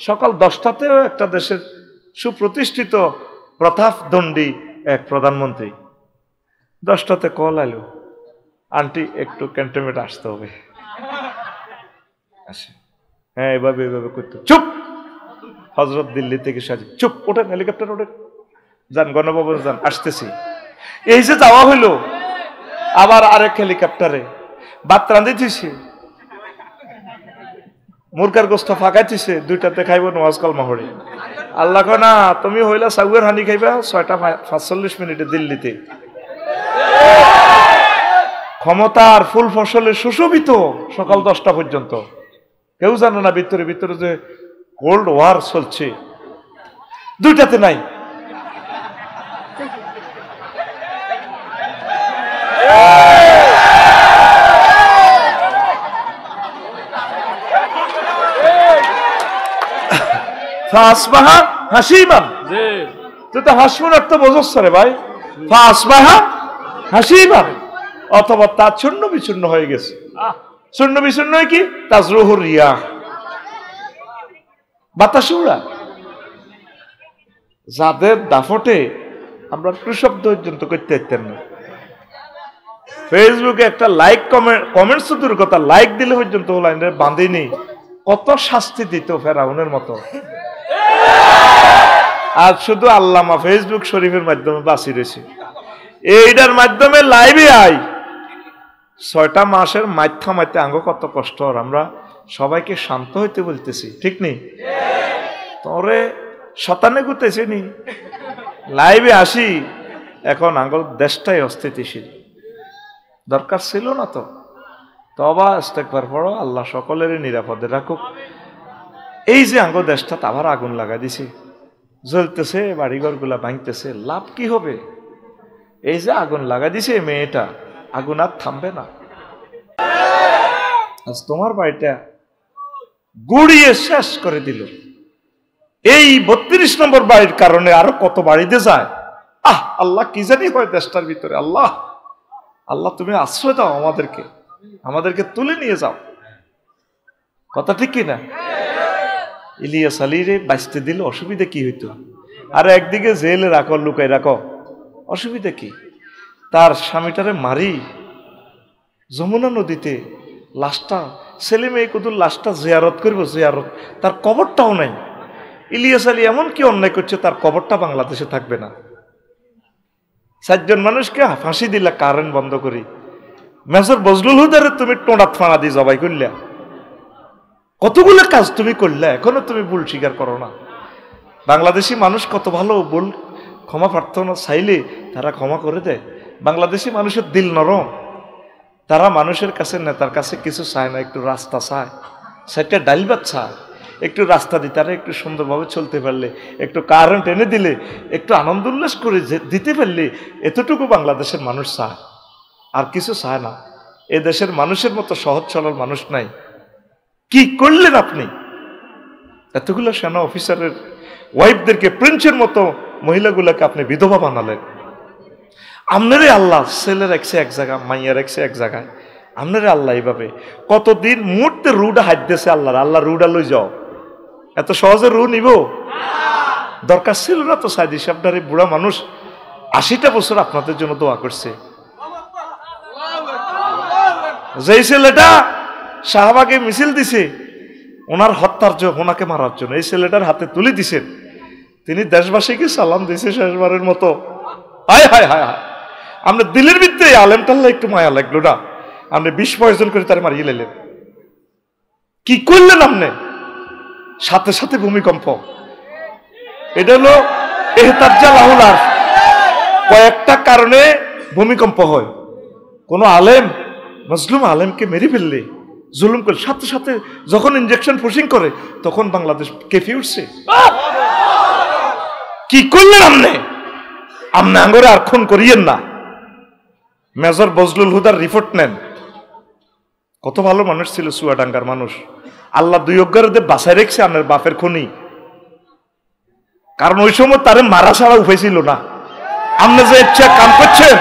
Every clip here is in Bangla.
সকাল 10টাতেও একটা দেশের সুপ্রতিষ্ঠিত প্রতাপদণ্ডী এক প্রধানমন্ত্রী 10টাতে কল আইলো, আন্টি একটু ক্যান্টনমেন্ট আসতে হবে। হ্যাঁ, এভাবে এভাবে করতে। চুপ, হজরত দিল্লি থেকে সাজি, চুপ, ওঠেন, হেলিকপ্টার ওঠেন, যান গণভবন যান, আসতেছি। এই যে যাওয়া হইলো, আবার আরেক হেলিকপ্টারে ভাত রাঁধিতেছে, মুরগার গোস্ত ফাঁকাইতেছে, 2টাতে খাইব নওয়াজ কলমা হরি। আল্লাহ কয় না, তুমি হইলা সাগুয়ের হানি খাইবা 6:45 দিল্লিতে। ক্ষমতার ফুল ফসলে সুশোভিত সকাল 10টা পর্যন্ত। কেউ জানে না ভিতরে ভিতরে যে কোল্ড ওয়ার চলছে। 2টাতে নাই। ফাসবাহা হাসিবান, তুই তো হাসিবার অর্থ বোঝস রে ভাই। ফাসবাহা হাসিবান, অথবা তা চূর্ণ বিচূর্ণ হয়ে গেছে। চূর্ণ বিচূর্ণ কি? তাজরুহুর রিয়াহ, বাতাস উড়া। যাদের দাফটে আমরা শব্দ পর্যন্ত করতে পারতেন না। ফেসবুকে একটা লাইক কমেন্টস তো দূর কথা, লাইক দিলে পর্যন্ত লাইনের বাঁধিনি, কত শাস্তি দিত ফেরাউনের মতো। আর শুধু আল্লামা ফেসবুক শরীফের মাধ্যমে বাঁচি রয়েছে। এইটার মাধ্যমে লাইভে আই 6টা মাসের মাথা মাইতে আঙ্গ কত কষ্ট। আমরা সবাইকে শান্ত হইতে বলতেছি, ঠিক নেই? তোরে শতানে গুতেছি নি, লাইভে আসি। এখন আঙ্গল দেশটাই অস্থিতিশীল, দরকার ছিল না তো। তবা ইস্তেগফার পড়ো, আল্লাহ সকলেরই নিরাপদে রাখুক। এই যে আঙ্গ দেশটা আবার আগুন লাগা দিছে, জ্বলতেছে, বাড়িঘর গুলা ভাঙতেছে, লাভ কি হবে? এই যে আগুন লাগা দিছে মেয়েটা, আগুন আর থামবে না। আজ তোমার বাড়িটা গুড়িয়ে শেষ করে দিল। এই 32 নম্বর বাড়ির কারণে আরো কত বাড়িতে যায়। আল্লাহ কি জানি হয় দেশটার ভিতরে। আল্লাহ, আল্লাহ তুমি আশ্রয় দাও আমাদেরকে, আমাদেরকে তুলে নিয়ে যাও। কথা ঠিক কিনা? ইলিয়াস আলীরে বাঁচতে দিলে অসুবিধা কি হইতো? আর একদিকে জেলে রাখো, লুকাই রাখো, অসুবিধা কি? তার স্বামীটারে মারি যমুনা নদীতে, লাশটা, ছেলে মেয়ে কুদুর লাশটা জিয়ারত করবো, জিয়ারত, তার কবরটাও নাই। ইলিয়াস আলী এমন কি অন্যায় করছে, তার কবরটা বাংলাদেশে থাকবে না। 4 জন মানুষকে ফাঁসি দিলা কারেন্ট বন্ধ করি। মেজর বজলুল হুদারে তুমি টোঁড়াত ফাঁড়া দিয়ে জবাই করলা। কতগুলো কাজ তুমি করলে, এখনো তুমি ভুল স্বীকার করো না। বাংলাদেশি মানুষ কত ভালো, ভুল ক্ষমা প্রার্থনা চাইলে তারা ক্ষমা করে দেয়। বাংলাদেশি মানুষের দিল নরম, তারা মানুষের কাছে, নেতার কাছে কিছু চায় না, একটু রাস্তা চায়, সেটা ডাইল ভাত চায়, একটু রাস্তা দিতে, তারা একটু সুন্দরভাবে চলতে পারলে, একটু কারেন্ট এনে দিলে, একটু আনন্দ উল্লাস করে দিতে পারলে, এতটুকু বাংলাদেশের মানুষ চায়, আর কিছু চায় না। এ দেশের মানুষের মতো সহজ সরল মানুষ নাই। কি করলেন আপনি? এতগুলো সেনা অফিসারের ওয়াইফদেরকে, প্রিন্সের মতো মহিলাগুলাকে আপনি বিধবা বানালেন। আপনারে আল্লাহ ছেলে রাখছে এক জায়গায়, মাইয়া রাখছে এক জায়গায়। আপনারে আল্লাহ এইভাবে কতদিন মুহূর্তে রুডা হাত দিয়েছে আল্লাহর। আল্লাহ রুডা লই যাও, এত সহজে রু নিব? দরকার ছিল না তো। সাইদি সাহেবদারে বুড়া মানুষ 80টা বছর আপনাদের জন্য দোয়া করছে। যেই ছেলেটা শাহবাগে মিছিল দিছে ওনার হত্যার জন্য, ওনাকে মারার জন্য, এই ছেলেটার হাতে তুলে দিছেন, তিনি দেশবাসীকে সালাম দিছে শেষবারের মতো। হায় হায় হায় হায়, আমরা দিলের ভিতরে আলেম টাল্লা একটু মায়া লাগলো না? আপনি 20 প্রয়োজন করে তার মারিয়ে লেলেন। কি করলেন আপনি? সাথে সাথে ভূমিকম্প। এটা হলো এহতাজ্জাল আহলার, কয়েকটা কারণে ভূমিকম্প হয়। কোন আলেম মজলুম আলেমকে মেরে ফেললে, জুলুম করে, সাথে সাথে যখন ইনজেকশন পুশিং করে তখন বাংলাদেশ কেঁপে উঠছে। কি করলেন আপনি? আপনি আঙ্গরে আর খুন করিয়েন না। মেজর বজলুল হুদার রিপোর্ট নেন। কত ভালো মানুষ ছিল, চুয়াডাঙ্গার মানুষ। আল্লাহ 2 অজ্ঞারদের বাসায় রেখেছে আপনার বাপের খুনি। কারণ ওই সময় তারে মারা ছাড়া উপায় ছিল না। আপনি যে ইচ্ছা কাম করছেন,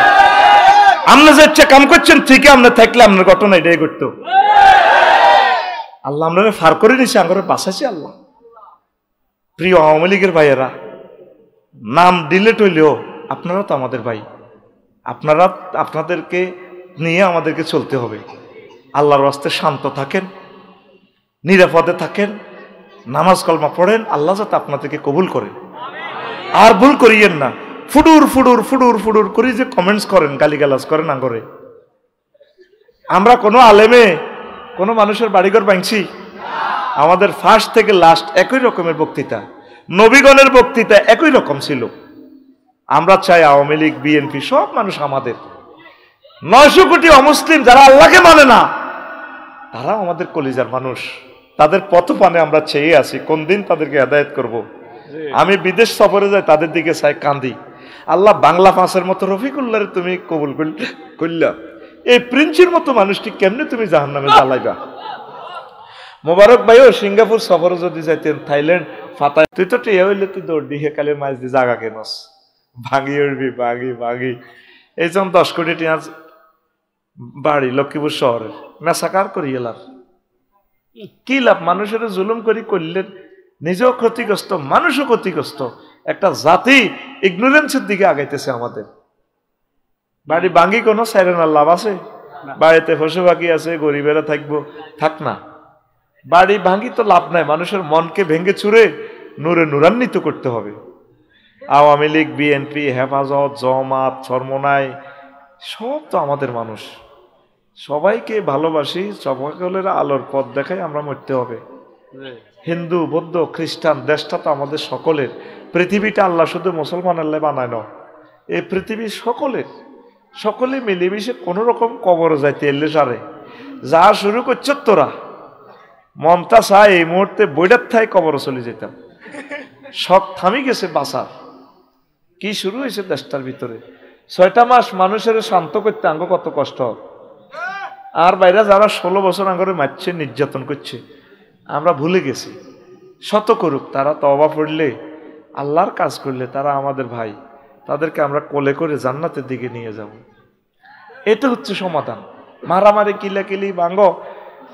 আপনি যে ইচ্ছা কাম করছেন, ঠিকই আপনি থাকলে আপনার ঘটনা এটাই ঘটতো। আল্লাহ আমরা ফার করে নিছি, আঙ্গরে বাঁচাইছি আল্লাহ। প্রিয় আওয়ামী লীগের ভাইয়েরা, নাম ডিলেট হইলেও আপনারা তো আমাদের ভাই, আপনাদেরকে নিয়ে আমাদেরকে চলতে হবে। আল্লাহর রাস্তায় শান্ত থাকেন, নিরাপদে থাকেন, নামাজ কলমা পড়েন, আল্লাহ যাতে আপনাদেরকে কবুল করেন। আর ভুল করিয়েন না, ফুডুর ফুডুর ফুডুর ফুডুর করে যে কমেন্টস করেন, গালিগালাজ করেন আঙ্গরে। আমরা কোনো আলেমে কোনো মানুষের বাড়িঘর ভাঙছি? আমাদের ফার্স্ট থেকে লাস্ট একই রকমের বক্তৃতা, নবীগণের বক্তৃতা একই রকম ছিল। আমরা চাই আওয়ামী লীগ, বিএনপি সব মানুষ আমাদের। 900 কোটি অমুসলিম যারা আল্লাহকে মানে না, তারা আমাদের কলিজার মানুষ। তাদের পথপানে আমরা চেয়ে আছি, কোন দিন তাদেরকে হেদায়েত করব। আমি বিদেশ সফরে যাই, তাদের দিকে চাই, কান্দি। আল্লাহ বাংলা ফাঁসের মতো রফিকুল্লাহরে তুমি কবুল করলা, এই প্রিন্সির মতো মানুষটি কেমনে তুমি জাহান্নামে জ্বালাইবা? মোবারক ভাইও সিঙ্গাপুর সফরে যদি যাইতেন, থাইল্যান্ড, ফাতায়, তুই তো টিয়া হইলে তুই দৌড় দিয়ে কালে মাছ দিয়ে জাগা কেনস, ভাঙি উঠবি, ভাঙি। এই যেমন 10 কোটি টিয়া বাড়ি লক্ষ্মীপুর শহরের, মেসাকার করি এলার কি লাভ? মানুষের জুলুম করি করলেন, নিজেও ক্ষতিগ্রস্ত, মানুষও ক্ষতিগ্রস্ত। একটা জাতি ইগনোরেন্সের দিকে আগাইতেছে আমাদের। বাড়ি ভাঙ্গি কোনো সাইরেনার লাভ আছে? বাড়িতে পশু পাখি আছে, গরিবেরা থাকবো, থাক না। বাড়ি ভাঙ্গি তো লাভ নাই, মানুষের মনকে ভেঙে চুরে নূরে নূরান্বিত করতে হবে। আওয়ামী লীগ, বিএনপি, হেফাজত, জামাত, চরমোনাই সব তো আমাদের মানুষ। সবাইকে ভালোবাসি, সকলের আলোর পথ দেখাই আমরা মরতে হবে। হিন্দু, বৌদ্ধ, খ্রিস্টান, দেশটা তো আমাদের সকলের। পৃথিবীটা আল্লাহ শুধু মুসলমান আল্লাহ বানায় না, এই পৃথিবী সকলের। সকলে মিলেমিশে কোন রকম কবর যাইতে এলে সারে যা শুরু করছ তোরা, মমতা চায় এই মুহূর্তে বইটার থাই কবর চলে যেতাম। সব থামি গেছে বাসার, কি শুরু হয়েছে দেশটার ভিতরে। 6টা মাস মানুষের শান্ত করতে আঙ্গ কত কষ্ট, আর বাইরে যারা 16 বছর আঙ্গরে মারছে, নির্যাতন করছে, আমরা ভুলে গেছি। শত করুক, তারা তওবা পড়লে, আল্লাহর কাজ করলে তারা আমাদের ভাই, তাদেরকে আমরা কোলে করে জান্নাতের দিকে নিয়ে যাব। এটা হচ্ছে সমাধান। মারামারি কিলাকিলি ভাঙ্গো,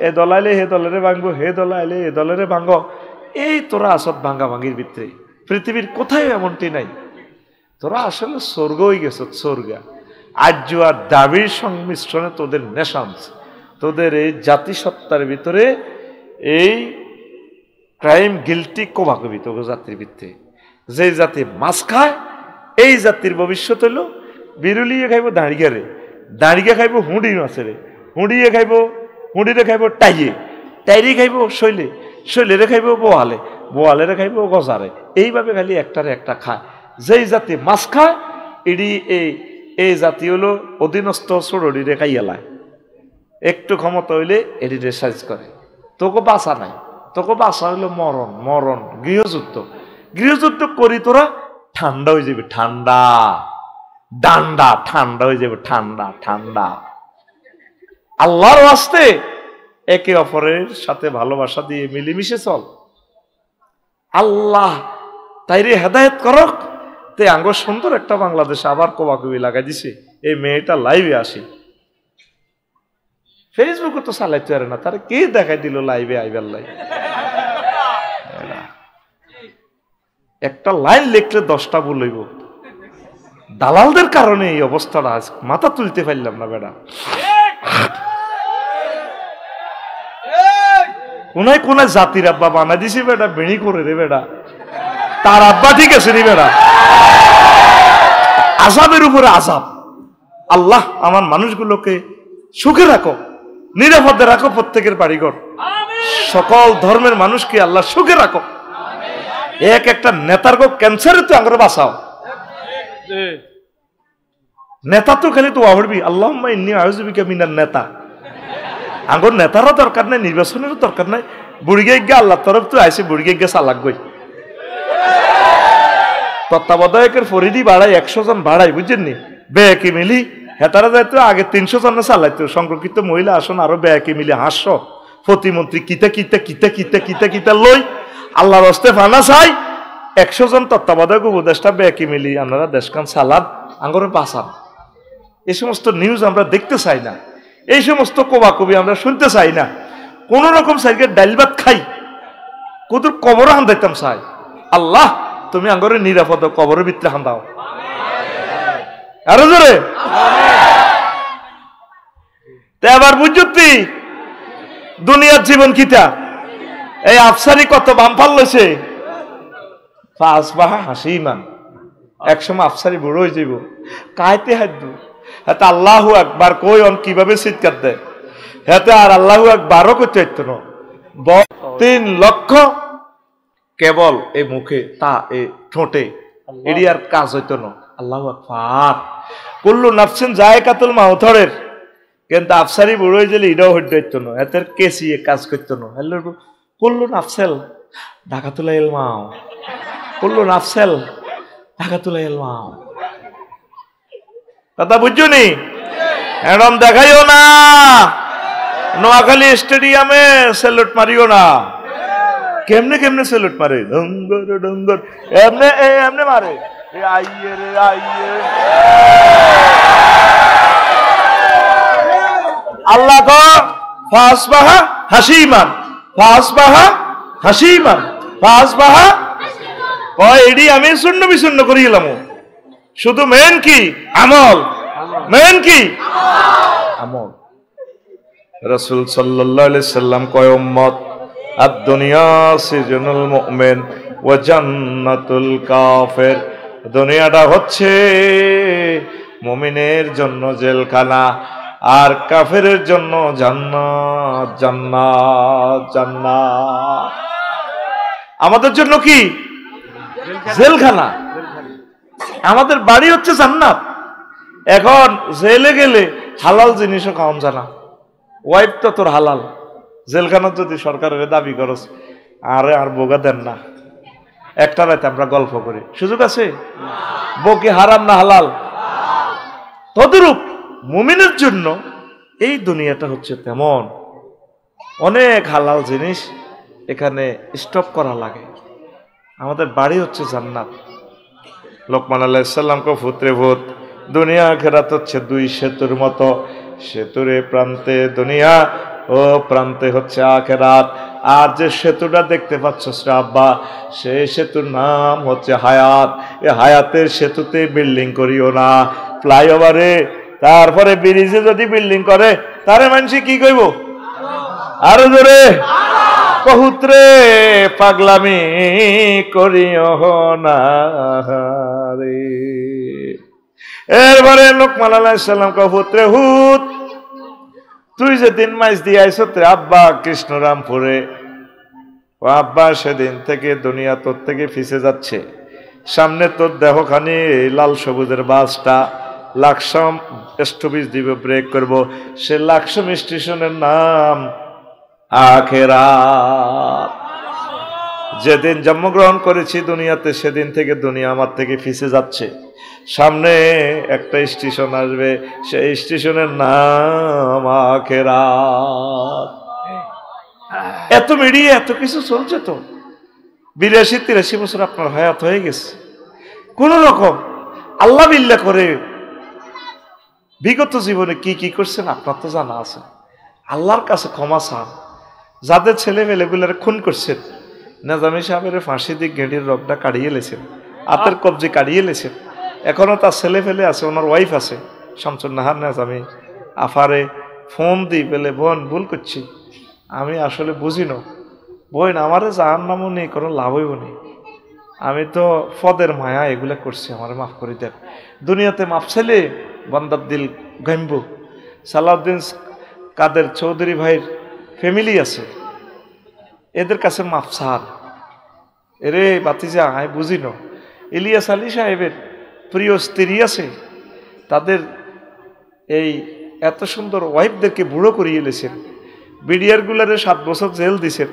এ দলাইলে হে দলেরে ভাঙবো, হে দলাইলে এ দলেরে ভাঙ্গো, এই তোরা আসত ভাঙ্গা ভাঙ্গির ভিতরে। পৃথিবীর কোথায় এমনটি নাই। তোরা আসলে স্বর্গ হয়ে গেছ, স্বর্গা। আর্য আর দাবির সংমিশ্রণে তোদের নেশান্স, তোদের এই জাতিসত্তার ভিতরে এই ক্রাইম গিলটি কোভাকবি তোকে জাতির ভিত্তি। যে জাতি মাছ খায়, এই জাতির ভবিষ্যৎ হইল বিরুলিয়ে খাইব দাঁড়িয়ে, দাঁড়িয়ে খাইব হুঁড়ি মাছেরে, হুঁড়িয়ে খাইব, হুঁড়িরে খাইব টাইয়ে, টাইরি খাইব শৈলে, শৈলেরে খাইব বোয়ালে, বোয়ালেরে খাইব গজারে। এইভাবে খালি একটারে একটা খায়। যেই জাতি মাছ খায়, এডি এই জাতি হলো অধীনস্থ চোরডিরে খাইয়ালায়। একটু ক্ষমতা হইলে এডিরে সাইজ করে। তোকে বাঁচা নাই, তোকে বাঁচা হইলো মরণ, মরণ, গৃহযুদ্ধ। গৃহযুদ্ধ করি তোরা ঠান্ডা হয়ে যাবে, ঠান্ডা ডান্ডা, ঠান্ডা হয়ে যাবে, ঠান্ডা ঠান্ডা। আল্লাহর ওয়াস্তে একে অপরের সাথে ভালোবাসা দিয়ে মিলেমিশে চল। আল্লাহ তাইরে হেদায়েত করক। তে আঙ্গ সুন্দর একটা বাংলাদেশে আবার কোবাকুবি লাগাই দিছে। এই মেয়েটা লাইভে আসি, ফেসবুকে তো চালাইতে পারে না, তার কে দেখাই দিল লাইভে আইবার লাই। একটা লাইন লিখলে 10টা ভুল হইব। দালালদের কারণে এই অবস্থাটা, আজ মাথা তুলতে পারলাম না বেড়া। কোনায় কোনায় জাতির আব্বা বানা দিছি বেটা, বেড়ি করে রে বেটা। তার আব্বা ঠিক আছে রে বেটা, আযাবের উপরে আযাব। আল্লাহ আমার মানুষগুলোকে সুখে রাখো, নিরাপদে রাখো, প্রত্যেকের বাড়িঘর, সকল ধর্মের মানুষকে আল্লাহ সুখে রাখো। এক একটা নেতার গো ক্যান্সারে তো আঙ্গুর বাঁচাও। নেতা তো খালি তো আহরবি আল্লাহুম্মা ইন্নী আউযু বিকা মিনান নেতা। আঙ্গুর নেতারও দরকার নাই, নির্বাচনেরও দরকার নাই। বুড়িগে গিয়ে আল্লাহর তরফ তো আইসে, বুড়িগে গিয়ে চালাক গই। তত্ত্বাবধায়কের ফরিদি বাড়াই, 100 জন বাড়াই, বুঝছেন নি? বেয়াকি মিলি হেতারা যাইতো আগে 300 জনে চালাইতো। সংরক্ষিত মহিলা আসন আরো বেয়াকি মিলি 500। প্রতিমন্ত্রী কিতা কিতা কিতা কিতা কিতা কিতা লই আল্লাহর হস্তে ফানা চাই। 100 জন তত্ত্বাবধায়ক উপদেষ্টা বেয়াকি মিলি আপনারা দেশখান সালাদ আঙ্গরে বাঁচান। এই সমস্ত নিউজ আমরা দেখতে চাই না, এই সমস্ত কোবাকবি আমরা শুনতে চাই না। কোন রকম সাইকে ডাইল ভাত খাই কদুর কবর হান্দাইতাম চাই আল্লাহ তুমি আঙ্গরে নিরাপদ কবরের ভিতরে হান্দাও আরো জোরে এবার বুঝতি দুনিয়ার জীবন কিতা এই আফসারি কত বাম ফাল্লছে ফাসবাহা হাসিমান একসময় আফসারি বুড়ো হয়ে যাব কাইতে হাঁটবো হাতে আল্লাহু আকবার কই অন কিভাবে চিৎকার দেয় হাতে আর আল্লাহু আকবারও করতে হইতো না 3 লক্ষ কেবল এই মুখে তা এই ঠোঁটে এডি আর কাজ হইতো না আল্লাহু আকবার কুল্লু নাফসিন যায়কাতুল মাউতের কিন্তু আফসারি বুড়ো হয়ে গেলে এটাও হইতে হইতো না এতের কেসি কাজ করতো না হ্যালো কুল্লু নাফসেল ঢাকাতুলা ইলমাও কুল্লু নাফসেল ঢাকাতুলা ইলমাও কথা বুঝছো নি এরম দেখাইও না নোয়াখালী স্টেডিয়ামে সেলুট মারিও না কেমনে কেমনে সেলুট মারে ডঙ্গর ডঙ্গর এমনে এমনে মারে আইয়ে রে আইয়ে আল্লাহ কো ফাসবাহা হাসিমান ফাসবাহা হাসিমান ফাসবাহা কয় এডি আমি শূন্য বিশূন্য করিলাম শুধু মেন কি আমল মেন কি আমল রাসূল সাল্লাল্লাহু আলাইহি সাল্লাম কয় উম্মত আদ-দুনিয়া সিজনুল মুমিন ওয়া জান্নাতুল কাফির দুনিয়াটা হচ্ছে মুমিনের জন্য জেলখানা আর কাফেরের জন্য জান্নাত জান্নাত জান্নাত আমাদের জন্য কি জেলখানা আমাদের বাড়ি হচ্ছে জান্নাত এখন জেলে গেলে হালাল জিনিসও খাওয়ান জানা ওয়াইফ তো তোর হালাল জেলখানা যদি সরকারের দাবি করস আরে আর বোগা দেন না একটা রাতে আমরা গল্প করি সুযোগ আছে বউকে হারাম না হালাল তদরূপ মুমিনের জন্য এই দুনিয়াটা হচ্ছে তেমন অনেক হালাল জিনিস এখানে স্টপ করা লাগে আমাদের বাড়ি হচ্ছে জান্নাত লোকমান আলাইহিস সালাম কো পুত্রে ভূত দুনিয়া আখিরাত হচ্ছে 2 সেতুর মতো সেতুর এই প্রান্তে দুনিয়া ও প্রান্তে হচ্ছে আখিরাত আর যে সেতুটা দেখতে পাচ্ছ আব্বা সেই সেতুর নাম হচ্ছে হায়াত এই হায়াতের সেতুতে বিল্ডিং করিও না ফ্লাইওভারে তারপরে ব্রিজে যদি বিল্ডিং করে তারে মানুষ কি কইব আরো জোরে পুত্রে পাগলামি করিও না রে এরপরে লোকমান আলাইহিস সালাম কয় পুত্রে হুত তুই যে 3 মাস দিয়ে আইছত রে আব্বা কৃষ্ণরামপুরে ও আব্বা সেদিন থেকে দুনিয়া তোর থেকে ফিসে যাচ্ছে সামনে তোর দেহখানি লাল সবুজের বাসটা লাকসাম স্টপেজ দিবে ব্রেক করব সে লাকসাম স্টেশনের নাম আখিরাত যেদিন জন্মগ্রহণ করেছি দুনিয়াতে সেদিন থেকে দুনিয়া আমার থেকে ফিসে যাচ্ছে সামনে একটা স্টেশন আসবে সেই স্টেশনের নাম আখিরাত এত মিডিয়া এত কিছু চলছে তো 82-83 বছর আপনার হায়াত হয়ে গেছে কোন রকম আল্লাহ বিল্লাহ করে বিগত জীবনে কি কি করছেন আপনার তো জানা আছে আল্লাহর কাছে ক্ষমা চান যাদের ছেলে মেয়েগুলার খুন করছেন নাজামি সাহেবের ফাঁসি দিয়ে গেঁড়ির রগটা কাটিয়ে লেছেন হাতের কবজি কাটিয়ে লেছেন এখনো তার ছেলে ফেলে আছে ওনার ওয়াইফ আছে শামসুন নাহার নাজামি আফারে ফোন দিই বলে বোন ভুল করছি আমি আসলে বুঝি না বোন আমারে জাহান্নামও নেই কোনো লাভ হইব নেই আমি তো ফদের মায়া এগুলা করছি আমার মাফ করে দেন দুনিয়াতে মাফ ছেলে বান্দার দিল গাইব সালাউদ্দিন কাদের চৌধুরী ভাইয়ের ফ্যামিলি আছে এদের কাছে মাফ সার এরে বাতিজা আমি বুঝি না ইলিয়াস আলী সাহেবের প্রিয় স্ত্রী আছে তাদের এই এত সুন্দর ওয়াইফদেরকে বুড়ো করিয়ে এলেছেন বিডিআরগুলারে 7 বছর জেল দিছেন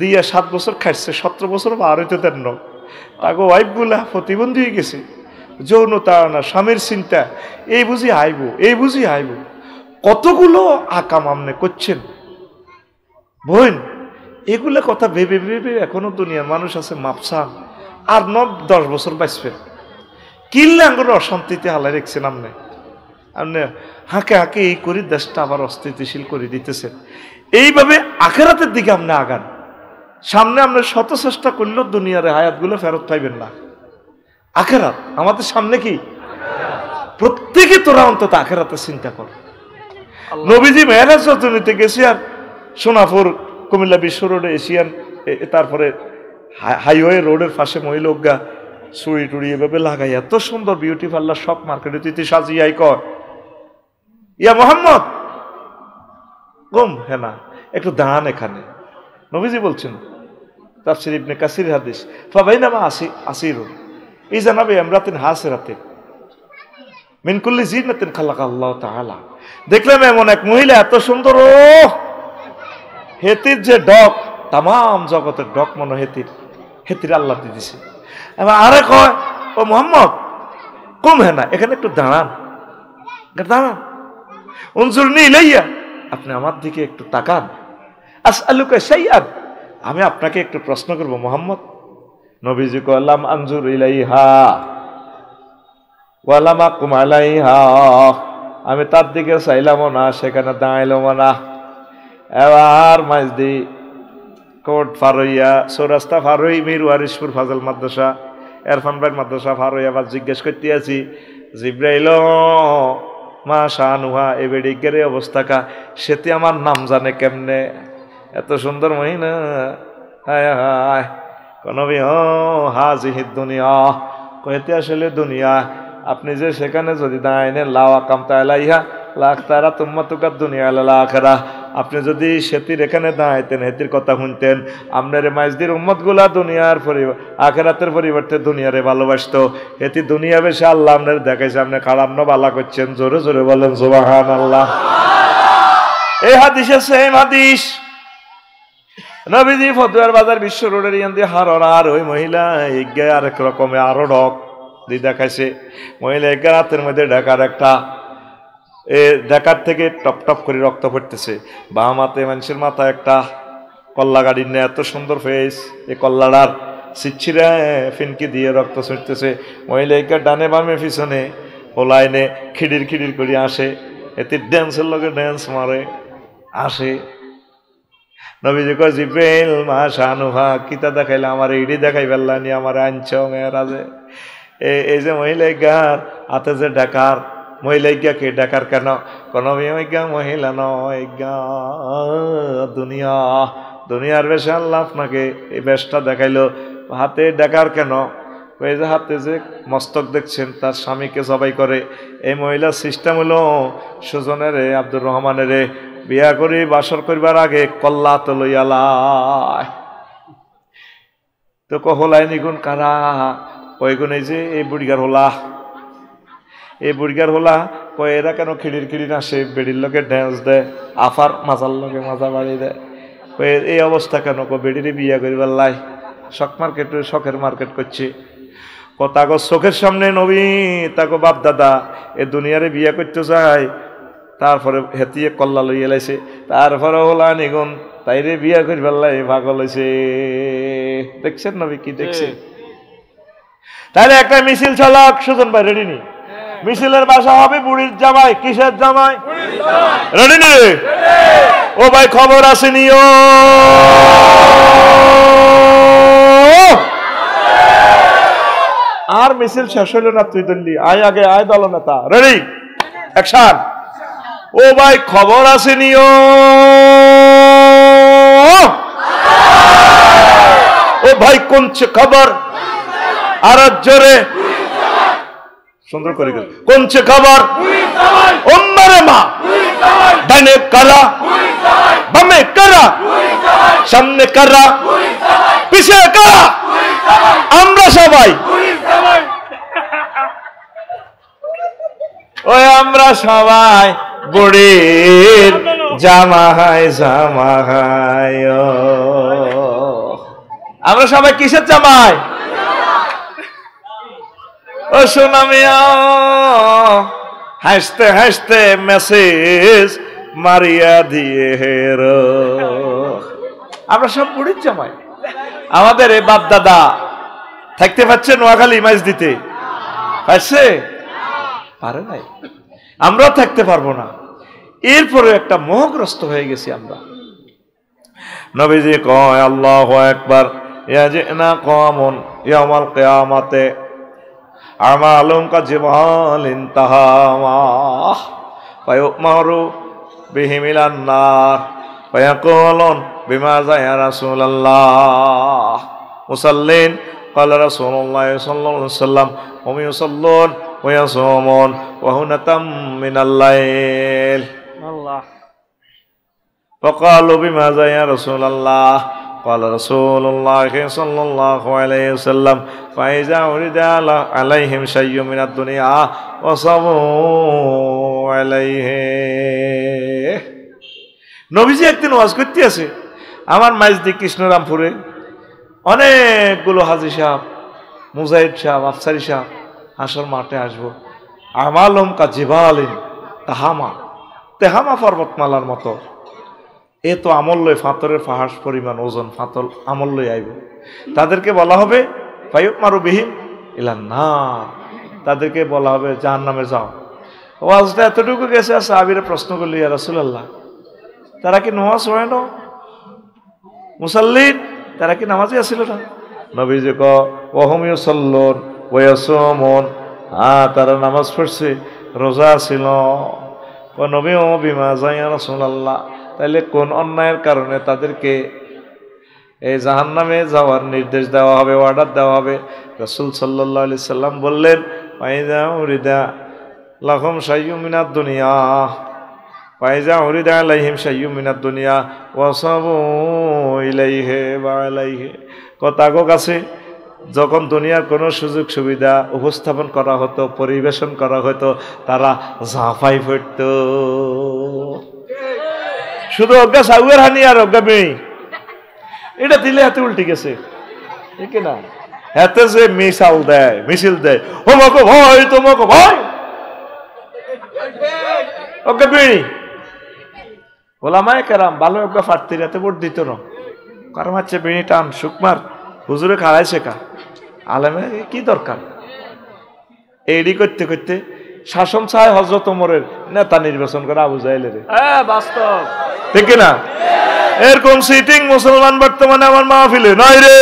দিয়া 7 বছর খাইছে 17 বছর বার হইতে দেন না তাকে ওয়াইফগুলা প্রতিবন্ধী হয়ে গেছে যৌনতা না স্বামীর চিন্তা এই বুঝি আইব কতগুলো আকাম আমনে করছেন বোন এগুলো কথা ভেবে ভেবে এখনো দুনিয়ার মানুষ আছে মাপসান আর 10 বছর বাঁচবেন কিনলে আঙ্গুর অশান্তিতে হালাই রেখছেন আপনি হাঁকে হাঁকে এই করি দেশটা আবার অস্থিতিশীল করে দিতেছেন এইভাবে আখেরাতের দিকে আপনি আগান। সামনে আমরা শত চেষ্টা করলেও দুনিয়ার হায়াতগুলো ফেরত পাইবেন না। আখেরাত আমাদের সামনে কি, প্রত্যেকে তোরা অন্তত আখেরাতের চিন্তা কর। নবীজি মেরাজ রজনীতে গেছি আর সোনাপুর কুমিল্লা বিশ্ব রোডে এশিয়ান, তারপরে হাইওয়ে রোডের পাশে মহিলোগা চুড়ি টুড়ি এভাবে লাগাই এত সুন্দর বিউটি পার্লার সব মার্কেটে তুই সাজিয়াই কর, ইয়া মোহাম্মদ গম হ্যাঁ না একটু দাঁড়ান এখানে। নবীজি বলছেন তাফসীর ইবনে কাসির হাদিস, ফাবাইনামা আসির ইযা নাবি আমরাতিন হাসিরাতিন মিন কুল্লি জিনাতিন খালাকাল্লাহু তাআলা। দেখলাম এমন এক মহিলা এত সুন্দর, ও হেতির যে ডক, তাম জগতের ডক মনে হেতির আল্লাহ দিয়েছে। এবার আরে কয় ও মোহাম্মদ কম হ্যাঁ না এখানে একটু দাঁড়ান, দাঁড়ান। উনজুরনি ইলাইয়া, আপনি আমার দিকে একটু তাকান। আসআলুকা শাইআন, আমি আপনাকে একটু প্রশ্ন করব মোহাম্মদ। নবীজি কলাম আনজুর ইলাইহা ওয়ালাম আকুম আলাইহা, আমি তার দিকে চাইলামও না সেখানে দাঁড়াইলামও না। এবার মাইজদি কোর্ট ফারইয়া চৌরাস্তা ফারই মির ওয়ারিশপুর ফাজল মাদ্রাসা এরফান ভাই মাদ্রাসা ফারই আবার জিজ্ঞেস করতে আছি জিব্রাইল মা শানুহা এ বেডিকের অবস্থা কা, সেটি আমার নাম জানে কেমনে, এত সুন্দর মহিনা। হায় হায় কনবি হাজিহিদ দুনিয়া, কইতে আসলে দুনিয়া। আপনি যে সেখানে যদি দাঁড়াইনে লাওয়া কামতা আলাইহা লাখ তারা তুম্মাতুকার দুনিয়া আলা আখেরা, আপনি যদি সেতির এখানে দাঁড়াইতেন হেতির কথা শুনতেন, আপনার মাইজদির উম্মত গুলা দুনিয়ার আখেরাতের পরিবর্তে দুনিয়ারে ভালোবাসতো। হেতি দুনিয়া বেশি আল্লাহ আপনার দেখাইছে, আপনি কারান্ন বালা করছেন। জোরে জোরে বলেন সুবহানাল্লাহ। এই হাদিসে সেম হাদিস নবীজি ফতুয়ার বাজার বিশ্ব রোডের ইয়ান দিয়ে হারার ওই মহিলা এগিয়ে আরেক রকমে আরো ডক দিয়ে দেখাইছে। মহিলা এগিয়ে রাতের মধ্যে ঢাকার একটা দেখার থেকে টপ টপ করে রক্ত পড়তেছে। বাম হাতে মানুষের মাথা একটা কল্লা গাড়ির নেই, এত সুন্দর ফেস, এই কল্লাটার ছিচ্ছিরে ফিনকি দিয়ে রক্ত ছুটতেছে। মহিলাকে ডানে বামে পিছনে ওলাইনে খিড়ির খিড়ির করে আসে, এতে ড্যান্সের লগে ড্যান্স মারে আসে। নবীজি কয় জিব্রাইল মা শানুহা, কিতা দেখাইলে আমার ইডি দেখাই ফেললানি, আমার আনছ মেয়েরাজে। এই যে মহিলার হাতে যে ডাকার, মহিলাকে ডাকার কেন? কোন মহিলা নয়, দুনিয়া, দুনিয়ার বেশে আল্লাহ আপনাকে এই বেশটা দেখাইলো। হাতে ডাকার কেন? ওই যে হাতে যে মস্তক দেখছেন তার স্বামীকে জবাই করে। এই মহিলার সিস্টেম হলো সুজনের আব্দুর রহমানের বিয়া করি বাসর করবার আগে কল্লা তো লইয়ালায়, তো কহলাই নিগুণ কারা ওই গুণ, এই যে এই বুড়িগার হোলা, এই বুড়িগার হোলা কয় এরা কেন খিড়ির খিড়ির আসে, বেড়ির লোকে ড্যান্স দেয়, আফার মাজার লোকে মাজা বাড়ি দেয়। এই অবস্থা কেন? বেড়িরে বিয়া করিবার লাই শখ মার্কেট, শখের মার্কেট করছে। তাকে চোখের সামনে নবী তাকে বাপ দাদা এ দুনিয়ারে বিয়া করতে যায়, তারপরে হেতিয়ে কল্লা লইয়া লাইছে, তারপরে হোলা নিগুণ তাইরে বিয়া করিবার লাই ভাগল হয়েছে। দেখছেন নবী কি দেখছে? তাহলে একটা মিছিল চালাক সুজন ভাই, রেডি নি? মিছিলের বাসা হবে বুড়ির জামাই। কিসের জামাই? রেডি নি? ও ভাই খবর আসেনি? ও আর মিছিল শেষ হইল না, তুই দিল্লি আয়, আগে আয় দল নেতা। Ready action. ও ভাই খবর আসেনি? ও ভাই কোনছে খবর? আর জোরে সুন্দর করে গেল। কোনছে খবর? উম্মারে মা ডানে কারা, বামে কারা, সামনে কারা, পিছে কারা? আমরা সবাই, ওই আমরা সবাই বুড়ির জামাই জামাই। আমরা সবাই কিসের জামাই? ও সোনা মিয়া হাসতে হাসতে মেসেজ মারিয়া দিয়ে হেরো, আমরা সব বুড়ির জামাই। আমাদের এই বাপ দাদা থাকতে পারছে নোয়াখালী মাছ দিতে পারছে? পারে নাই, আমরাও থাকতে পারবো না। এরপরে একটা মোহগ্রস্ত হয়ে গেছি আমরা। নবীজি কয় আল্লাহু আকবার ইয়াজিনা কওমুন ইয়াউমাল কিয়ামাতে আমালুম কাজিবালিন তাহামা ফায়ুমারু বিহিম ইলান নার ফায়াকুলুন বিমাযা ইয়া রাসূলুল্লাহ মুসাল্লিন ক্বালা রাসূলুল্লাহ সাল্লাল্লাহু আলাইহি ওয়াসাল্লাম হুম ইউসাল্লুন ওয়া ইয়াসুমুন ওয়া হুনাতাম মিনাল লাইল আল্লাহ فقالوا بماذا يا رسول الله قال رسول الله صلى الله عليه وسلم فإذا ورد عليهم شيء من الدنيا وصبوا عليه নবীজি একদিন ওয়াজ করতে আছে আমার মাইজদি কৃষ্ণরামপুরে অনেকগুলো হাজী সাহেব মুজাহিদ সাহেব আফসারি সাহেব হাসর মাঠে আসবো আমালুম কাজিবালিন তাহামা তেহামা পর্বতমালার মতো এ তো আমল লই ফাতরের ফাহাস পরিমাণ ওজন ফাতল আমল লই আইব তাদেরকে বলা হবে ফায়ুমারু বিহিম ইলান নার তাদেরকে বলা হবে জাহান্নামে যাও ওয়াজটা এতটুকু গেছে সাহাবীরা প্রশ্ন করল ইয়া রাসূলুল্লাহ তারা কি নামাজ পড়ে না মুসাল্লিন তারা কি নামাজই আছিল না নবীজি কয় ওয়া হুম ইউসাল্লুন ওয়া ইয়াসুমুন তারা নামাজ পড়ছে রোজা ছিল ও নবী ও বিমাযা ইয়া রাসূলুল্লাহ তাহলে কোন অন্যায়ের কারণে তাদেরকে এই জাহান্নামে যাওয়ার নির্দেশ দেওয়া হবে অর্ডার দেওয়া হবে রাসূল সাল্লাল্লাহু আলাইহি সাল্লাম বললেন ফাইজা উরিদা লাহুম শাইয়্যুম মিনাদ দুনিয়া ফাইজা উরিদা আলাইহিম শাইয়্যুম মিনাদ দুনিয়া ওয়াসাবু ইলাইহি ওয়া আলাইহি কথাগো কাছে যখন দুনিয়ার কোনো সুযোগ সুবিধা উপস্থাপন করা হতো পরিবেশন করা হতো তারা ঝাঁপাই পড়ত শুধু অজ্ঞা সাউয়ের হানি আর অজ্ঞা মেয়ে এটা দিলে হাতে উল্টে গেছে ঠিক না হাতে যে মিসাল দেয় মিছিল দেয় তোমাকে ভয় তোমাকে ভয় অজ্ঞা মেয়ে ওলামায়ে কেরাম ভালো অজ্ঞা ফাটতে রাতে ভোট দিত না কারণ হচ্ছে বেড়ি টান সুকমার হুজুরে খাড়াই শেখা আলেমে কি দরকার এডি করতে করতে শাসন চায় হযরত ওমরের নেতা নির্বাচন করে আবু জাহেলের বাস্তব ঠিক না এরকম সিটিং মুসলমান বর্তমানে আমার মাহফিলে নাই রে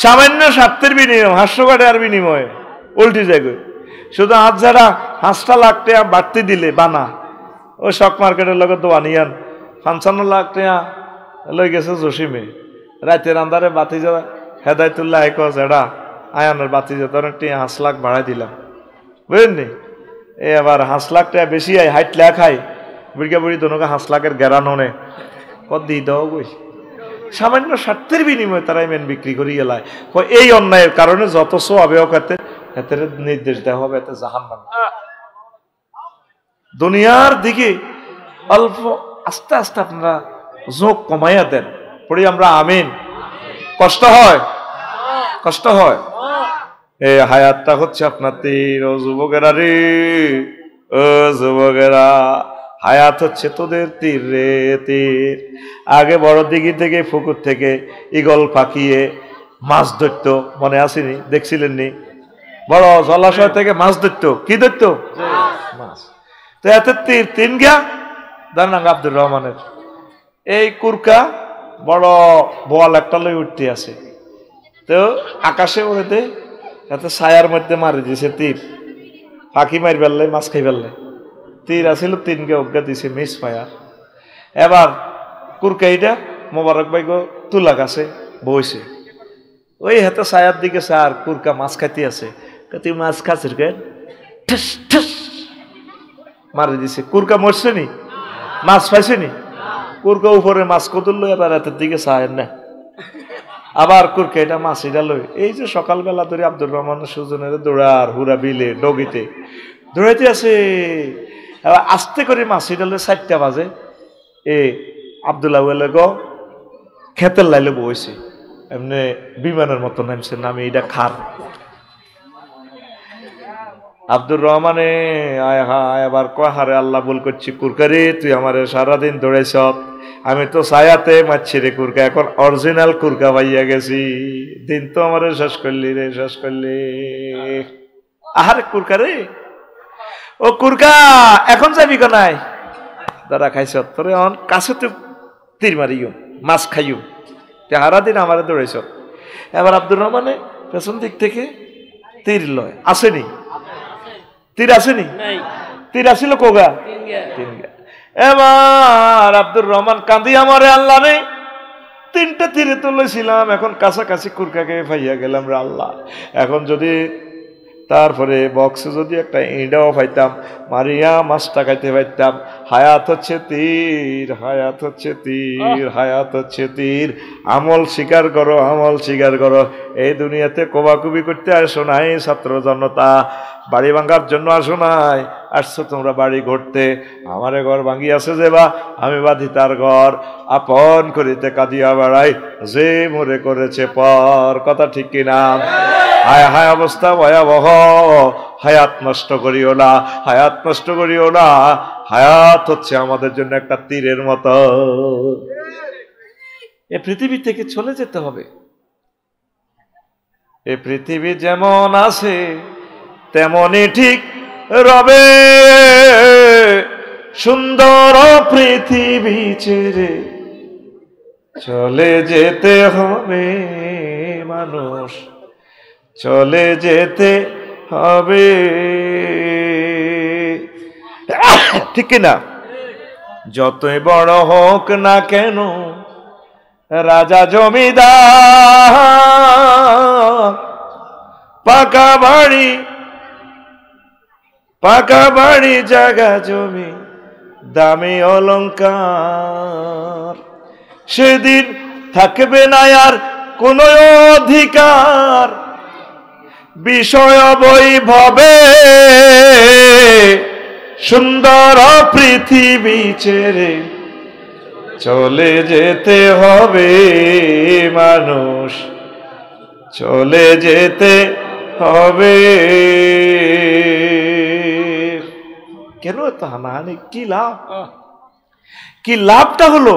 সামান্য স্বার্থের বিনিময় হাস্যকাটার বিনিময়ে উল্টি যায় শুধু হাত যারা 5 লাখ টাকা বাড়তি দিলে বানা ওই শক মার্কেটের লগে দোয়ানিয়ান 55 লাখ টাকা লই গেছে জসিমে রাতের আন্ধারে বাতি যা হেদায়তুল্লাহ কস এডা আয়ানের বাতি যা তোর 5 লাখ বাড়াই দিলাম বুঝলেন এ আবার 5 লাখ টাকা বেশি আই হাইট লেখ খাই বুড়িয়া বুড়ি দোনোকে 5 লাখের গ্যারানোনে কত দিয়ে দাও গই সামান্য স্বার্থের বিনিময়ে তারাই মেন বিক্রি করি গেলায় এই অন্যায়ের কারণে যত সো হবে ওখাতে এতে নির্দেশ দেওয়া হবে এতে জাহান্নাম দুনিয়ার দিকে অল্প আস্তে আস্তে আপনারা ঝোঁক কমাইয়া দেন পড়ি আমরা আমিন কষ্ট হয় কষ্ট হয় এই হায়াতটা হচ্ছে আপনার তীর ও যুবকেরা রে ও যুবকেরা হায়াত হচ্ছে তোদের তীর রে তীর আগে বড় দিঘি থেকে পুকুর থেকে ঈগল পাকিয়ে মাছ ধরতো মনে আসেনি দেখছিলেন নি বড় জলাশয় থেকে মাছ ধরতো কি ধরতো মাছ তো এত তীর 3 গা দানাঙ্গ আব্দুর রহমানের এই কুরকা বড় বোয়াল একটা লই উঠতে আছে তো আকাশে উড়েতে এত ছায়ার মধ্যে মারি দিয়েছে তীর পাখি মারি ফেললে মাছ খাই ফেললে তীর আসিল 3 গে অজ্ঞা দিছে মিস ফায়ার এবার কুরকাইটা মোবারক ভাই গো তুলা গাছে বইছে ওই হাতে ছায়ার দিকে স্যার কুরকা মাছ খাইতে আছে তুই মাছ খাচ্ছিস কেন ঠস ঠস মারি দিছে কুরকা মরছে নি মাছ পাইছে নি কুরকা উপরে মাছ কদুল এবার হাতের দিকে ছায়ের না আবার কুরকা এটা মাছ এটা লই এই যে সকালবেলা ধরে আব্দুর রহমানের সুজনের দৌড়ার হুরা বিলে ডগিতে দৌড়াইতে আছে এবার আস্তে করে মাছ এটা লই 4টা বাজে এ আব্দুল্লাহ বলে গো খেতের লাইলে বইছে এমনি বিমানের মতো নামছে নামে এটা খার আব্দুর রহমানে আয় হায় আবার কয় হারে আল্লাহ বল করছি কুরকারে তুই আমার সারাদিন দৌড়াইছ আমি তো ছায়াতে মারছি রে কুরকা এখন অরিজিনাল কুরকা পাইয়া গেছি দিন তো আমার শেষ করলি রে শেষ করলি আহারে কুরকারে ও কুরকা এখন যাবি কোনায় তারা খাইছ তোরে অন কাছে তো তীর মারিও মাছ খাইও হারা দিন আমার দৌড়াইছ। এবার আব্দুর রহমানে পেছন দিক থেকে তীর লয়, আসেনি তীর, আসেনি তীর, আসিল কোগা তিন গা। এবার আব্দুর রহমান কান্দি আমারে আল্লাহ রে 3টা তীরে তুলেছিলাম, এখন কাছাকাছি কুরকাকে পাইয়া গেলাম রে আল্লাহ। এখন যদি তারপরে বক্সে যদি একটা ইঁড়াও পাইতাম মারিয়া মাছটা খাইতে পাইতাম। হায়াত হচ্ছে তীর, হায়াত হচ্ছে তীর, হায়াত হচ্ছে তীর। আমল স্বীকার করো, আমল স্বীকার করো। এই দুনিয়াতে কোবাকুবি করতে আসো নাই ছাত্র জনতা, বাড়ি ভাঙার জন্য আসো নাই, আসছো তোমরা বাড়ি ঘুরতে। আমারে ঘর ভাঙিয়াছে যেবা, আমি বাঁধি তার ঘর। আপন করিতে কাঁদিয়া বেড়াই, যে মোরে করেছে পর। কথা ঠিক কিনা? হায় হায় অবস্থা ভয়াবহ। হায়াত নষ্ট করিও না, হায়াত নষ্ট করিও না। হায়াত হচ্ছে আমাদের জন্য একটা তীরের মতো। এ পৃথিবী থেকে চলে যেতে হবে। এ পৃথিবী যেমন আছে তেমনই ঠিক রবে। সুন্দর পৃথিবী ছেড়ে চলে যেতে হবে মানুষ, চলে যেতে হবে। ঠিক কিনা? যতই বড় হোক না কেন রাজা জমিদার, পাকা বাড়ি জায়গা জমি দামি অলংকার, সেদিন থাকবে না আর কোন অধিকার বিষয় বৈভবে। সুন্দর পৃথিবী ছেড়ে চলে যেতে হবে মানুষ, চলে যেতে হবে। কেন এত হানাহানি? কি লাভ? কি লাভটা হলো?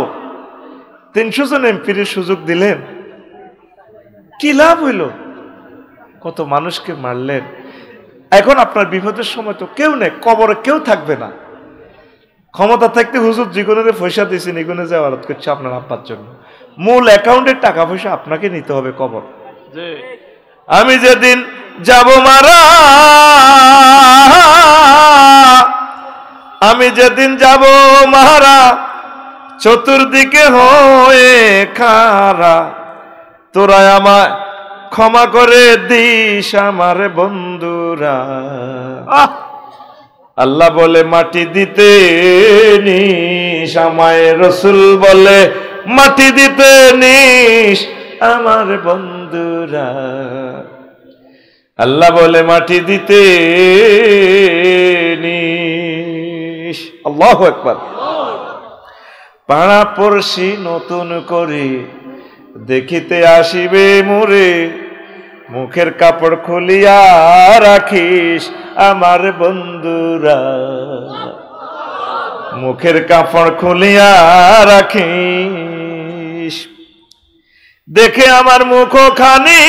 300 জন এমপির সুযোগ দিলেন, কি লাভ হইল? কত মানুষকে মারলেন। এখন আপনার বিপদের সময় তো কেউ নেই, কবরে কেউ থাকবে না। ক্ষমতা থাকতে হুজুর জীবনের পয়সা দিয়েছেন, এগুনে যাওয়ারত করছে আপনার আব্বার জন্য। মূল অ্যাকাউন্টের টাকা পয়সা আপনাকে নিতে হবে কবর। আমি যেদিন যাব মারা, আমি যেদিন যাব মারা, চতুর্দিকে হয়ে খারা, তোরা আমায় ক্ষমা করে দিস আমার বন্ধুরা। আল্লাহ বলে মাটি দিতে নিস আমায়, রসুল বলে মাটি দিতে নিস আমার বন্ধুরা। আল্লাহ বলে মাটি দিতে নিস। আল্লাহু আকবার। পাড়া পড়শি নতুন করে দেখিতে আসিবে মোরে, মুখের কাপড় খুলিয়া রাখিস আমার বন্ধুরা, মুখের কাপড় খুলিয়া রাখিস। দেখে আমার মুখখানি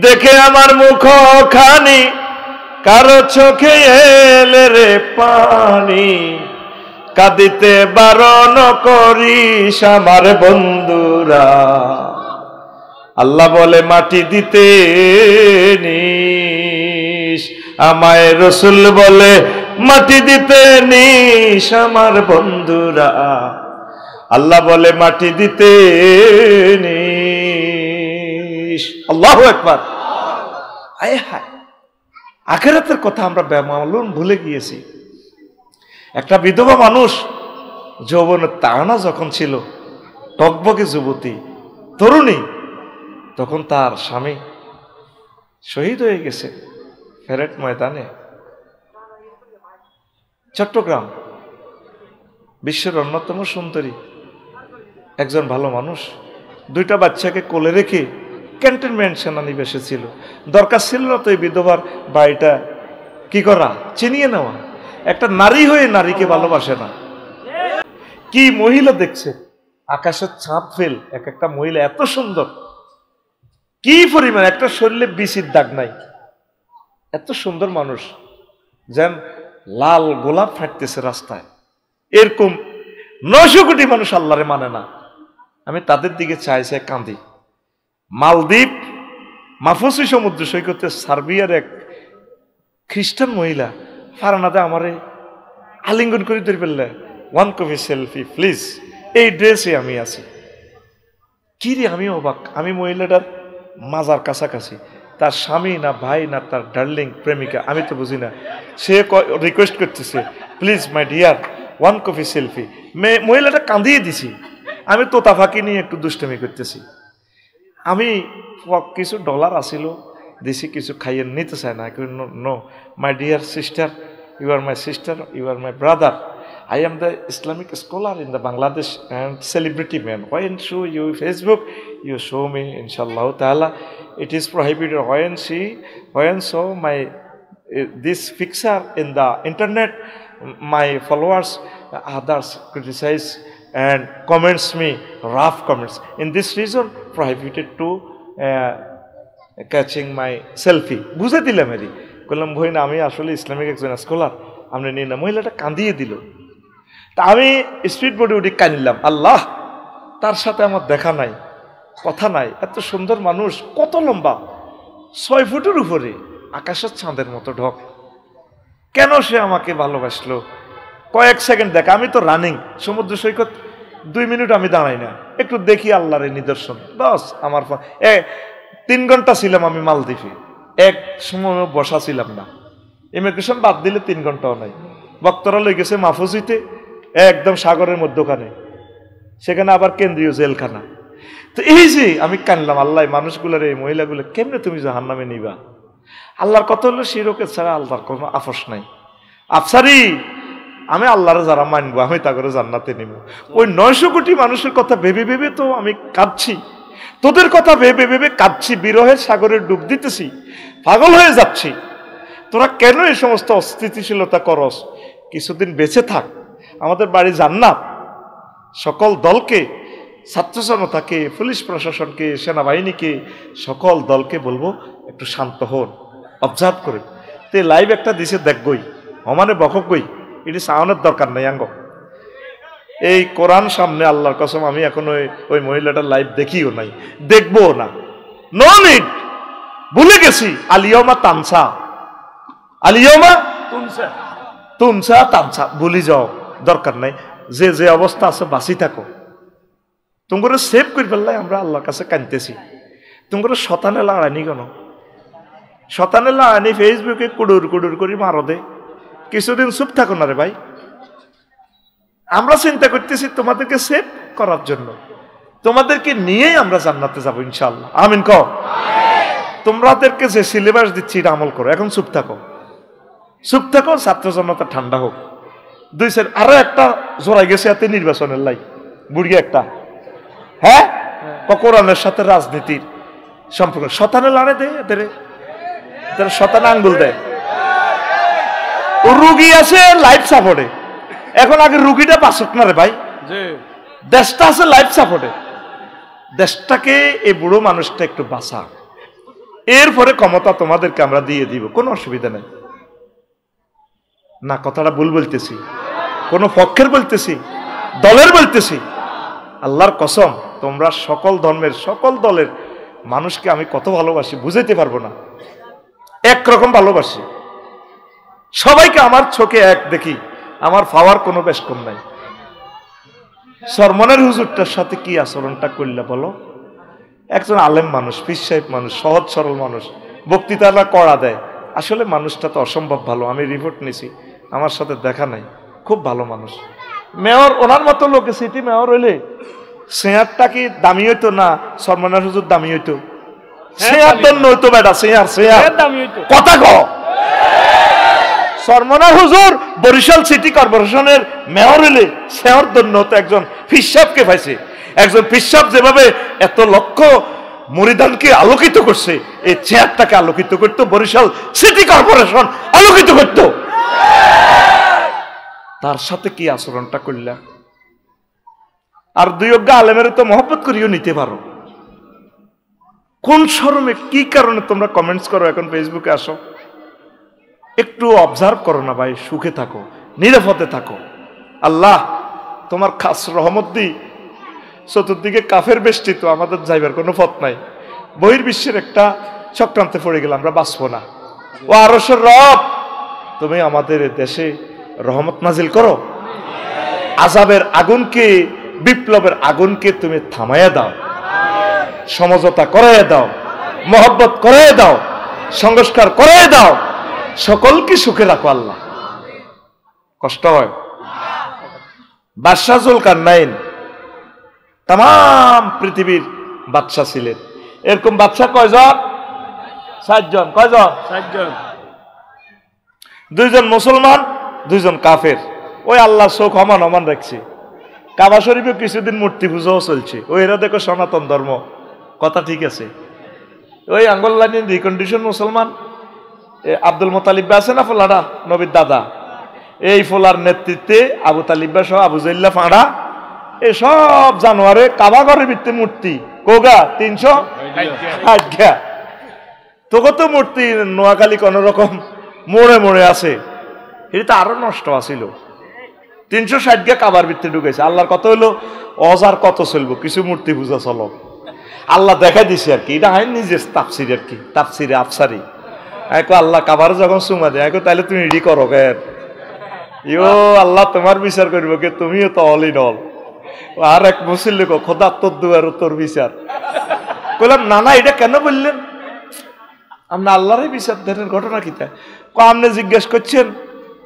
দেখে আমার মুখখানি, কারো চোখে এলে রে পানি, কাঁদিতে বারণ করিস আমার বন্ধুরা। আল্লাহ বলে মাটি দিতে নিস আমায়, রসুল বলে মাটি দিতে নিস আমার বন্ধুরা। আল্লাহ বলে মাটি দিতে নিস। আল্লাহু আকবার। আয় হায়, আখিরাতের কথা আমরা বেমালুম ভুলে গিয়েছি। একটা বিধবা মানুষ যৌবনের তাড়না যখন ছিল, টকবকে যুবতী তরুণী, তখন তার স্বামী শহীদ হয়ে গেছে প্যারেড ময়দানে। চট্টগ্রাম বিশ্বের অন্যতম সুন্দরী একজন ভালো মানুষ, 2টা বাচ্চাকে কোলে রেখে ক্যান্টনমেন্ট সেনানিবাসে ছিল। দরকার ছিল না তো এই বিধবার বাড়িটা কি করা, চিনিয়ে নেওয়া। একটা নারী হয়ে নারীকে ভালোবাসে না। কি মহিলা দেখছে, আকাশের ছাপ ফেল, এক একটা মহিলা এত সুন্দর, কি পরিমাণ, একটা শরীরে বিচির দাগ নাই, এত সুন্দর মানুষ। যেন লাল গোলাপ ফাটতেছে রাস্তায়। এরকম 900 কোটি মানুষ আল্লাহরে মানে না। আমি তাদের দিকে চাই চাই কাঁদি। মালদ্বীপ মাফুসি সমুদ্র সৈকতে সার্বিয়ার এক খ্রিস্টান মহিলা ফারানাতে আমারে আলিঙ্গন করে ধরে ফেললে, 1 কপি সেলফি প্লিজ। এই ড্রেসে আমি আছি। কি রে, আমি অবাক। আমি মহিলাটার মাজার কাছাকাছি, তার স্বামী না ভাই না তার ডার্লিং প্রেমিকা আমি তো বুঝি না। সে রিকোয়েস্ট করতেছে, please my dear 1 copy selfie. মহিলাটা কাঁদিয়ে দিছি। আমি তোতা ফাঁকি নিয়ে একটু দুষ্টমি করতেছি। আমি কিছু ডলার আসিল দিছি, কিছু খাইয়ে নিতে চায় না। No my dear sister, you are my sister, you are my brother, I am the Islamic scholar in the Bangladesh and celebrity man. When show you Facebook, you show me, inshallah ta'ala. It is prohibited when show my this picture in the internet, my followers, others criticize and comments me rough comments. In this reason, prohibited to catching my selfie. বুঝে দিলাম এরি বললাম ভই না, আমি আসলে ইসলামিক একজন স্কলার, আমরা নিয়ে না। মহিলাটা কাঁদিয়ে দিল। তা আমি স্পিড বোর্ডে উঠে কাঁদিলাম, আল্লাহ তার সাথে আমার দেখা নাই, কথা নাই, এত সুন্দর মানুষ, কত লম্বা, 6 ফুটের উপরে, আকাশের চাঁদের মতো ঢক, কেন সে আমাকে ভালোবাসলো? কয়েক সেকেন্ড দেখা, আমি তো রানিং সমুদ্র সৈকত 2 মিনিট আমি দাঁড়াই না, একটু দেখি আল্লাহর নিদর্শন, বাস আমার 3 ঘন্টা ছিলাম আমি মালদ্বীপে, এক সময় বসা ছিলাম না। ইমিগ্রেশন বাদ দিলে 3 ঘন্টাও নাই। বক্তরা লই গেছে মাহফুজিতে, একদম সাগরের মধ্যখানে, সেখানে আবার কেন্দ্রীয় জেলখানা। তো এই যে আমি কানলাম, আল্লাহ মানুষগুলোর এই মহিলাগুলো কেমনে তুমি জাহান্নামে নিবা? আল্লাহর কথা হলো শিরকে ছাড়া আল্লাহর কোনো আপোষ নাই। আফসারি আমি আল্লাহর যারা মানবো আমি তা করে জান্নাতে নিব। ওই 900 কোটি মানুষের কথা ভেবে ভেবে তো আমি কাঁদছি, তোদের কথা ভেবে ভেবে কাঁদছি, বিরহের সাগরে ডুব দিতেছি, পাগল হয়ে যাচ্ছি। তোরা কেন এই সমস্ত অস্থিতিশীলতা করস? কিছুদিন বেঁচে থাক, আমাদের বাড়ি জান্নাত। সকল দলকে, ছাত্র জনতাকে, পুলিশ প্রশাসনকে, সেনাবাহিনীকে, সকল দলকে বলবো একটু শান্ত হন, অবজার্ভ করে। তো লাইভ একটা দিছে দেখবই, সমানে বকক গই, এটি সাউনের দরকার নাই। আঙ্গ এই কোরআন সামনে আল্লাহর কসম আমি এখন ওই মহিলাটার লাইভ দেখিও নাই, দেখবো না, নো নিড। ভুলে গেছি আলিয়মা তানসা, আলিয়মা তুমসা তানসা, ভুলি যাও, দরকার নাই। যে যে অবস্থা আছে বাঁচি থাকো। তোমরা সেভ করে ফেললাই, আমরা আল্লাহর কাছে কাঁদতেছি। তোমরা শতানে লাড়ানি কেন? শতানে লাড়ানি ফেসবুকে কুডুর কুডুর করে মারো দে, কিছুদিন চুপ থাকো না রে ভাই। আমরা চিন্তা করতেছি তোমাদেরকে সেভ করার জন্য, তোমাদেরকে নিয়েই আমরা জান্নাতে যাবো ইনশাআল্লাহ। আমিন কও। তোমাদেরকে যে সিলেবাস দিচ্ছি এটা আমল করো, এখন চুপ থাকো, চুপ থাকো, ছাত্র জনতা ঠান্ডা হোক। 2 সের আরো একটা জোড়াই গেছে এতে নির্বাচনের লাই, বুড়িয়া একটা, হ্যাঁ, কোরআনের সাথে রাজনীতির সম্পর্ক। শতানে লড়ে দেয় এদের, শতানে আঙ্গুল দেয়। রুগী আছে লাইফ সাপোর্টে, এখন আগে রুগীটা বাঁচক না রে ভাই, দেশটা আছে লাইফ সাপোর্টে। দেশটাকে এই বুড়ো মানুষটা একটু বাঁচা, এরপরে ক্ষমতা তোমাদেরকে আমরা দিয়ে দিব, কোনো অসুবিধা নেই। না কথাটা ভুল বলতেছি? কোন পক্ষের বলতেছি? দলের বলতেছি? আল্লাহর কসম, তোমরা সকল ধর্মের সকল দলের মানুষকে আমি কত ভালোবাসি বুঝাইতে পারবো না। একরকম ভালোবাসি সবাইকে, আমার চোখে এক দেখি, আমার পাওয়ার কোনো বেশ কম নাই। সরমনের হুজুরটার সাথে কি আচরণটা করলে বলো? একজন আলেম মানুষ, পীর সাহেব মানুষ, সহজ সরল মানুষ, বক্তৃতা করা দেয়। আসলে মানুষটা তো অসম্ভব ভালো, আমি রিপোর্ট নিছি, আমার সাথে দেখা নাই, খুব ভালো মানুষ। মেয়র ওনার মতো লোকে সিটি মেয়র হইলে শেয়ারটা কি দামি হইতো না সরমনের হুজুর দামি হইতো? শেয়ার দন্য হইতো বেটা, শেয়ার শেয়ার দামি হইতো। কথা কও। সরমনের হুজুর বরিশাল সিটি কর্পোরেশনের মেয়র হইলে শেয়ার দন্য হতো একজন ফিসাবকে পাইছে। একজন ফিসাব যেভাবে এত লক্ষ মুরিদানকে আলোকিত করছে, এই চেয়ারটাকে আলোকিত করতো বরিশাল সিটি কর্পোরেশন, আলোকিত করত। তার সাথে কি আচরণটা করলা? আর 2 অজ্ঞা আলেমের তো মহব্বত করিও নিতে পারো। কোন শরমে, কি কারণে তোমরা কমেন্টস করো? এখন ফেসবুকে আসো, একটু অবজার্ভ করো না ভাই, সুখে থাকো, নিরাপদে থাকো। আল্লাহ তোমার খাস রহমত দি, চতুর্দিকে কাফের বেষ্টিত, আমাদের যাইবার কোনো পথ নাই, বহির্বিশ্বের একটা চক্রান্তে পড়ে গেলাম, আমরা বাঁচবো না। ও আরশের রব, তুমি আমাদের দেশে রহমত নাজিল করো, আযাবের আগুনকে, বিপ্লবের আগুনকে তুমি থামাইয়া দাও, সমঝোতা করাইয়া দাও, মহব্বত করাইয়া দাও, সংস্কার করাইয়া দাও, সকলকে সুখে রাখো আল্লাহ। কষ্ট হয়। বাদশাহ যুলকারনাইন তাম পৃথিবীর বাদশাহ ছিলেন। এরকম বাদশাহ কয়জন? 7 জন। কয়জন? 7 জন। 2 জন মুসলমান, 2 জন কাফের। ওই আল্লাহ চোখ অমান রাখছে। কাবা শরীফে কিছুদিন মূর্তি পুজোও চলছে। ওই এরা দেখো সনাতন ধর্ম, কথা ঠিক আছে। ওই আঙ্গল্লাইন রিকন্ডিশন মুসলমান, আব্দুল মোতালিব আছে না ফোলাটা, নবীর দাদা, এই ফোলার নেতৃত্বে আবু তালিবা সহ আবু জাইল্লা ফাঁড়া, এই সব জানোয়ারে কাবা ঘরের ভিত্তি মূর্তি কোগা 360। তোকে তো মূর্তি নোয়াখালী কোন রকম মোড়ে মোড়ে আছে, এটা তো আরো নষ্ট আছিল। 360 কাবার ভিত্তি ঢুকেছে। আল্লাহর কত হইলো, অজার কত চলবো, কিছু মূর্তি পূজা চলো। আল্লাহ দেখা দিছে আর কি, এটা হয় নিজের তাফসির আর কি, তাফসিরে আফসারি। আল্লাহ কাবার যখন চুমা দেয়, তাহলে তুমি রেডি করো কেন? ইও আল্লাহ তোমার বিচার করবো কে, তুমিও তো অল ইন অল। আর এক মুসিল লোক, খোদা তোর দুয়ার তোর বিচার। বললাম না না, এটা কেন বললেন? আপনি আল্লাহরই বিচার দেন, ঘটনা কিতা? আপনি জিজ্ঞেস করছেন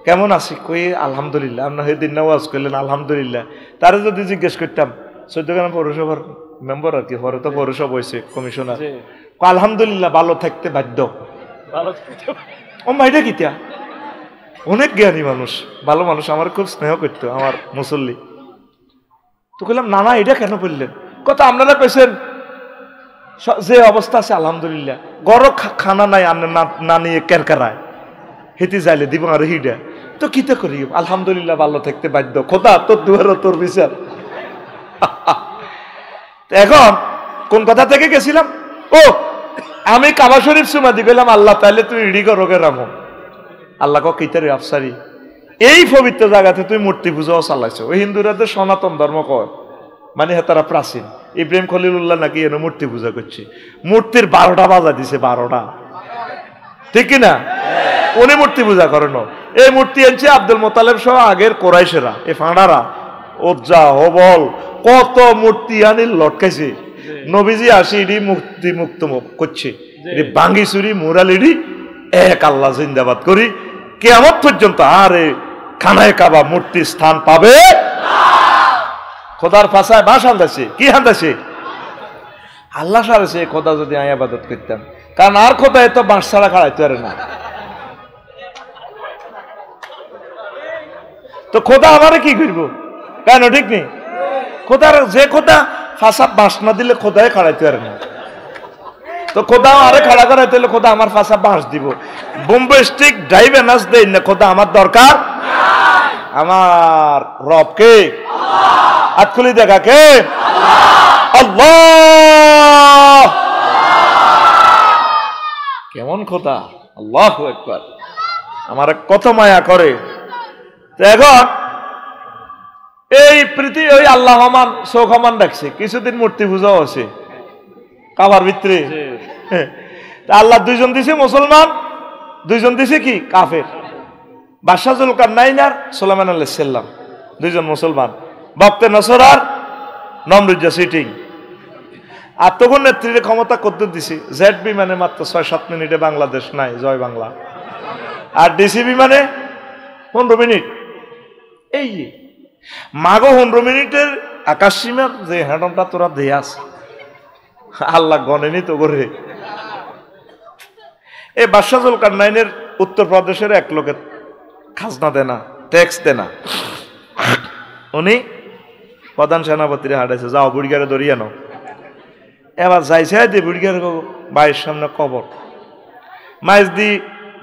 কেমন আছি, কই আলহামদুলিল্লাহ। আপনার সেদিন নামাজ করলেন আলহামদুলিল্লাহ। তারা যদি জিজ্ঞেস করতাম, 14 পৌরসভার মেম্বার আর কি, পরে তো পৌরসভা হয়েছে কমিশনার, আলহামদুলিল্লাহ ভালো থাকতে বাধ্য। ও মাইটা কিতা? অনেক জ্ঞানী মানুষ, ভালো মানুষ, আমার খুব স্নেহ করতো আমার মুসল্লি। তো বললাম না না, এটা কেন বললেন? কথা আপনারা পেয়েছেন যে অবস্থা আছে আলহামদুলিল্লাহ, গরম খানা নাই, আপনি না নিয়ে কেরকারায় হেঁটে যাইলে দিব আর হিডা, তো কিতে করি আলহামদুলিল্লাহ ভালো থাকতে বাধ্য, খোদা তোর দুয়ার তোর বিচার। এখন কোন কথা থেকে গেছিলাম? ও আমি কাবা শরীফ চুমা দি গেলাম, আল্লাহ তাহলে তুই রেডি করো গে রামো। আল্লাহ কিতারে আফসারি, এই পবিত্র জায়গাতে তুই মূর্তি পূজাও চালাইছো। ওই হিন্দুরা তো সনাতন ধর্ম কয়, মানে তারা প্রাচীন। ইব্রাহিম খলিলুল্লাহ নাকি এনে মূর্তি পূজা করছে, মূর্তির 12টা বাজা দিছে, 12টা, ঠিক কিনা? উনি মূর্তি পূজা করেন। এই মূর্তি আনছে আব্দুল মোতালেব সহ আগের কোরাইশেরা, এ ফাঁড়ারা, ওজ্জা হবল কত মূর্তি আনি লটকাইছে। নবীজি আসি ইডি মুক্তি মুক্ত করছে, ভাঙ্গি চুরি মুরালিডি এক আল্লাহ জিন্দাবাদ করি কিয়ামত পর্যন্ত। আরে খানায় কাবা মূর্তি স্থান পাবে। খোদার ফাঁসায় বাস আন্দাছে, কি আন্দাছে? আল্লাহ সারেছে খোদা যদি আমি আবাদত করতাম, কারণ আর খোদা এত বাঁশ ছাড়া খাড়াইতে পারে না। তো খোদা আমারে কি করবো? কেন ঠিক নেই? খোদার যে খোদা ফাঁসা বাঁশ না দিলে খোদায় খাড়াইতে পারে না, তো খোদা আরে খাড়া করাইতে হলে খোদা আমার ফাঁসা বাঁশ দিব। বোম্বে স্টিক ড্রাইভ এনাস দেয় না, খোদা আমার দরকার। আমার রব কে? হাত খুলি দেখা কে? আল্লাহ। কেমন খোদা! আল্লাহু আকবার। আমার কত মায়া করে। এখন এই পৃথিবী ওই আল্লাহ হমান শোক হমান ডাকছে, কিছুদিন মূর্তি পূজাও আছে কাবার ভিতরে। আল্লাহ 2 জন দিছে মুসলমান, 2 জন দিছে কি কাফের। বাদশাহ যুলকারনাইন আর সুলাইমান আলাইহিস সালাম 2 জন মুসলমান, বক্তে নসর আর নমরুজ্জা সিটিং। আর তখন নেতৃত্বের ক্ষমতা কত দিছে? জেড বিমানে মাত্র 6-7 মিনিটে বাংলাদেশ নাই, জয় বাংলা। আর ডিসি বিমানে 15 মিনিট। এই মাগো 15 মিনিটের আকাশ সীমার যে হ্যান্ডমটা তোরা দিয়ে আস, আল্লাহ গণেনি তো করে। এই বাদশাহ যুলকারনাইনের উত্তরপ্রদেশের এক লোকের খাজনা দেনা, ট্যাক্স দেনা। উনি প্রধান সেনাপতিরে হাঁটাইছে, যাও বুড়িগারে ধরিয়ে নাও। এবার যাইছে দি বুড়িগার বাড়ির সামনে কবর। মাইজ দি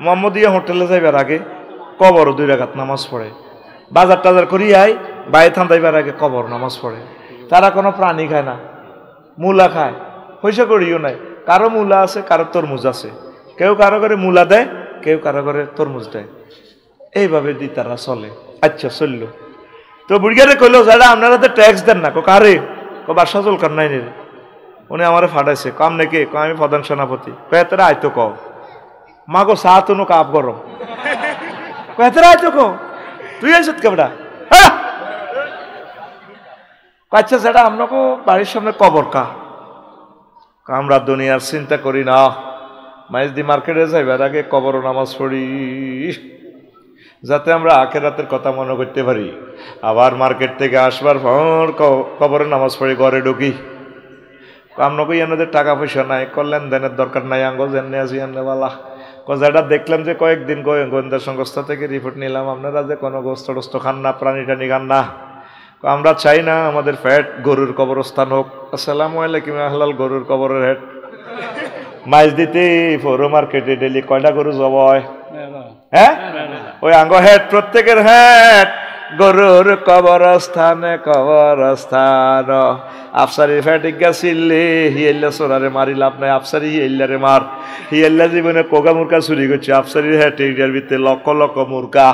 মোহাম্মদিয়া হোটেলে যাইবার আগে কবর 2 রাকাত নামাজ পড়ে। বাজার টাজার করিয়ে আয়, বাইরে থান্দাইবার আগে কবর নামাজ পড়ে। তারা কোনো প্রাণী খায় না, মূলা খায়, পয়সা করিও নাই। কারো মূলা আছে, কারো তরমুজ আছে, কেউ কারো করে মূলা দেয়, কেউ কারো ঘরে তরমুজ দেয়, এইভাবে দি তারা চলে। আচ্ছা চললো, তো বুড়িয়ারে কইলো যারা আপনারা তো ট্যাক্স দেন না, কারে? বাদশাহ জুলকারনাইন নাই রে, উনি আমারে ফাটাইছে। কাম নাকি? আমি প্রধান সেনাপতি। কয়েতেরা আইতো কও মাগো চা তুনো কাপ গরম। কয়েতেরা আইতো কও তুই আইসত কেবড়া? আচ্ছা সেটা আপনাকে বাড়ির সামনে কবর কা? আমরা দুনিয়ার চিন্তা করি না, মাইজদি মার্কেটে যাইবার আগে কবর নামাজ পড়ি যাতে আমরা আখেরাতের কথা মনে করতে পারি। আবার মার্কেট থেকে আসবার পর কবরে নামাজ পড়ি ঘরে ঢুকি। আপনাকে এনাদের টাকা পয়সা নাই, করলেন দেনের দরকার নাই, আঙ্গ জেনে আছি এনেওয়ালা। যেটা দেখলাম যে কয়েকদিন গোয়েন্দা সংস্থা থেকে রিপোর্ট নিলাম আপনারা যে কোনো গোস্ত টোস্ত খান না, প্রাণী টানি খান না। আমরা চাই না আমাদের ফ্যাট গরুর কবরস্থান হোক। আসসালামু আলাইকুম হালাল গরুর কবরের হেড মাইজ দিতে পৌর মার্কেটে ডেলি কয়টা গরু জব হয়? হ্যাঁ ওই আঙ্গ হেড প্রত্যেকের হেড গরুর কবরস্থানে কবরস্থান। আফসারি ফ্যাটিকা চিল্লি হিয়েল্লা সোরারে মারি লাভ নাই, আফসারি হিয়েল্লারে মার। হিয়েল্লা জীবনে কোকা মুরকা চুরি করছে, আফসারির হেটিকার ভিতরে লক্ষ লক্ষ মুরকা।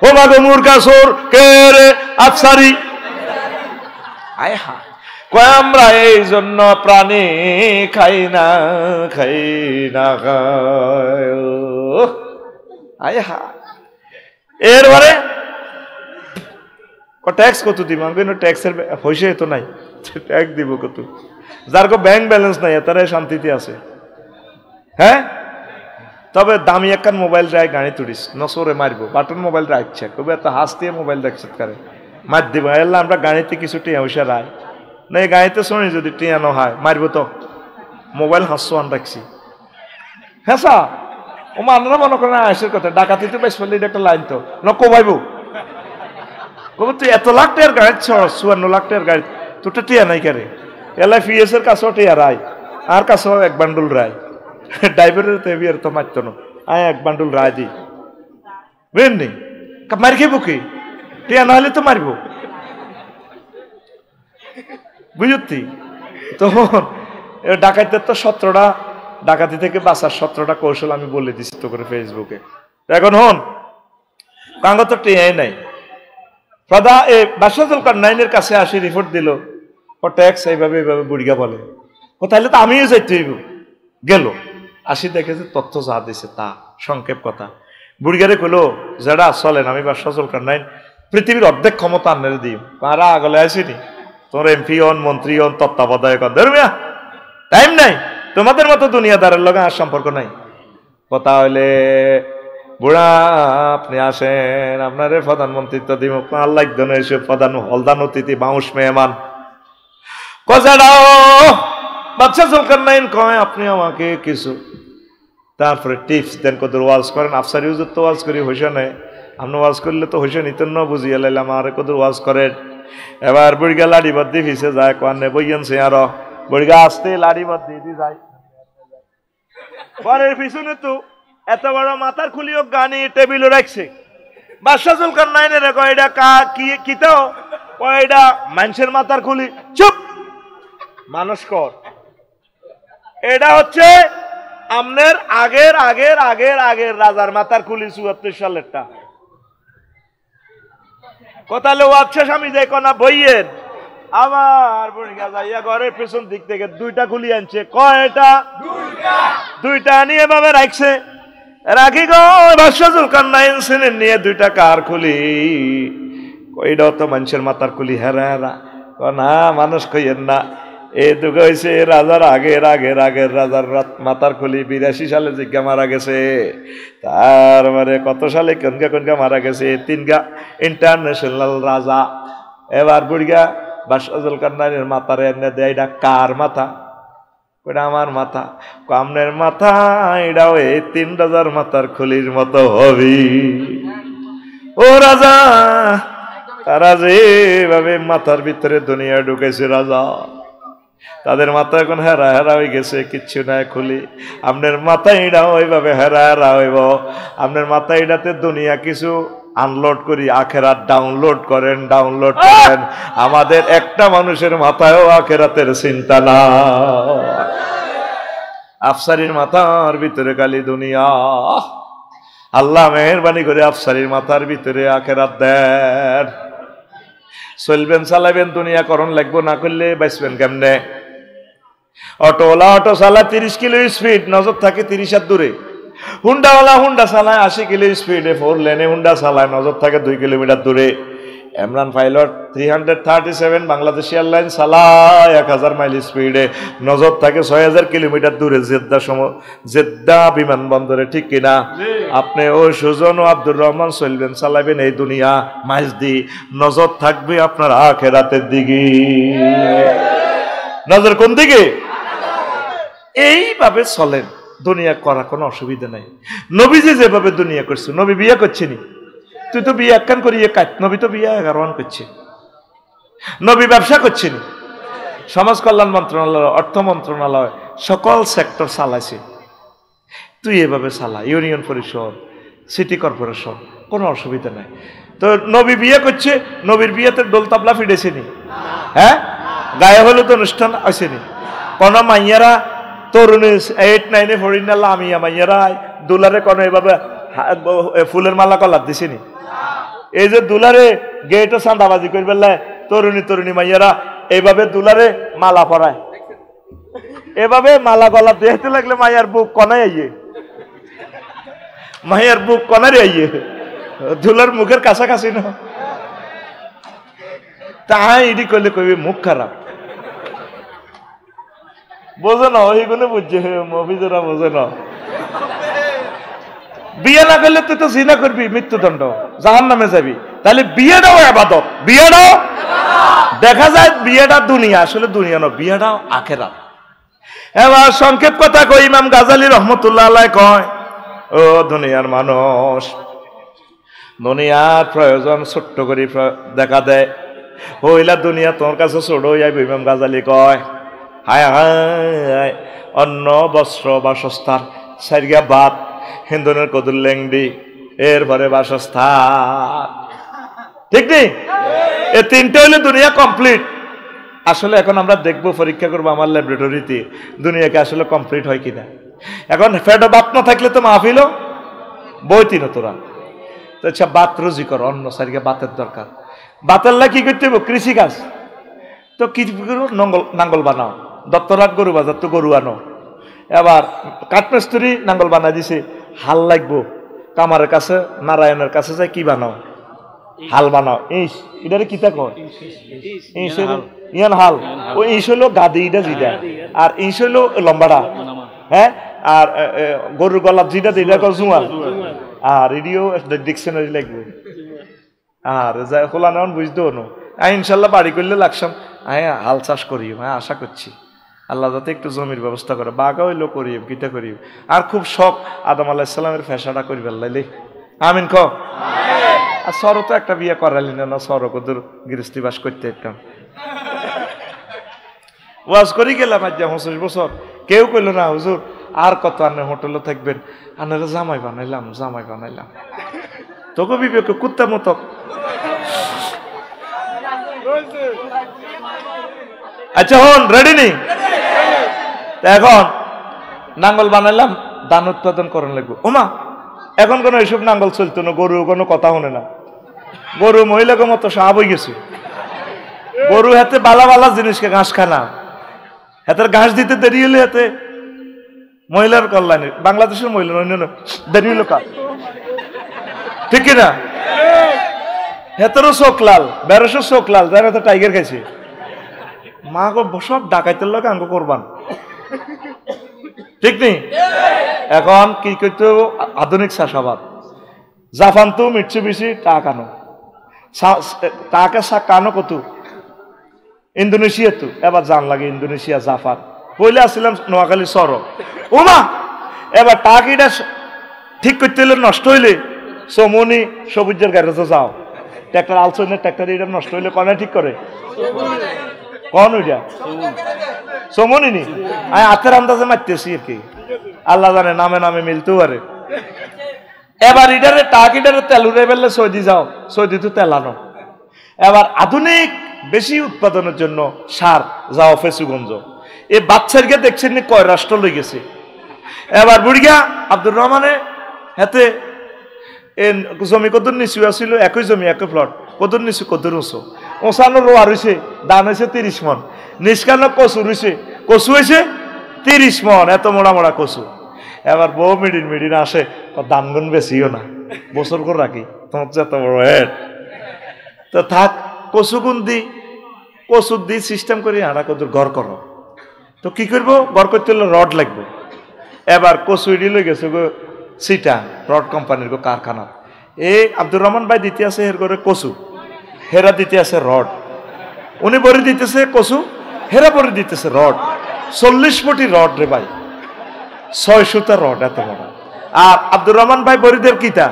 ও মাগো মুরকা চোর কে রে? আফসারি। আয় হা কয় আমরা এই জন্য প্রাণী খাই না, খাই না খাই। আয় হা এরপরে ট্যাক্স কত দিব? আমি ট্যাক্সের পয়সা তো নাই, ট্যাক্স দিব কত? যার ব্যাংক ব্যালেন্স নাই তারাই শান্তিতে আছে। হ্যাঁ তবে দামি একখান মোবাইল রায় গাড়ি তুলিস নসরে মারবো, বাটন মোবাইল রাখছে কবে এত হাস দিয়ে মোবাইল দেখছে কারে মার দিব। এলা আমরা গাড়িতে কিছু টিয়া পয়সা রায় না, এই গাড়িতে শুনি যদি টিয়ানো হয় মারবো তো। মোবাইল হাসছো আন রাখছি। হ্যাঁ সা ও আপনারা মনে করেন আইসের কথা ডাকাতিতে বেশ ফেললে একটা লাইন তো না কমাইবো। কবে তুই এত লাখ টাকার গাড়ি 54 লাখ টাকার গাড়ি তোরটা টিয়া নাই কারে? এলাই ফিএস এর কাছেও টিয়া রায়, আর কাছেও এক বান্ডুল রায়। ড্রাইভারের তো এবিয়ার তো মারত না, আয় এক বান্ডুল রায় দি বুঝলি মার খেয়ে বুকি টিয়া না হলে তো মারব বুঝতি। তখন ডাকাতের তো 17টা ডাকাতি থেকে বাঁচার 17টা কৌশল আমি বলে দিচ্ছি তো করে ফেসবুকে। এখন হন কাঙ্গ তো টিয়াই নাই। বাদশাহ জুলকারনাইনের কাছে আসি রিপোর্ট দিল ও ট্যাক্স এইভাবে এইভাবে বুড়িগা বলে। ও তাহলে তো আমিও যাইতে হইব। গেল আসি দেখেছে তথ্য যা দিছে তা সংক্ষেপ কথা। বুড়িগারে কইলো যারা চলেন আমি বাদশাহ জুলকারনাইন পৃথিবীর অর্ধেক ক্ষমতা আনলে দিই। তারা আগলে আসিনি তোর এমপি হন মন্ত্রী হন তত্ত্বাবধায়ক হন ধর্মিয়া টাইম নাই, তোমাদের মতো দুনিয়াদারের লগে আর সম্পর্ক নাই। কথা হইলে বুড়া আপনি আসেন আপনারে প্রধানমন্ত্রিত্ব দিব, আল্লাহ এসে প্রধান হলদান অতিথি বাউস মেহমান। কজাড়াও বাদশাহ জুলকারনাইন কয় আপনি আমাকে কিছু তারপরে টিপস দেন, কত ওয়াজ করেন। আফসার ইউজুর তো ওয়াজ করি হইসে নাই, আপনি ওয়াজ করলে তো হইসে নিতেন না, বুঝিয়ে লাইলাম আর কত ওয়াজ করেন। এবার বুড়িগা লাড়ি বাদ দিয়ে ফিসে যায় কানে বইয়েছে আরো বুড়িগা আসতে লাড়ি বাদ দিয়ে যায়। পরের পিছনে তো এত বড় মাথার খুলিও গানি টেবিলও রাখছে। বাদশাহ জুলকারনাইনের কয় এটা কি তো কয়টা মানুষের মাথার খুলি। চুপ মানুষ কর, এটা হচ্ছে আমনের আগের আগের আগের আগের রাজার মাথার খুলি 74 সালেরটা। কথা লো আচ্ছা স্বামী যে কনা বইয়ের আবার বুড়িগা যাইয়া ঘরের পেছন দিক থেকে 2টা খুলি আনছে। কয়টা? 2টা নিয়ে ভাবে রাখছে। রাখি গো বাদশাহ জুলকারনাইন ছিলেন নিয়ে 2টা কার খুলি, কইটাও তো মানুষের মাথার খুলি। হেরা হেরা না মানুষ কইয়েন না, এই দুটো হয়েছে রাজার আগের আগের আগের রাজার মাথার খুলি। 82 সালে জিজ্ঞা মারা গেছে, তারপরে কত সালে কোনগা কোনগা মারা গেছে, 3গা ইন্টারন্যাশনাল রাজা। এবার বুড়িগা বাদশাহ জুলকারনাইনের মাথার এনে দেয় এটা কার মাথা? ওটা আমার মাথা। কামনের মাথা এটাও এই 3 রাজার মাথার খুলির মতো হবি। ও রাজা তারা যেভাবে মাথার ভিতরে দুনিয়া ঢুকেছে রাজা, তাদের মাথা এখন হেরা হেরা হয়ে গেছে, কিচ্ছু নাই খুলি। আপনার মাথা এটাও ওইভাবে হেরা হেরা হইব। আপনার মাথা এটাতে দুনিয়া কিছু আনলোড করি, আখেরাত ডাউনলোড করেন ডাউনলোড করেন। আমাদের একটা মানুষের মাথায়ও আখেরাতের চিন্তা না। আফসারির মাথার ভিতরে খালি দুনিয়া। আল্লাহ মেহেরবানি করে আফসারির মাথার ভিতরে আখেরাত দেন। চলবেন চালাবেন দুনিয়া করণ লাগবো, না করলে বাঁচবেন কেমনে? অটোওয়ালা অটো চালায় 30 কিলো স্পিড, নজর থাকে 30 হাত দূরে। হুন্ডাওয়ালা হুন্ডা চালায় 80 কিলো স্পিডে, 4 লেনে হুন্ডা চালায়, নজর থাকে 2 কিলোমিটার দূরে। ইমরান পাইলট 337 বাংলাদেশ এয়ারলাইন চালায় 1000 মাইল স্পিডে, নজর থাকে 6000 কিলোমিটার দূরে জেদ্দা বিমানবন্দরে। ঠিক কিনা? আপনি ওই সুজন ও আব্দুর রহমান চলবেন চালাবেন এই দুনিয়া মাইজ দি, নজর থাকবে আপনার আখেরাতের দিকে। নজর কোন দিকে? এইভাবে চলেন, দুনিয়া করা কোনো অসুবিধা নাই। নবীজি যেভাবে দুনিয়া করছে, নবী বিয়ে করছেনি, তুই তো বিয়ে একখান করিয়ে কাট, নবী তো বিয়ে 11 করছে। নবী ব্যবসা করছেন, সমাজ কল্যাণ মন্ত্রণালয়, অর্থ মন্ত্রণালয়, সকল সেক্টর চালাইছে। তুই এভাবে চালা, ইউনিয়ন পরিষদ, সিটি কর্পোরেশন, কোনো অসুবিধা নাই। তো নবী বিয়ে করছে, নবীর বিয়েতে দোল তাবলা ফিরেছেনি? হ্যাঁ, গায়ে হলুদ অনুষ্ঠান আসেনি? কোন মাইয়ারা তরুণী 8, 9 পড়ি না লামিয়া মাইয়ারা দুলারে কোন এভাবে ফুলের মালা কলার দিছেনি? এই যে দুলারে গেটও চাঁদাবাজি করে বেলায় তরুণী মাইয়ারা এইভাবে দুলারে মালা পরায়, এভাবে মালা গলা দেখতে লাগলে মাইয়ার বুক কনাই আইয়ে, মাইয়ার বুক কনারে আইয়ে, দুলার মুখের কাছাকাছি না। তাই ইডি করলে কইবে মুখ খারাপ। বোঝে না, ওইগুলো বুঝছে, মফিজরা বোঝে না। বিয়ে না করলে তুই তো জিনা করবি, মৃত্যুদণ্ড, জাহান্নামে যাবি। তাহলে বিয়েটাও ইবাদত, বিয়েটাও দেখা যায় বিয়েটা দুনিয়া, আসলে দুনিয়া না, বিয়েটাও আখেরাত। এবার সংক্ষেপ কথা কই, ইমাম গাজালি রহমতুল্লাহ আলাইহি কয়, ও দুনিয়ার মানুষ, দুনিয়ার প্রয়োজন ছোট্ট করে দেখা দেয়, হইলা দুনিয়া তোর কাছে ছোট হয়ে যাবে। ইমাম গাজালি কয়, হায় হায়, অন্ন বস্ত্র বাসস্থান সারিয়া বাদ, হিন্দুনের কদুর লেংডি, এরপরে বাসস্থান। ঠিক নেই? এই তিনটে হইলে দুনিয়া কমপ্লিট। আসলে এখন আমরা দেখবো, পরীক্ষা করবো আমার ল্যাবরেটরিতে, দুনিয়াকে আসলে কমপ্লিট হয় কিনা। এখন ফেটো বাত না থাকলে তো মাহফিল বইতি না তোরা। তো আচ্ছা, বাত রুজি কর, অন্য সারিকে বাতের দরকার। বাতের লাই কি করতে হবে? কৃষি কাজ। তো কি করো? নাঙ্গল বানাও, দত্তরাট গরু বাজার তো গরু আনো। এবার কাঠমিস্ত্রি নাঙ্গল বানাই দিছে, হাল লাগবো, কামারের কাছে নারায়ণের কাছে যাই কি বানাও? হাল বানাও। ইস এটারে কিতা কয়? ইয়ান হাল। ও ইস হইলো গাদি, এটা যেটা, আর ইস হইলো লম্বাটা। হ্যাঁ, আর গরুর গলাপ যেটা এটা কয় জুয়া, আর এডিও ডিকশনারি লাগবে। আর যাই খোলা নেওয়ান বুঝতে হনো। ইনশাল্লাহ বাড়ি করলে লাগসাম, হাল চাষ করি, আশা করছি আল্লাহ যাতে একটু জমির ব্যবস্থা করে, বাঘা হইলেও করি, গীতা করি। আর খুব শখ আদম আলাইহিস সালামের ফেসাটা করি বেলাইলে। আমিন ক। আর সরও তো একটা বিয়ে করালি না, সরও কদুর গৃহস্থী বাস করতে একদম ওয়াজ করি গেলাম আজ 25 বছর। কেউ কইল না হুজুর আর কত আনে হোটেলে থাকবেন, আনারা জামাই বানাইলাম। তোকে বিবেক কুত্তা মতো। আচ্ছা হন, রেডি নেই? এখন নাঙ্গল বানাইলাম, ধান উৎপাদন করেন লাগবে। ওমা এখন কোনো এইসব নাঙ্গল চলতো না, গরু কোনো কথা শুনে না, গরু মহিলাকে মতো সাহাব হয়ে গেছে। গরু হাতে বালা জিনিসকে ঘাস খানা, হাতের ঘাস দিতে দেরি হলে হাতে মহিলার কল্যাণে, বাংলাদেশের মহিলা অন্য দেরি হলো কাজ, ঠিক কিনা? হেতেরও চোখ লাল, 1200 চোখ লাল, যার হাতে টাইগার খাইছে। মা গো সব ডাকাইতের লোক আঙ্গ করবান, ঠিক নেই? এখন কি করতে আধুনিক চাষাবাদ, জাপান তো মিটছে বেশি টাকানো, টাকা কানো কত ইন্দোনেশিয়া তো, এবার জান লাগে ইন্দোনেশিয়া জাপান। পইলে আসছিলাম নোয়াখালী সর, ওমা এবার টাকিটা ঠিক করতে হলে নষ্ট হইলে সমনি সবুজের গ্যারেজে যাও, ট্রাক্টর আলসনের ট্রাক্টর এটা নষ্ট হইলে কনে ঠিক করে? কন ওইটা সমনি নি, আমি হাতের আন্দাজে মারতেছি আর কি, আল্লাহ জানে নামে নামে মিলতেও পারে। এবার ইডারে টাকিটারে তেল উড়ে ফেললে সৌদি যাও, সৌদি তো তেলানো। এবার আধুনিক বেশি উৎপাদনের জন্য সার যাও ফেসুগঞ্জ। এই বাচ্চারকে দেখছেন কয় রাষ্ট্র লই গেছে, এবার বুড়িয়া আব্দুর রহমানে হাতে জমি কদর নিচু আছিল, একই জমি একই প্লট, কদর নিচু কদর উঁচু, ওঁচানো রোয়া রয়েছে, দান হয়েছে 30 মন, নিষ্কান্ন কচু রয়েছে, কচু হয়েছে 30 মন, এত মোড়া মোড়া কচু। এবার বউ মিডিন আসে, দান গুণ বেশিও না, বছর করে রাখি, তোমার এত বড় হেড তো থাক, কচু গুণ দি, কচু দি সিস্টেম করি আড়া কদর ঘর করো। তো কি করবো, ঘর করতে হলে রড লাগবে। এবার কচু ইডি লই গেছে গো সিটা রড কোম্পানির গো কারখানা। এই আব্দুর রহমান ভাই দিতে আছে এর করে কচু, হেরা দিতে আছে রড, উনি বড়ি দিতেছে কচু, হেরা বড়ি দিতেছে রড। 40 ফুটি রড রে ভাই, 6 সুতা রড, এত মোড়া। আর আব্দুর রহমান ভাই বড়িদের কিতা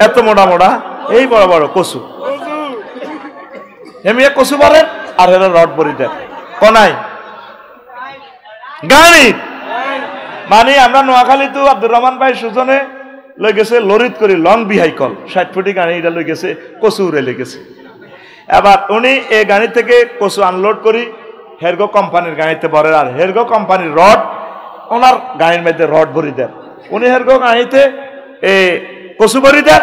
এত মোড়া মোড়া, এই বড় বড় কচু, এমিয়া কচু বলেন আর হেরা রড বড়ি দেন কনাই গাড়ি। মানে আমরা নোয়াখালী তো আব্দুর রহমান ভাই সুজনে লই গেছে লরিত করি লং বিহাইকল 60 ফুটি গাড়ি, এটা লই গেছে কচু উড়ে লেগেছে। এবার উনি এই গাড়ি থেকে কচু আনলোড করি হেরগো কোম্পানির গাড়িতে ভরে, আর হেরগো কোম্পানির রড ওনার গাড়ির মধ্যে রড ভরি দেন, উনি হেরগো গাড়িতে কচু ভরি দেন,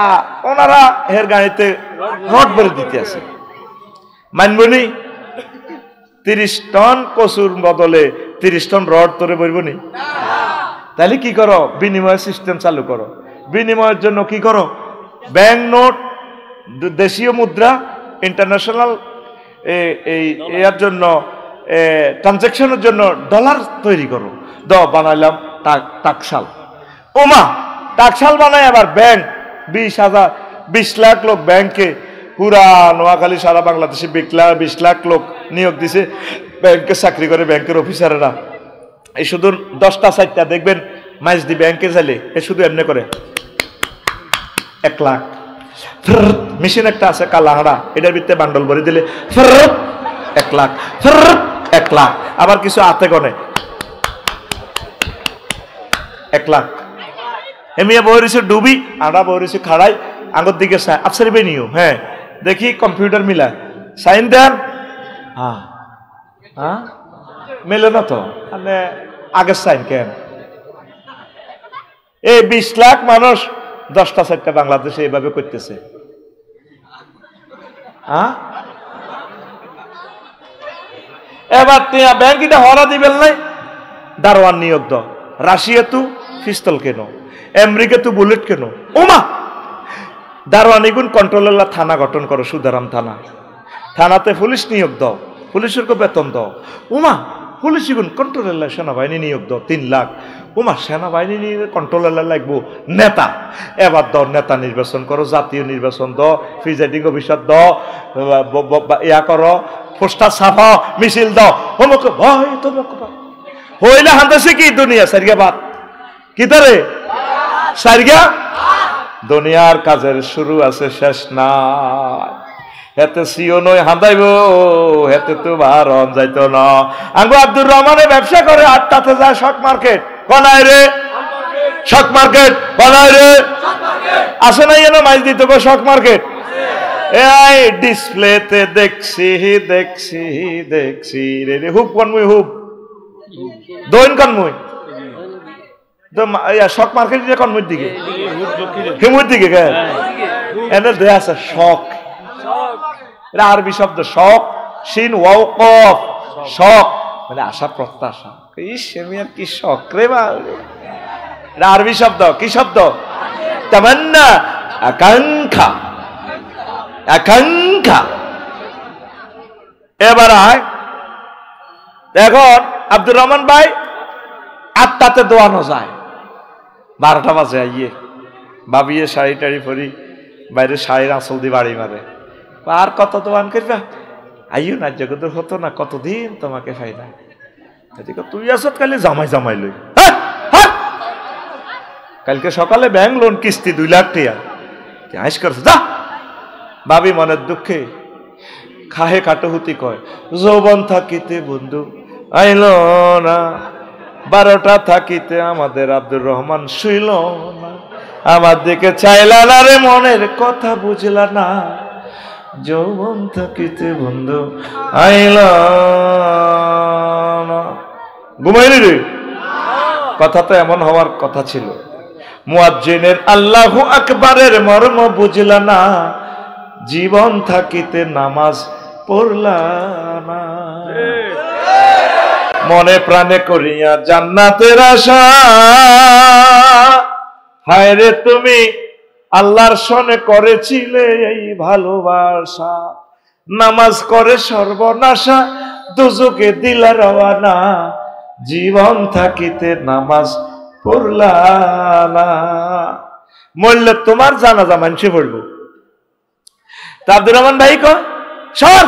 আর ওনারা হের গাড়িতে রড ভরি দিতে আছে। মানবনি 30 টন কচুর বদলে 30 টন রড তোরে বলবনি? তাহলে কি করো, বিনিময় সিস্টেম চালু করো। বিনিময়ের জন্য কি করো, ব্যাংক নোট, দেশীয় মুদ্রা, ইন্টারন্যাশনাল এর জন্য ট্রানজাকশনের জন্য ডলার তৈরি করো। বানাইলাম টাকশাল, ওমা টাকশাল বানায় আবার ব্যাংক 20 লাখ লোক ব্যাংকে, পুরা নোয়াখালী সারা বাংলাদেশে 20 লাখ লোক নিয়োগ দিছে ব্যাংকে চাকরি করে, ব্যাংকের অফিসারেরা। এই শুধু 10টা 4টা দেখবেন মাইজদি ব্যাংকে যাইলে এ শুধু এমনি করে 1 লাখ। মেশিন একটা আছে কালাহাড়া, এটার ভিতরে বান্ডল ভরে দিলে 1 লাখ, 1 লাখ। আবার কিছু হাতে গনে 1 লাখ। এমিয়া বহরিছে ডুবি, আড়া বহরিছে খাড়াই, আগর দিকে আফসারি বেনিও, হ্যাঁ দেখি কম্পিউটার মিলা সাইন দেন, হ্যাঁ হ্যাঁ মেলে না তো, মানে আগের সাইন কেন? এই 20 লাখ মানুষ 10টা 4টা বাংলাদেশে এইভাবে করতেছে। হ্যাঁ এবার ব্যাংক এটা হরা দিবেন নাই, দারোয়ান নিয়োগ দাও। রাশিয়া তু পিস্তল কেন, আমেরিকা তু বুলেট কেন, ওমা দারোয়ান এগুন কন্ট্রোলার থানা গঠন করো, সুদারাম থানা, থানাতে পুলিশ নিয়োগ দাও, পুলিশের বেতন দাও। উমা পুলিশ এগুন কন্ট্রোলার সেনাবাহিনী নিয়োগ দাও 3 লাখ। উমা সেনাবাহিনী নিয়ে কন্ট্রোলার লাগবো নেতা, এবার দাও নেতা নির্বাচন করো, জাতীয় নির্বাচন দাও, প্রিজাইডিং অফিসার দাও, ইয়া করো, পোস্টার ছাপাও, মিছিল দাও, অমুক ভয় তমুক হইলে হান্তাছে কি দুনিয়া সারিয়া বাদ কি তারে সারিয়া দুনিয়ার কাজের শুরু আছে শেষ নাই। হেতে সিও নয় হাঁদাইব, হেতে তো বারণ যাইতো না। আঙ্গো আব্দুর রহমানে ব্যবসা করে, 8টাতে যায় শক মার্কেট, কনায় রে শক মার্কেট, কনায় রে আসে নাই যেন মাইজ দিত গো শক মার্কেট। এই ডিসপ্লেতে দেখছি দেখছি দেখছি রে হুব কনমুই হুব দইন কনমুই শক মার্কেট কনমুই দিকে হিমুর দিকে কেন এনে দেয়া আছে শক, এটা আরবি শব্দ শক, শিন ওয়াও কফ, শক মানে আশা প্রত্যাশা। ইসেমিয়ার কি শক রে বা, এটা আরবি শব্দ, কি শব্দ? তামান্না, আকাঙ্ক্ষা, আকাঙ্ক্ষা। এবার এখন আব্দুর রহমান ভাই 8টাতে দোয়ানো যায়, 12টা বাজে আইয়ে ভাবিয়ে শাড়ি টাড়ি পরি, বাইরে শাড়ির আঁচল দিয়ে বাড়ি মারে, আর কত দোয়ান করবা, আইও না জগত হতো না, কতদিন তোমাকে পাই না, তুই আসত কালি জামাই জামাই লই। কালকে সকালে ব্যাংক লোন কিস্তি 2 লাখ টাকা আইস করছে, যা ভাবি মনের দুঃখে খাহে কাটহুতি কয়, যৌবন থাকিতে বন্ধু আইল না, 12টা থাকিতে আমাদের আব্দুর রহমান শুইল না, আমার দিকে চাইলা না রে, মনের কথা বুঝলা না, যৌবন থাকিতে বন্ধু আইল না। ঘুমাইলি রে কথা তো এমন হওয়ার কথা ছিল। মুয়াজ্জিনের আল্লাহু আকবারের মর্ম বুঝলা না, জীবন থাকিতে নামাজ পড়লা না। মনে প্রাণে করিয়া জান্নাতের আশা, হায় রে তুমি আল্লাহর সনে করেছিলে এই ভালোবাসা। নামাজ করে সর্বনাশা, দুজকে দিলা রওয়ানা, জীবন থাকিতে নামাজ পড়লা না। মরলে তোমার জানাজা মানুষে পড়বো। তা আব্দুর রহমান ভাই কয় সর,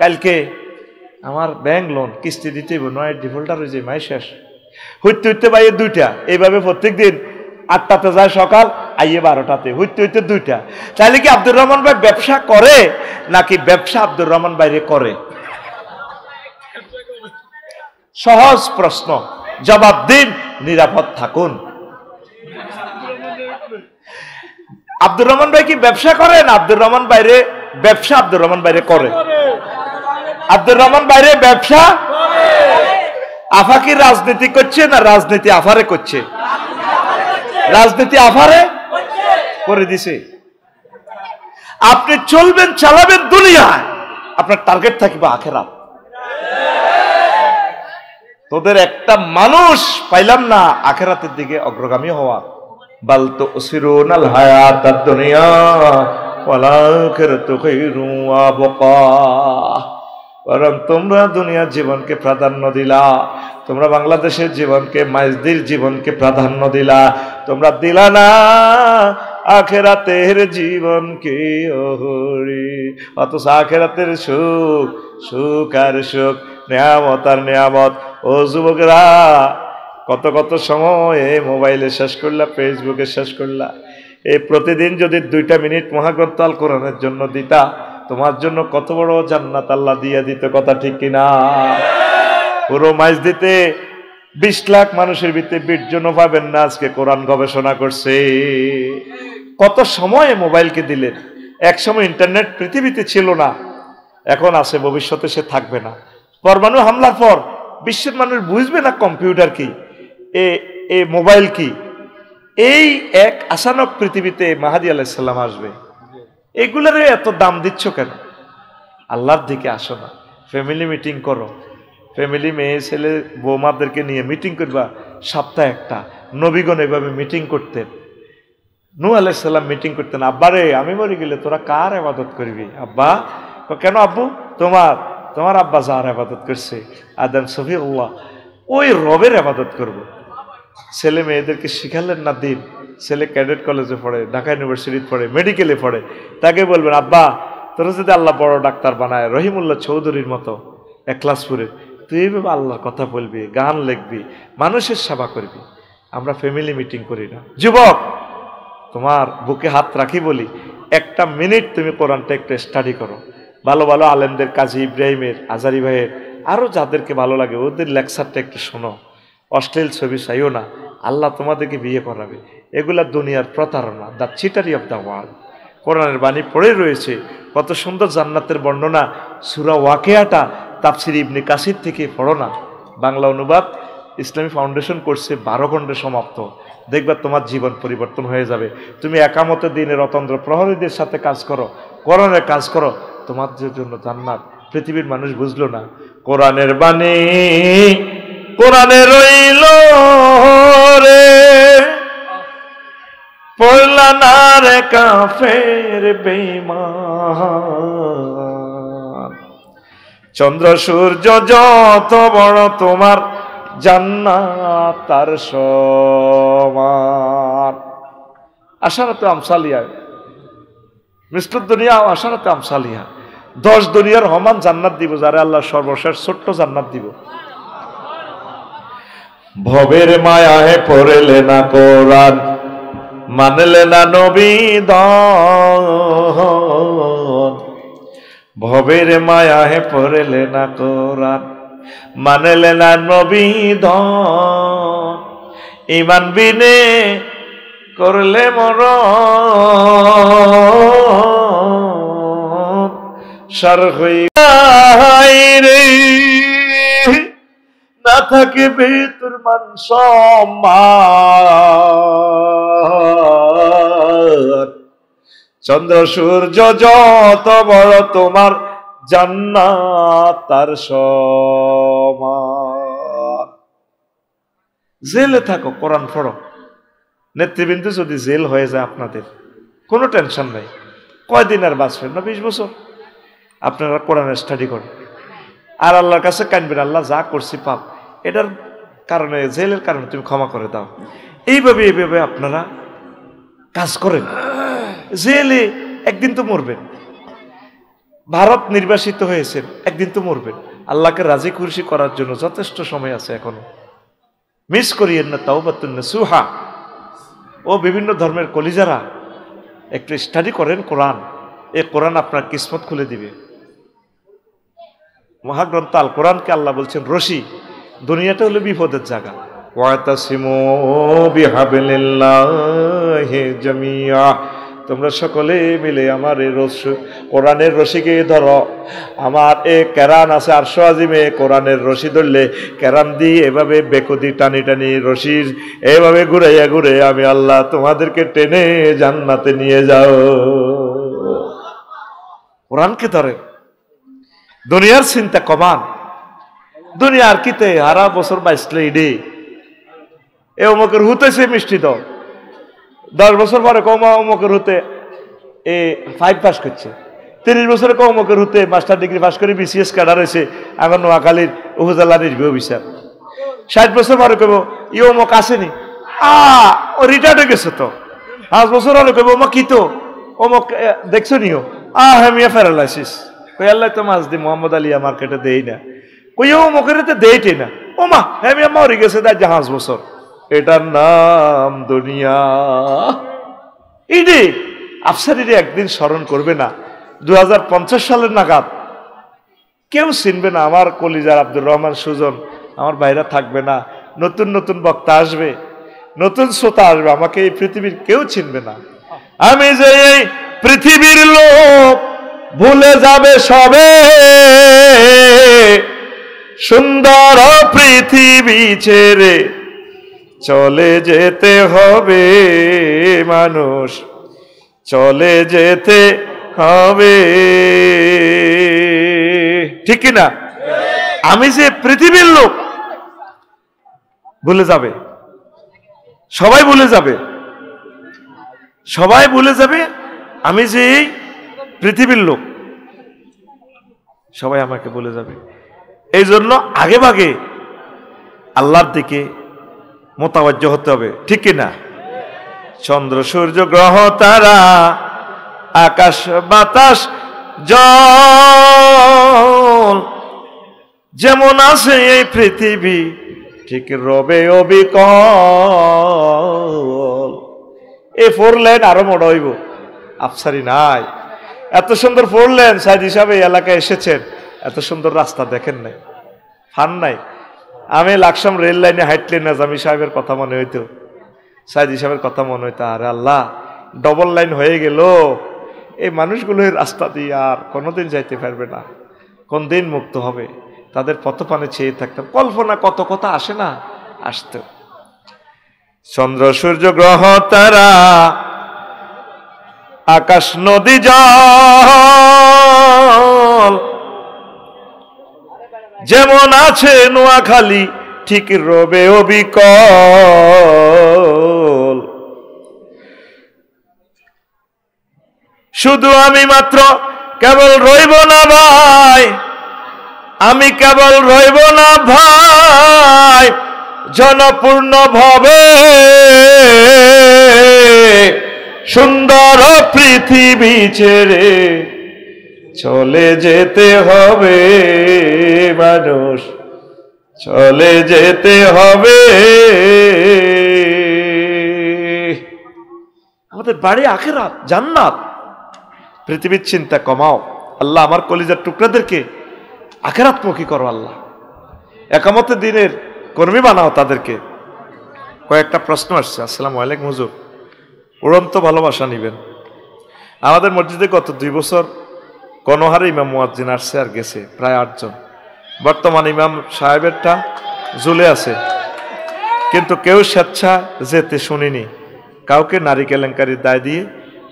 কালকে আমার ব্যাংক লোন কিস্তি দিতে নয় ডিফল্টার হয়ে যায়, মাই শেষ হইতে হইতে ভাই দুইটা। এইভাবে প্রত্যেক দিন 8টাতে যায় সকাল, আইয়ে 12টাতে, হইতে হইতে 2টা। তাহলে কি আব্দুর রহমান ভাই ব্যবসা করে নাকি ব্যবসা আব্দুর রহমান ভাইরে করে? সহজ প্রশ্ন, জবাব দিন, নিরাপদ থাকুন। আব্দুর রহমান ভাই কি ব্যবসা করে না আব্দুর রহমান ভাইরে ব্যবসা আব্দুর রহমান ভাইরে করে? আব্দুর রহমান ভাইরে ব্যবসা। আফা কি রাজনীতি করছে না রাজনীতি আফারে করছে? রাজনীতি আফারে করে দিছে। আপনি চলবেন চালাবেন দুনিয়ায়, আপনার টার্গেট থাকবে আখিরাত। তোদের একটা মানুষ পাইলাম না আখিরাতের দিকে অগ্রগামী হওয়া। বাল তুসিরুনাল হায়াতাদ দুনিয়া ওয়াল আখিরাতু খায়রুন ওয়া আবকা। বরং তোমরা দুনিয়ার জীবনকে প্রাধান্য দিলা, তোমরা বাংলাদেশের জীবনকে, মাইজদির জীবনকে প্রাধান্য দিলা, তোমরা দিলা না আখিরাতের জীবনকে। ওহরি অথচ আখিরাতের সুখ, সুখ আর সুখ, নিয়ামত আর নিয়ামত। ও যুবকরা, কত কত সময় মোবাইলে শেষ করলা, ফেসবুকে শেষ করলা। এই প্রতিদিন যদি 2টা মিনিট মহাগ্রন্থ আল কোরআনের জন্য দিতা, তোমার জন্য কত বড় জান্নাত আল্লাহ দিয়ে দিত। কথা ঠিক কিনা? পুরো মাইজ দিতে 20 লাখ মানুষের ভিতরে 20 জনও পাবেন না আজকে কোরআন গবেষণা করছে। কত সময় মোবাইলকে দিলেন। এক সময় ইন্টারনেট পৃথিবীতে ছিল না, এখন আছে, ভবিষ্যতে সে থাকবে না। পরমাণু হামলার পর বিশ্বের মানুষ বুঝবে না কম্পিউটার কি, এ মোবাইল কি। এই এক আচানক পৃথিবীতে মাহাদি আলাইহিস সালাম আসবে। এগুলোর এত দাম দিচ্ছ কেন? আল্লাহর দিকে আসো না, ফ্যামিলি মিটিং করো। ফ্যামিলি, মেয়ে ছেলে বৌমাদেরকে নিয়ে মিটিং করবা, সপ্তাহে একটা। নবীগণ এভাবে মিটিং করতেন। নূহ আলাইহিস সালাম মিটিং করতেন, আব্বারে আমি মরে গেলে তোরা কার ইবাদত করবি? আব্বা কেন? আব্বু তোমার আব্বা যার ইবাদত করছে, আদম সফিউল্লাহ, ওই রবের ইবাদত করব। ছেলে মেয়েদেরকে শিখালেন না দিন। ছেলে ক্যাডেট কলেজে পড়ে, ঢাকা ইউনিভার্সিটিতে পড়ে, মেডিকেলে পড়ে, তাকে বলবেন আব্বা তোরা যদি আল্লাহ বড় ডাক্তার বানায় রহিমুল্লাহ চৌধুরীর মতো একলাসপুরে, তুই এইভাবে আল্লাহর কথা বলবি, গান লিখবি, মানুষের সেবা করবি। আমরা ফ্যামিলি মিটিং করি না। যুবক, তোমার বুকে হাত রাখি বলি, 1টা মিনিট তুমি কোরআনটা একটু স্টাডি করো। ভালো ভালো আলেমদের, কাজী ইব্রাহিমের, আজারি ভাইয়ের, আরো যাদেরকে ভালো লাগে ওদের লেকচারটা একটু শোনো। অশ্লীল ছবি চাইও না, আল্লাহ তোমাদেরকে বিয়ে করাবে। এগুলা দুনিয়ার প্রতারণা, দ্য চিটারি অফ দ্য ওয়ার্ল্ড। কোরআনের বাণী পড়ে রয়েছে, কত সুন্দর জান্নাতের বর্ণনা। সূরা ওয়াকিয়াটা তাফসির ইবনে কাসির থেকে পড়ো না, বাংলা অনুবাদ ইসলামী ফাউন্ডেশন করছে, 12 খণ্ডে সমাপ্ত। দেখবা তোমার জীবন পরিবর্তন হয়ে যাবে। তুমি একামতে দিনের অতন্দ্র প্রহরীদের সাথে কাজ করো, কোরআনের কাজ করো, তোমার জন্য জান্নাত। পৃথিবীর মানুষ বুঝলো না কোরআনের বাণী, কোরআনে রইল রে, পড়লা না রে কাফের বেঈমান। চন্দ্র সূর্য যত বড় তোমার জান্নাত তার সমান। আশারাতে আমসালিয়া, মিস্টার দুনিয়া আশারাতে আমসালিয়া। 10 দুনিয়ার সমান জান্নাত দিব যারা আল্লাহ সর্বশেষ ছোট্ট জান্নাত দিব। ভবের মায়ায় পড়লে না কোরআন, মানলে না নবী দন। ভবের মায়ায় পড়লে না কোরআন, মানলে না নবী দন। ঈমান বিনে করলে মরণ, সার হই রে না থাকবে তোর মান সম্মান। চন্দ্র সূর্য যত বড় তোমার জান্নাত তার সমান। জেলে থাকো, কোরআন পড়ো। নেতৃবৃন্দ যদি জেল হয়ে যায় আপনাদের, কোনো টেনশন নাই। কয়দিন আর বাঁচবেন না? 20 বছর। আপনারা কোরআনের স্টাডি করেন আর আল্লাহর কাছে কানবেন, আল্লাহ যা করছি পাপ, এটার কারণে, জেলের কারণে তুমি ক্ষমা করে দাও। এইভাবে আপনারা কাজ করেন। জেলে একদিন তো মরবেন, ভারত নির্বাসিত হয়েছেন, একদিন তো মরবেন। আল্লাহকে রাজি খুশি করার জন্য যথেষ্ট সময় আছে এখনো। মিস করিয়েন না তাওবাতুন নাসুহা। ও বিভিন্ন ধর্মের কলিজারা, একটু স্টাডি করেন কোরআন। এই কোরআন আপনার কিসমত খুলে দিবে। মহাগ্রন্থ আল কোরআনকে আল্লাহ বলছেন রশি। দুনিয়াটা হলো বিপদের জায়গা। ওয়াতাসিমু বিহাবলিল্লাহি জামিয়া, তোমরা সকলে মিলে আমার এই কোরআনের রশিকে ধরো। আমার এ কেরান আছে আরশ আজিমে, কোরআনের রশি ধরলে কেরান দিয়ে এভাবে বেকুদি টানি টানি রশির এভাবে ঘুরাইয়া ঘুরে আমি আল্লাহ তোমাদেরকে টেনে জান্নাতে নিয়ে যাও। কোরআনকে ধরে দুনিয়ার চিন্তা কমান। দুনিয়ার কিতে হারা বছর বাইসলে ইডে এ অমুকের হুতেছে মিষ্টি দাও, 10 বছর পরে কমা অমুকের হতে এ 5 পাস করছে, 30 বছরে অমুকের হতে মাস্টার ডিগ্রি পাস করে BCS ক্যাডার হয়েছে এখন নোয়াখালীর উপজেলা নির্বাহী অফিসার। 60 বছর পরে কব ই অমুক আসেনি, ও রিটায়ার্ড হয়ে গেছে তো। 5 বছর হলে কব অমুক কি তো অমুক দেখছো নিও হেমিয়া প্যারালাইসিস। কই আল্লাহ তো মাছ দি মোহাম্মদ আলিয়া মার্কেটে দেই না, কই অমুকের দেইটে না, ও মা হেমিয়া মরে গেছে তাই 5 বছর। এটার নাম দুনিয়া। ইডি আফসারিরে একদিন স্মরণ করবে না, 2050 সালের নাগাদ কেউ চিনবে না। আমার কলিজার আব্দুর রহমান সুজন, আমার বাইরে থাকবে না। নতুন নতুন বক্তা আসবে, নতুন শ্রোতা আসবে, আমাকে এই পৃথিবীর কেউ চিনবে না। আমি যে এই পৃথিবীর লোক ভুলে যাবে সবে, সুন্দর পৃথিবী ছেড়ে চলে যেতে হবে মানুষ, চলে যেতে হবে, ঠিক কিনা? আমি যে পৃথিবীর লোক ভুলে যাবে, সবাই ভুলে যাবে, সবাই ভুলে যাবে। আমি যে পৃথিবীর লোক, সবাই আমাকে ভুলে যাবে। এই জন্য আগে ভাগে আল্লাহর দিকে মোতাবাজ্য হতে হবে, ঠিক কিনা? চন্দ্র সূর্য গ্রহ তারা আকাশ বাতাস জল যেমন আছে এই পৃথিবী ঠিক রবে অবিকল। এই 4 লাইন আরো মোড়া হইব, আফসারি নাই। এত সুন্দর 4 লাইন সাইদ হিসাবে এলাকায় এসেছেন, এত সুন্দর রাস্তা দেখেন নাই, ফান নাই। আমি লাকসাম রেল লাইনে হাইটলে নাজামি সাহেবের কথা মনে হইতো, সাইদ সাহেবের কথা মনে হইতো, আরে আল্লাহ ডবল লাইন হয়ে গেল, এই মানুষগুলো রাস্তা দিয়ে আর কোনোদিন যাইতে পারবে না, কোন দিন মুক্ত হবে, তাদের পথপানে চেয়ে থাকতাম। কল্পনা কত কথা আসে না, আসত। চন্দ্র সূর্য গ্রহ তারা আকাশ নদী জল যেমন আছে নোয়াখালী ঠিক রবে অবিকল। শুধু আমি মাত্র কেবল রইব না ভাই, আমি কেবল রইব না ভাই, জনপূর্ণ ভাবে সুন্দর পৃথিবী ছেড়ে চলে যেতে হবে মানুষ, চলে যেতে হবে। আমাদের বাড়ি আখিরাত, জান্নাত। পৃথিবীর চিন্তা কমাও। আল্লাহ আমার কলিজার টুকরাদেরকে আখিরাতমুখী করো। আল্লাহ একামতের দিনের কর্মী বানাও তাদেরকে। কয়েকটা প্রশ্ন আসছে। আসসালামু আলাইকুম হুজুর, উড়ন্ত ভালোবাসা নিবেন। আমাদের মসজিদে গত 2 বছর গণহারে ইমাম মুয়াজ্জিন আসছে আর গেছে প্রায় 8 জন। বর্তমান ইমাম সাহেবেরটা ঝুলে আছে, কিন্তু কেউ স্বেচ্ছা যেতে শুনিনি। কাউকে নারী কেলেঙ্কারির দায় দিয়ে,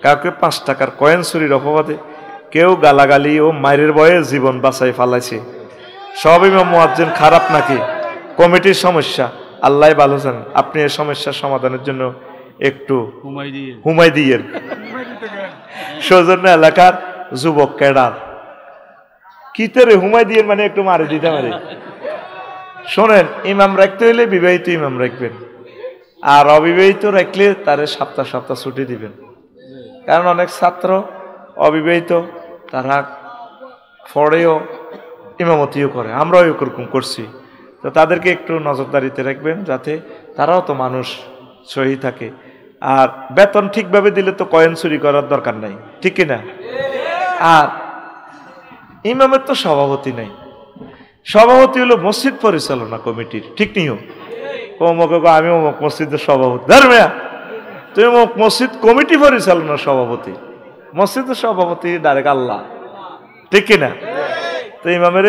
কাউকে 5 টাকার কয়েন চুরির অপবাদে, কেউ গালাগালি ও মায়ের ভয়ে জীবন বাঁচাই ফালাইছে। সব ইমাম মুয়াজ্জিন খারাপ নাকি কমিটির সমস্যা? আল্লাহ ভালো জানেন। আপনি এই সমস্যার সমাধানের জন্য একটু হুমাই দিয়েন। সৌজন্য এলাকার যুবক ক্যাডার কি তেরে হুমাই দিয়ে মানে একটু মারে দিতে পারে। শোনেন, ইমাম রাখতে হইলে বিবাহিত ইমাম রাখবেন, আর অবিবাহিত রাখলে তারে সপ্তাহ সপ্তাহ ছুটি দিবেন। কারণ অনেক ছাত্র অবিবাহিত, তারা পড়েও ইমামতিও করে, আমরাও এরকম করছি। তো তাদেরকে একটু নজরদারিতে রাখবেন, যাতে তারাও তো মানুষ, সহি থাকে। আর বেতন ঠিকভাবে দিলে তো কয়েন চুরি করার দরকার নাই, ঠিক কিনা? আর ইমামের তো সভাপতি নাই, সভাপতি হলো মসজিদ পরিচালনা কমিটির, ঠিক নিও। আমি অমুক মসজিদের সভাপতি, ধর্মিয়া তুমি অমুক মসজিদ কমিটি পরিচালনার সভাপতি। মসজিদের সভাপতি ডাইরেক্ট আল্লাহ, ঠিক কিনা? তো ইমামের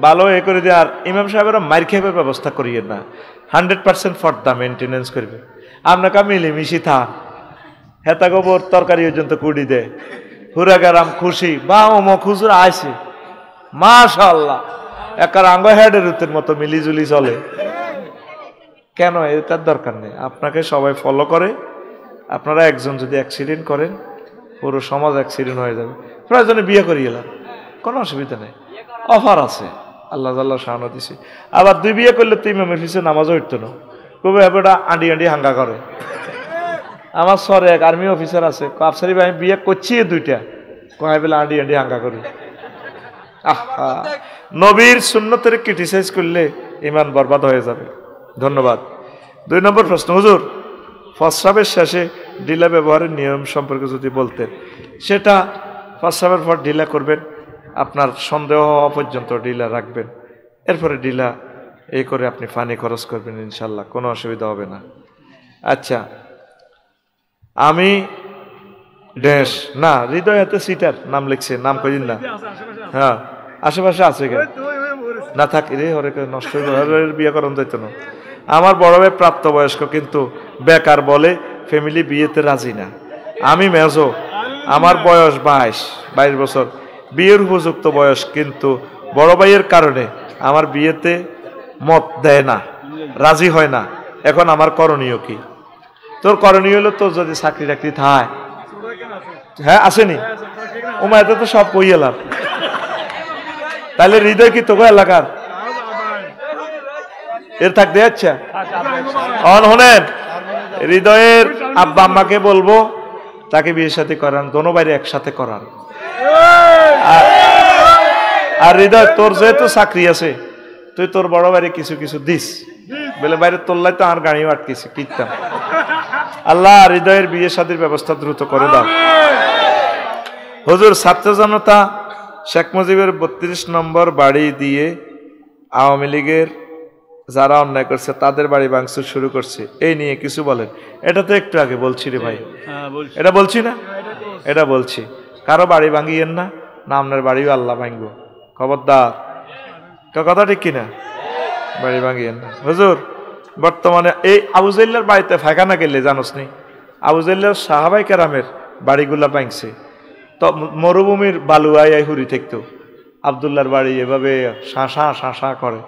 ভালো এ করে দিয়ে, আর ইমাম সাহেবেরা মার খেয়ে ব্যবস্থা করিয়ে না, 100% ফর্দা মেনটেনেন্স করবে। আপনাকে মিলেমিশি থাক, হেতা গোবর তরকারি পর্যন্ত কুড়ি দেয়, হুরাগারাম খুশি বা অমুক হুজুর আইছে, মাশাআল্লাহ একার আঙ্গ হেডের উতের মতো মিলিজুলি চলে। কেন? এটার দরকার নেই। আপনাকে সবাই ফলো করে। আপনারা একজন যদি অ্যাক্সিডেন্ট করেন, পুরো সমাজ অ্যাক্সিডেন্ট হয়ে যাবে। প্রয়োজনে বিয়ে করিয়ে এলাম, কোনো অসুবিধা নেই, অফার আছে, আল্লাহ আল্লাহ সাহানো দিছে। আবার 2 বিয়ে করলে তো ইমামের পিছিয়ে নামাজও উঠতো না, কবে এবারটা আন্ডি আন্ডি হাঙ্গা করে। আমার সরে এক আর্মি অফিসার আছে, আফসারি ভাই আমি বিয়ে করছি 2টা, কয় বেলা আন্ডি আন্ডি হাঙ্গা করি। আহা, নবীর সুন্নতের ক্রিটিসাইজ করলে ইমান বরবাদ হয়ে যাবে। ধন্যবাদ। 2 নম্বর প্রশ্ন, হুজুর প্রস্রাবের শেষে ঢিলা ব্যবহারের নিয়ম সম্পর্কে যদি বলতেন। সেটা প্রস্রাবের পর ঢিলা করবেন, আপনার সন্দেহ হওয়া পর্যন্ত ঢিলা রাখবেন, এরপরে ঢিলা এই করে আপনি পানি খরচ করবেন, ইনশাল্লাহ কোনো অসুবিধা হবে না। আচ্ছা, আমি ড্যাশ না, হৃদয় হাতে সিটার নাম লিখছে, নাম কইদিন না। হ্যাঁ, আশেপাশে আছে কেন না থাকি রে, ওরে নষ্ট বিয়ে করন যাইত না। আমার বড় ভাই প্রাপ্তবয়স্ক, কিন্তু বেকার বলে ফ্যামিলি বিয়েতে রাজি না। আমি মেজো, আমার বয়স 22 বছর, বিয়ের উপযুক্ত বয়স, কিন্তু বড় ভাইয়ের কারণে আমার বিয়েতে মত দেয় না, রাজি হয় না। এখন আমার করণীয় কি? তোর করণীয় হলো, তোর যদি চাকরি টাকরি থায়, হ্যাঁ আসেনি ওমা, এত তো সব কই এলাম, তাহলে হৃদয় কি তোকে এলাকার এর থাকতে যাচ্ছে। শোনেন, হৃদয়ের আব্বা আম্মাকে বলবো তাকে বিয়ের সাথে করান, দোনো বাইরে একসাথে করান। আর হৃদয়, তোর যেহেতু চাকরি আছে, তুই তোর বড় বাইরে কিছু কিছু দিস, বলে বাইরে তোল্লাই তো আর গাড়িও আটকেছি কিনতাম। আল্লাহ হৃদয়ের বিয়ে শাদীর ব্যবস্থা দ্রুত করে দাও। হুজুর, ছাত্র জনতা শেখ মুজিবের 32 নম্বর বাড়ি দিয়ে আওয়ামী লীগের যারা অন্যায় করছে তাদের বাড়ি ভাঙচুর শুরু করছে, এই নিয়ে কিছু বলেন। এটা তো একটু আগে বলছি রে ভাই, এটা বলছি না, এটা বলছি, কারো বাড়ি ভাঙিয়েন না, না আপনার বাড়িও আল্লাহ ভাঙব, খবরদার। কথা ঠিক কিনা? বাড়ি ভাঙিয়েন না। হুজুর, বর্তমানে এই আবু জাইল্লার বাড়িতে ফাঁকানা গেলে জানোস নি, আবু জাইল্লার সাহাবাই কেরামের বাড়িগুলা ভাঙছে। তো মরুভূমির বালুয়ায় হুরি থাকতো, আবদুল্লার বাড়ি এভাবে শাঁসা শাঁসা করে।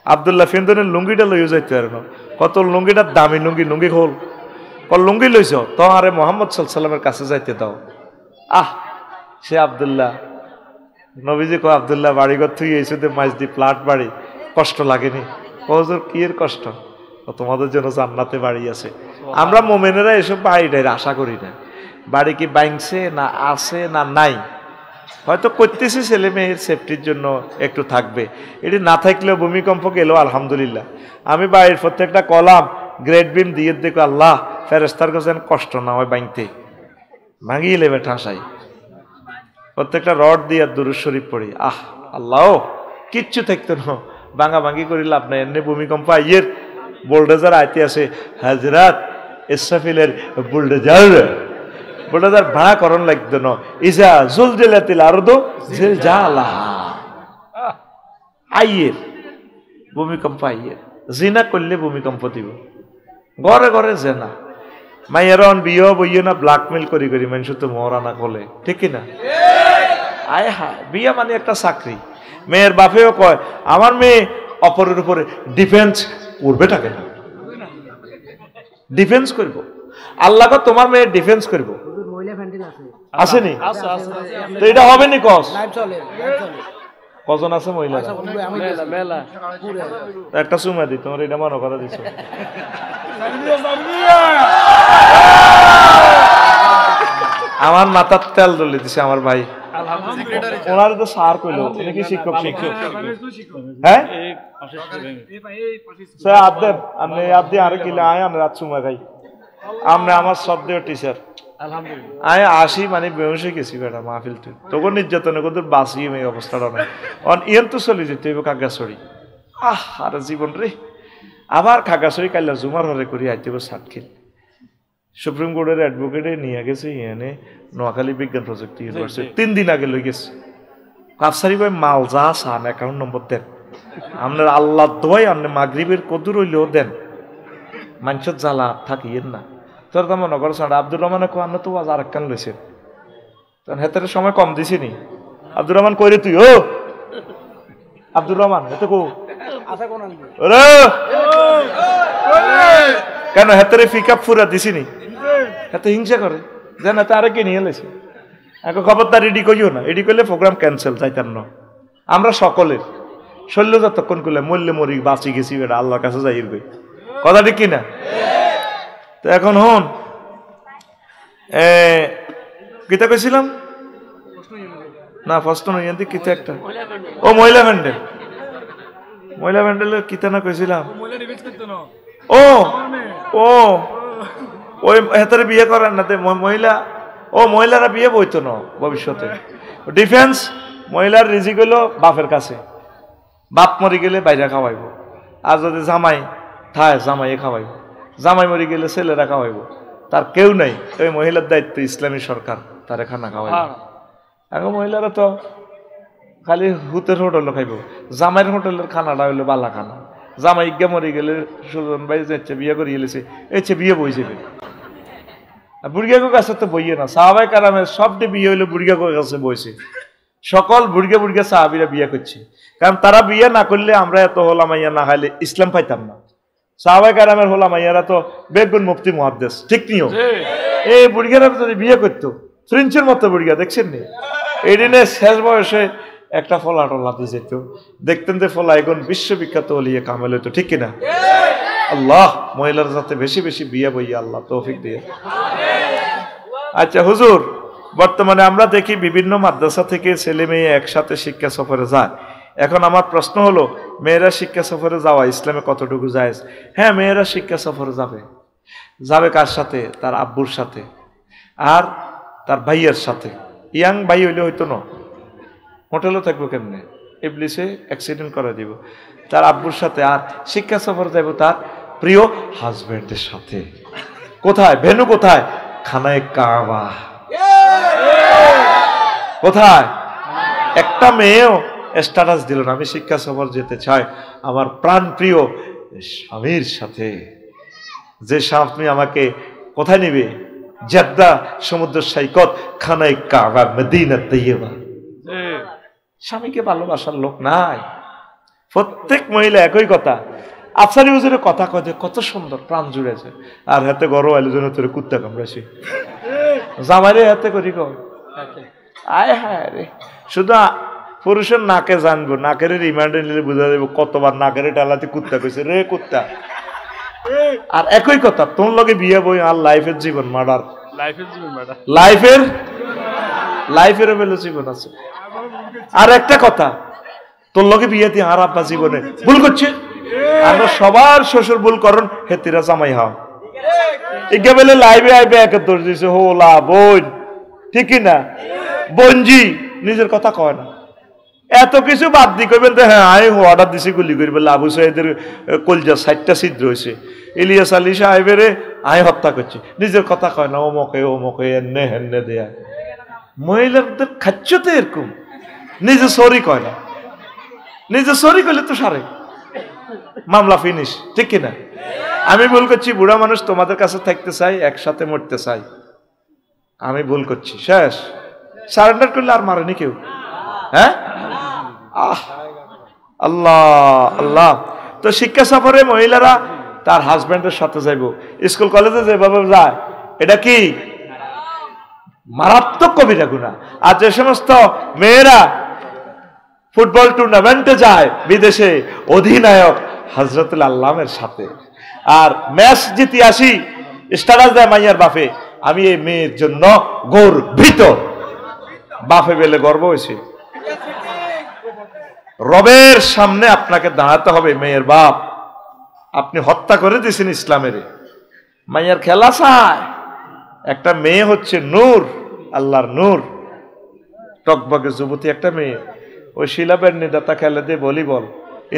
আবদুল্লাহ ফেন্দনের লুঙ্গিটা লইয়া যাইতে পারে না, কত লুঙ্গিটার দামি লুঙ্গি, লুঙ্গি খোল, লুঙ্গি লইছ তো আরে মোহাম্মদ সাল্লামের কাছে যাইতে দাও। সে আবদুল্লাহ, নবীজি কো আবদুল্লাহ বাড়িঘর থুই এসে মাছ দি প্লাট বাড়ি, কষ্ট লাগেনি? হুজুর কি এর কষ্ট, তোমাদের জন্য জান্নাতে বাড়ি আছে। আমরা মোমেনেরা এসব বাড়িটাই আশা করি না, বাড়ি কি ভাঙছে না আছে না নাই, হয়তো করতেছি ছেলে মেয়ের সেফটির জন্য একটু থাকবে, এটি না থাকলেও ভূমিকম্প গেল আলহামদুলিল্লাহ। আমি বাড়ির প্রত্যেকটা কলাম গ্রেড বিম দিয়ে দেখো, আল্লাহ ফেরেস্তার কাছে কষ্ট না হয় ভাঙতে, ভাঙিয়ে লেবে ঠাসাই, প্রত্যেকটা রড দিয়ে দুরূদ শরীফ পড়ি। আল্লাহ কিচ্ছু থাকতো না, ভাঙা ভাঙি করি লাভ নাই। এমনি ভূমিকম্প আইয়ের বোল্ডেজার আইতে আছে, হাজরাত ইসরাফিলের বোল্ডেজার ভাড়া করণ লাগতো না, ইজা জুলজিলাতিল আরদু জিলজালাহা। আইয়ের ভূমিকম্প আইয়ে জিনা করলে ভূমিকম্প দিব ঘরে ঘরে জেনা মাইয়ারন বিয়ে বইয়ে না ব্ল্যাকমেল করি করি মানুষ তো মরা না বলে ঠিক না আয় হা বিয়ে মানে একটা চাকরি মেয়ের বাপেও কয় আমার মেয়ে অপরের উপরে ডিফেন্স করবেটাকে না ডিফেন্স করব আল্লাহ তোমার মেয়ে ডিফেন্স করব আসেনি তো এটা হবে নি কস কজন আছে মহিলা একটা চুমা দি তোমার এটা মনে করা দিছো আমার মাথার তেল দলে দিছে আমার ভাই ওনার তো সার কইলো উনি কি শিক্ষক শিক্ষক হ্যাঁ স্যার আদে আমি আদে আর কিলা আয় আমরা রাত চুমা খাই আমরা আমার শ্রদ্ধেয় টিচার আলহামদুলিল্লাহ আয় আসি মানে বেউসে গেছি বেটা মাহফিল তুই তখন নির্যাতনে কত বাঁচি এই অবস্থাটা নাই অন ইয়েন তো চলে যেতে হইব খাগড়াছড়ি আর জীবন রে আবার খাগড়াছড়ি কাইলা জুমার হরে করি আইতে সাতক্ষীর সুপ্রিম কোর্টের অ্যাডভোকেটে নিয়ে গেছে ইয়ানে নোয়াখালী বিজ্ঞান প্রযুক্তি ইউনিভার্সিটি 3 দিন আগে লই গেছে কাফসারি ভাই মাল যা চান অ্যাকাউন্ট নম্বর দেন আপনার আল্লাহ দোয়াই আপনি মাগরিবের কদুর হইলেও দেন মানুষের জ্বালা থাকিয়েন না তোর তো মনে করছ আব্দুর রহমানে কোয়ান্ন তো আজ আর একখান লইছে তখন হেতের সময় কম দিছি নি আব্দুর রহমান কইরে তুই ও আব্দুর রহমান এত কো কেন হেতের পিকআপ ফুরা দিছি নি এত হিংসা করে জান এত আরেকে নিয়ে লেছে এখন খবরদার রেডি করিও না রেডি করলে প্রোগ্রাম ক্যান্সেল যাইতাম না আমরা সকলের শৈল্য যতক্ষণ করলে মরলে মরি বাঁচি গেছি বেটা আল্লাহর কাছে যাই গই কথা ঠিক কিনা তো এখন হন কিতা কইছিলাম না প্রশ্ন নয় কিতা একটা ও মহিলা ভ্যান্ডেলের কিতা না কইছিলাম ও ও ওই হেতারে বিয়ে করেন না মহিলা ও মহিলারা বিয়ে বইতো না ভবিষ্যতে ডিফেন্স মহিলার রিজিক হইলো বাপের কাছে বাপ মরি গেলে বাইরে খাওয়াইব আর যদি জামাই থায় জামাইয়ে খাওয়াইব জামাই মরি গেলে ছেলেরা খাওয়াইব তার কেউ নাই ওই মহিলার দায়িত্ব ইসলামী সরকার তারে খানা খাওয়াইব এখন মহিলারা তো খালি হুতের হোটেল খাইব জামাইয়ের হোটেলের খানাটা হইলো বালা খানা জামাই ইজ্ঞা মরি গেলে সুজন ভাই যাচ্ছে বিয়ে করে গেলেছে এসে বিয়ে বই যাবে বুড়িয়াগো কাছে তো বইয়ে না সাহাবাই কারামের সবটি বিয়ে হইলো বুড়িয়াগো কাছে বইছে সকল বুড়িয়া সাহাবিরা বিয়ে করছে কারণ তারা বিয়ে না করলে আমরা এত হোলা মাইয়া না খাইলে ইসলাম পাইতাম না সাহাবাই কারামের হোলা মাইয়ারা তো বেগুন মুফতি মুহাদ্দিস ঠিক নিও এই বুড়িয়ারা যদি বিয়ে করতো ফ্রিঞ্চের মতো বুড়িয়া দেখছেন নি এই দিনে শেষ বয়সে একটা ফলা টলা দিয়ে যেত দেখতেন যে ফলা এখন বিশ্ববিখ্যাত হলিয়ে কামেল হইতো ঠিক কিনা আল্লাহ মহিলার যাতে বেশি বেশি বিয়ে বইয়া আল্লাহ তৌফিক দিয়ে আচ্ছা হুজুর বর্তমানে আমরা দেখি বিভিন্ন মাদ্রাসা থেকে ছেলে মেয়ে একসাথে শিক্ষা সফরে যায় এখন আমার প্রশ্ন হলো মেয়েরা শিক্ষা সফরে যাওয়া ইসলামে কতটুকু জায়েজ হ্যাঁ মেয়েরা শিক্ষা সফরে যাবে কার সাথে তার আব্বুর সাথে আর তার ভাইয়ের সাথে ইয়াং ভাই হইলে হইতো না হোটেলও থাকবো কেমনে ইবলিসে অ্যাক্সিডেন্ট করে দিব তার আব্বুর সাথে আর শিক্ষা সফর যাইব তার প্রিয় হাজবেন্ডের সাথে কোথায় ভেনু কোথায় খানায় কাবা কোথায় একটা মেয়েও স্ট্যাটাস দিল না আমি শিক্ষা সফর যেতে চাই আমার প্রাণ প্রিয় স্বামীর সাথে যে স্বামী আমাকে কোথায় নিবে জেদ্দা সমুদ্র সৈকত খানায় কাবা মদিনা তৈয়বা স্বামীকে ভালোবাসার লোক নাই প্রত্যেক মহিলা একই কথা আফসারি হুজুরের কথা কয় কত সুন্দর প্রাণ জুড়েছে আর হাতে গরম আইলো জন্য তোর কুত্তা কামড়াইছে জামাইরে হাতে করি কয় আয় হায় রে শুধু পুরুষের নাকে জানবো নাকের রিমান্ডে নিলে বোঝা যাবে কতবার নাকের টালাতে কুত্তা কইছে রে কুত্তা আর একই কথা তোর লগে বিয়ে বই আর লাইফের জীবন মার্ডার লাইফের বেলে জীবন আছে আর একটা কথা তোর লগে বিয়ে দিয়ে আর আব্বা জীবনে ভুল করছে আমরা সবার শ্বশুর ভুল করুন হেতিরা জামাই হাও একে বেলে লাইভে আইবে একে দোষ দিছে হোলা বোন ঠিকই না বঞ্জি নিজের কথা কয় না এত কিছু বাদ দি কইবেন তো হ্যাঁ আমি অর্ডার দিছি গুলি করবে আবু সাইদের কলজা 60টা ছিদ্র হয়েছে ইলিয়াস আলী সাহেবের আয় হত্যা করছে নিজের কথা কয় না ওমকে এনে হেনে দেয়া মহিলাদের খাচ্ছ তো এরকম নিজে সরি কয় না নিজে সরি করলে তো সারে মামলা ফিনিশ, ঠিক কিনা? আমি ভুল করছি, বুড়া মানুষ তোমাদের কাছে থাকতে চাই, একসাথে মরতে চাই, আমি ভুল করছি, শেষ। সারেন্ডার করলে আর মারেনি কেউ। হ্যাঁ, আল্লাহ আল্লাহ। তো শিক্ষা সফরে মহিলারা তার হাজবেন্ডের সাথে যাইব, স্কুল কলেজে যেভাবে যায়, এটা কি মারাত্মক কবিরা গুনাহ। আর যে সমস্ত মেয়েরা ফুটবল টুর্নামেন্টে যায় বিদেশে, অধিনায়ক হযরতুল আল্লামের সাথে, আর ম্যাচ জিতে আসি, স্ট্যাটাস দেয় মাইয়ার বাপে, আমি এই মেয়ের জন্য গর্বিত। বাপে বেলে গর্ব হয়েছে। রবের সামনে আপনাকে দাঁড়াতে হবে, মেয়ের বাপ আপনি হত্যা করে দিয়েছেন ইসলামের। মাইয়ার খেলা চায়, একটা মেয়ে হচ্ছে নূর, আল্লাহর নূর, টকবকে যুবতী একটা মেয়ে। ওই শিলাবের নেতা খেলে দিয়ে ভলিবল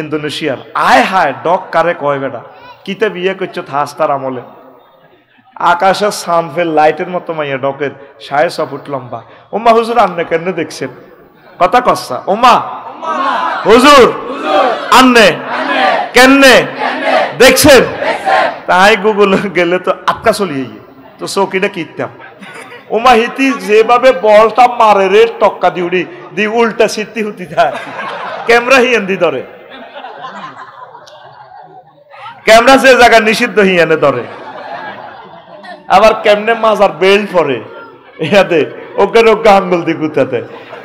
ইন্দোনেশিয়ার, আয় হায় ডক কারে কয় বেটা, কিতে বিয়ে করছো থাস্তার আমলে, আকাশের সানফেল লাইটের মতো মাইয়া, ডকের 6.5 ফুট লম্বা। ওমা হুজুর আন্নে কেন দেখছেন, কথা কচ্ছা, ওমা হুজুর আন্নে কেনে দেখছেন? তাই গুগল গেলে তো আটকা চলিয়ে তো চৌকিটা কিনতাম। ওমা হিতি যেভাবে বলটা মারে রে, টক্কা দিউড়ি দি উল্টা সিদ্ধি হুতি থাকে, ক্যামেরা হিয়ান্দি ধরে, ক্যামেরা যে জায়গা নিষিদ্ধ হিয়ানে ধরে, আবার কেমনে মাজার বেল্ট পরে ইয়াদে ওকে ওকে আঙ্গুল দি গুতাতে,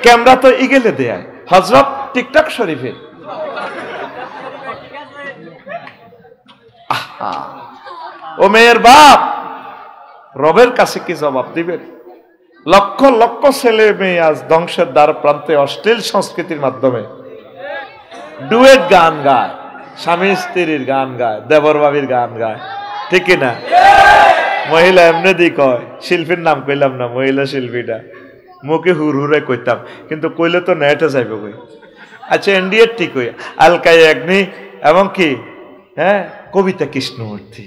ক্যামেরা তো ইগেলে দেয় হযরত টিকটক শরীফে। ও মেয়ের বাপ, রবের কাছে কি জবাব দিবেন? লক্ষ লক্ষ ছেলে মেয়ে আজ ধ্বংসের দ্বার প্রান্তে অশ্লীল সংস্কৃতির মাধ্যমে ডুয়েট গান গায়, স্বামী স্ত্রীর গান গায়, দেবর ভাবির গান গায়, ঠিক না? মহিলা এমনি দি কয়, শিল্পীর নাম কইলাম না, মহিলা শিল্পীটা মুখে হুর হুরে কইতাম, কিন্তু কইলে তো নেটে যাইব কই। আচ্ছা এনডিএর ঠিক হই, আলকাই অগ্নি এবং কি, হ্যাঁ কবিতা কৃষ্ণমূর্তি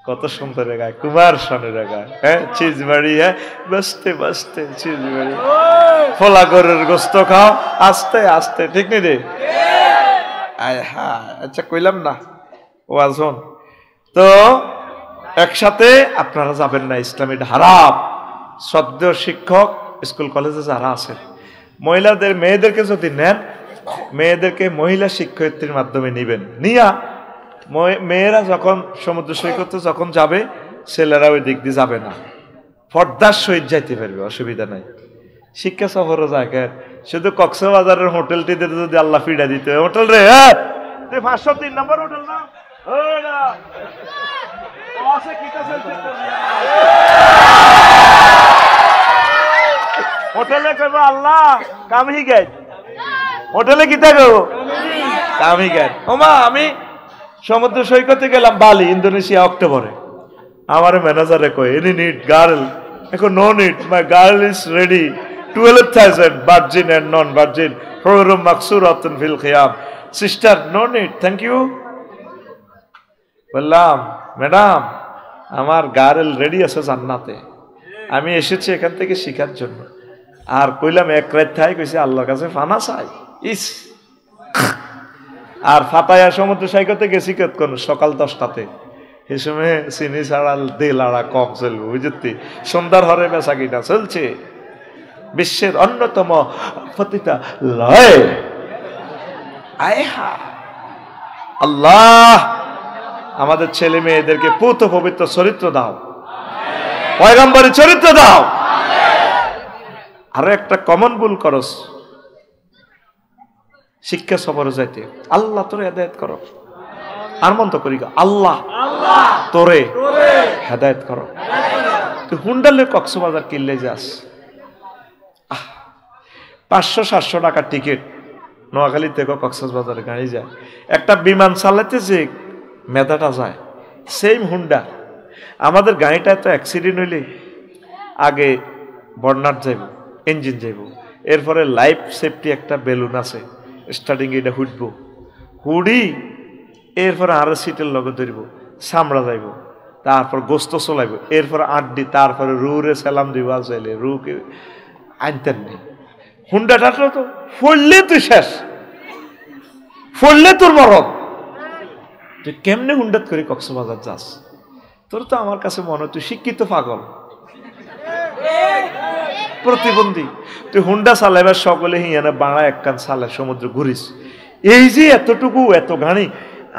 কত সুন্দর গায়, কুমার শানুরা গায়, হ্যাঁ চিজবাড়ি, হ্যাঁ বসতে বসতে চিজবাড়ি, ফোলা গরের গোস্ত খাও আস্তে আস্তে, ঠিক নি রে? আয় হ্যাঁ, আচ্ছা কইলাম না ও আজন। তো একসাথে আপনারা যাবেন না, ইসলামী হারাম। শ্রদ্ধেয় শিক্ষক স্কুল কলেজে যারা আছেন, মহিলাদের মেয়েদেরকে যদি নেন, মেয়েদেরকে মহিলা শিক্ষয়িত্রীর মাধ্যমে নিবেন, নিয়া মেয়েরা যখন সমুদ্র সৈকতে যখন যাবে, ছেলেরা ওই দিক দিয়ে যাবে না, পর্দার সহিত যাইতে পারবে, অসুবিধা নাই। শিক্ষা সফরও জায়গায় শুধু কক্সবাজারের হোটেলটিতে যদি আল্লাহ ফিডা দিতে, হোটেল রে 503 নম্বর হোটেল না, হোটেলে কইব আল্লাহ কামহি গাইড, হোটেলে কিতা করবো কামহি গাইড। ওমা আমি সমুদ্র সৈকতে গেলাম বালি, ইন্দোনেশিয়া, অক্টোবরে। আমার ম্যানেজারে কয়, এনি নিড গার্ল? এখন no need, my girl is ready, 12,000 virgin and non virgin, হুরুম মাকসুরাতুন ফিল খিয়াম, sister no need, thank you. বললাম ম্যাডাম আমার গার্ল রেডি আছে জান্নাতে, আমি এসেছি এখান থেকে শিখার জন্য। আর কইলাম এক রাত থাই, কইছে আল্লাহর কাছে ফানা চাই। ইস, আর ফাতায়া সমুদ্র সৈকতে গেছি কতক্ষণ, সকাল 10টাতে, এই সময় চিনি ছাড়া দেলাড়া কম চলবে, বুঝতি? সন্ধ্যার হরে বেচা কিনা চলছে, বিশ্বের অন্যতম পতিতা লয়। আয়হা আল্লাহ, আমাদের ছেলে মেয়েদেরকে পুত পবিত্র চরিত্র দাও, পয়গম্বরী চরিত্র দাও। আরো একটা কমন ভুল করস, শিক্ষা সফরে যাইতে, আল্লাহ তোরে হেদায়েত করো, আর মন তো করি আল্লাহ তোরে হেদায়েত করো। তুই হুন্ডালে কক্সবাজার কিনলে যাস, 500-700 টাকার টিকিট, নোয়াখালী থেকে কক্সবাজারে গাড়ি যায়, একটা বিমান চালাতে যে মেধাটা যায়, সেম হুন্ডা। আমাদের গাড়িটা তো অ্যাক্সিডেন্ট হইলে আগে বর্নার যাইব, ইঞ্জিন যাইব, এরপরে লাইফ সেফটি একটা বেলুন আছে, স্টার্টিং এটা হুডবো, হুডি এরপরে আরো সিটের লগে ধরব, চামড়া যাইব, তারপর গোস্ত চলাইব, এরপরে আড্ডি, তারপরে রুরে সালাম দিব, চাইলে রুকে আনতেন নেই। হুন্ডাটা তো ফললে তুই শেষ, ফললে তোর মরণ। তুই কেমনে হুন্ডাত করে কক্সবাজার যাস? তোর তো আমার কাছে মনে হয় তুই শিক্ষিত পাগল, প্রতিবন্ধী। তুই হুন্ডা চালাইবার সকলে হিয়ানা বাংলা এক কান চালায় সমুদ্র ঘুরিস। এই যে এতটুকু এত গাড়ি,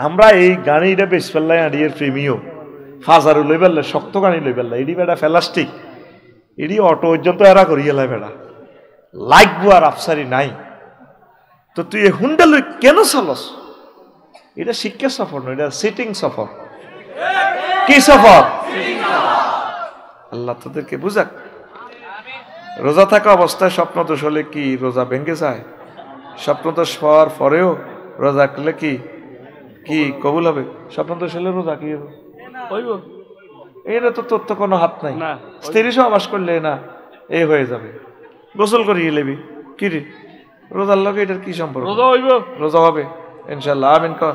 আমরা এই গাড়িটা বেশ ফেললাই আড়িয়ে প্রেমীয় ফাজারও লই পেললে, শক্ত গাড়ি লই পেললে, এডি বেড়া ফেলাস্টিক, এডি অটো পর্যন্ত এরা করিয়ে লাই বেড়া, লাগবো আর আফসারি নাই। তো তুই এই হুন্ডা লই কেন চালস? এটা শিক্ষা সফর নয়, এটা সিটিং সফর। কি সফর? আল্লাহ তোদেরকে বুঝাক। রোজা থাকা অবস্থায় স্বপ্নদোষ হলে কি রোজা ভেঙে যায়? স্বপ্নদোষ হওয়ার পরেও রোজা করলে কি কি কবুল হবে? স্বপ্নদোষ হলে রোজা কি হবে? এটা তো তোর তো কোনো হাত নাই। স্ত্রী সহবাস করলে না এই হয়ে যাবে, গোসল করিয়ে লেবি কি রে? রোজার লগে এটার কি সম্পর্ক? রোজা হবে ইনশাল্লাহ, আমিন কর।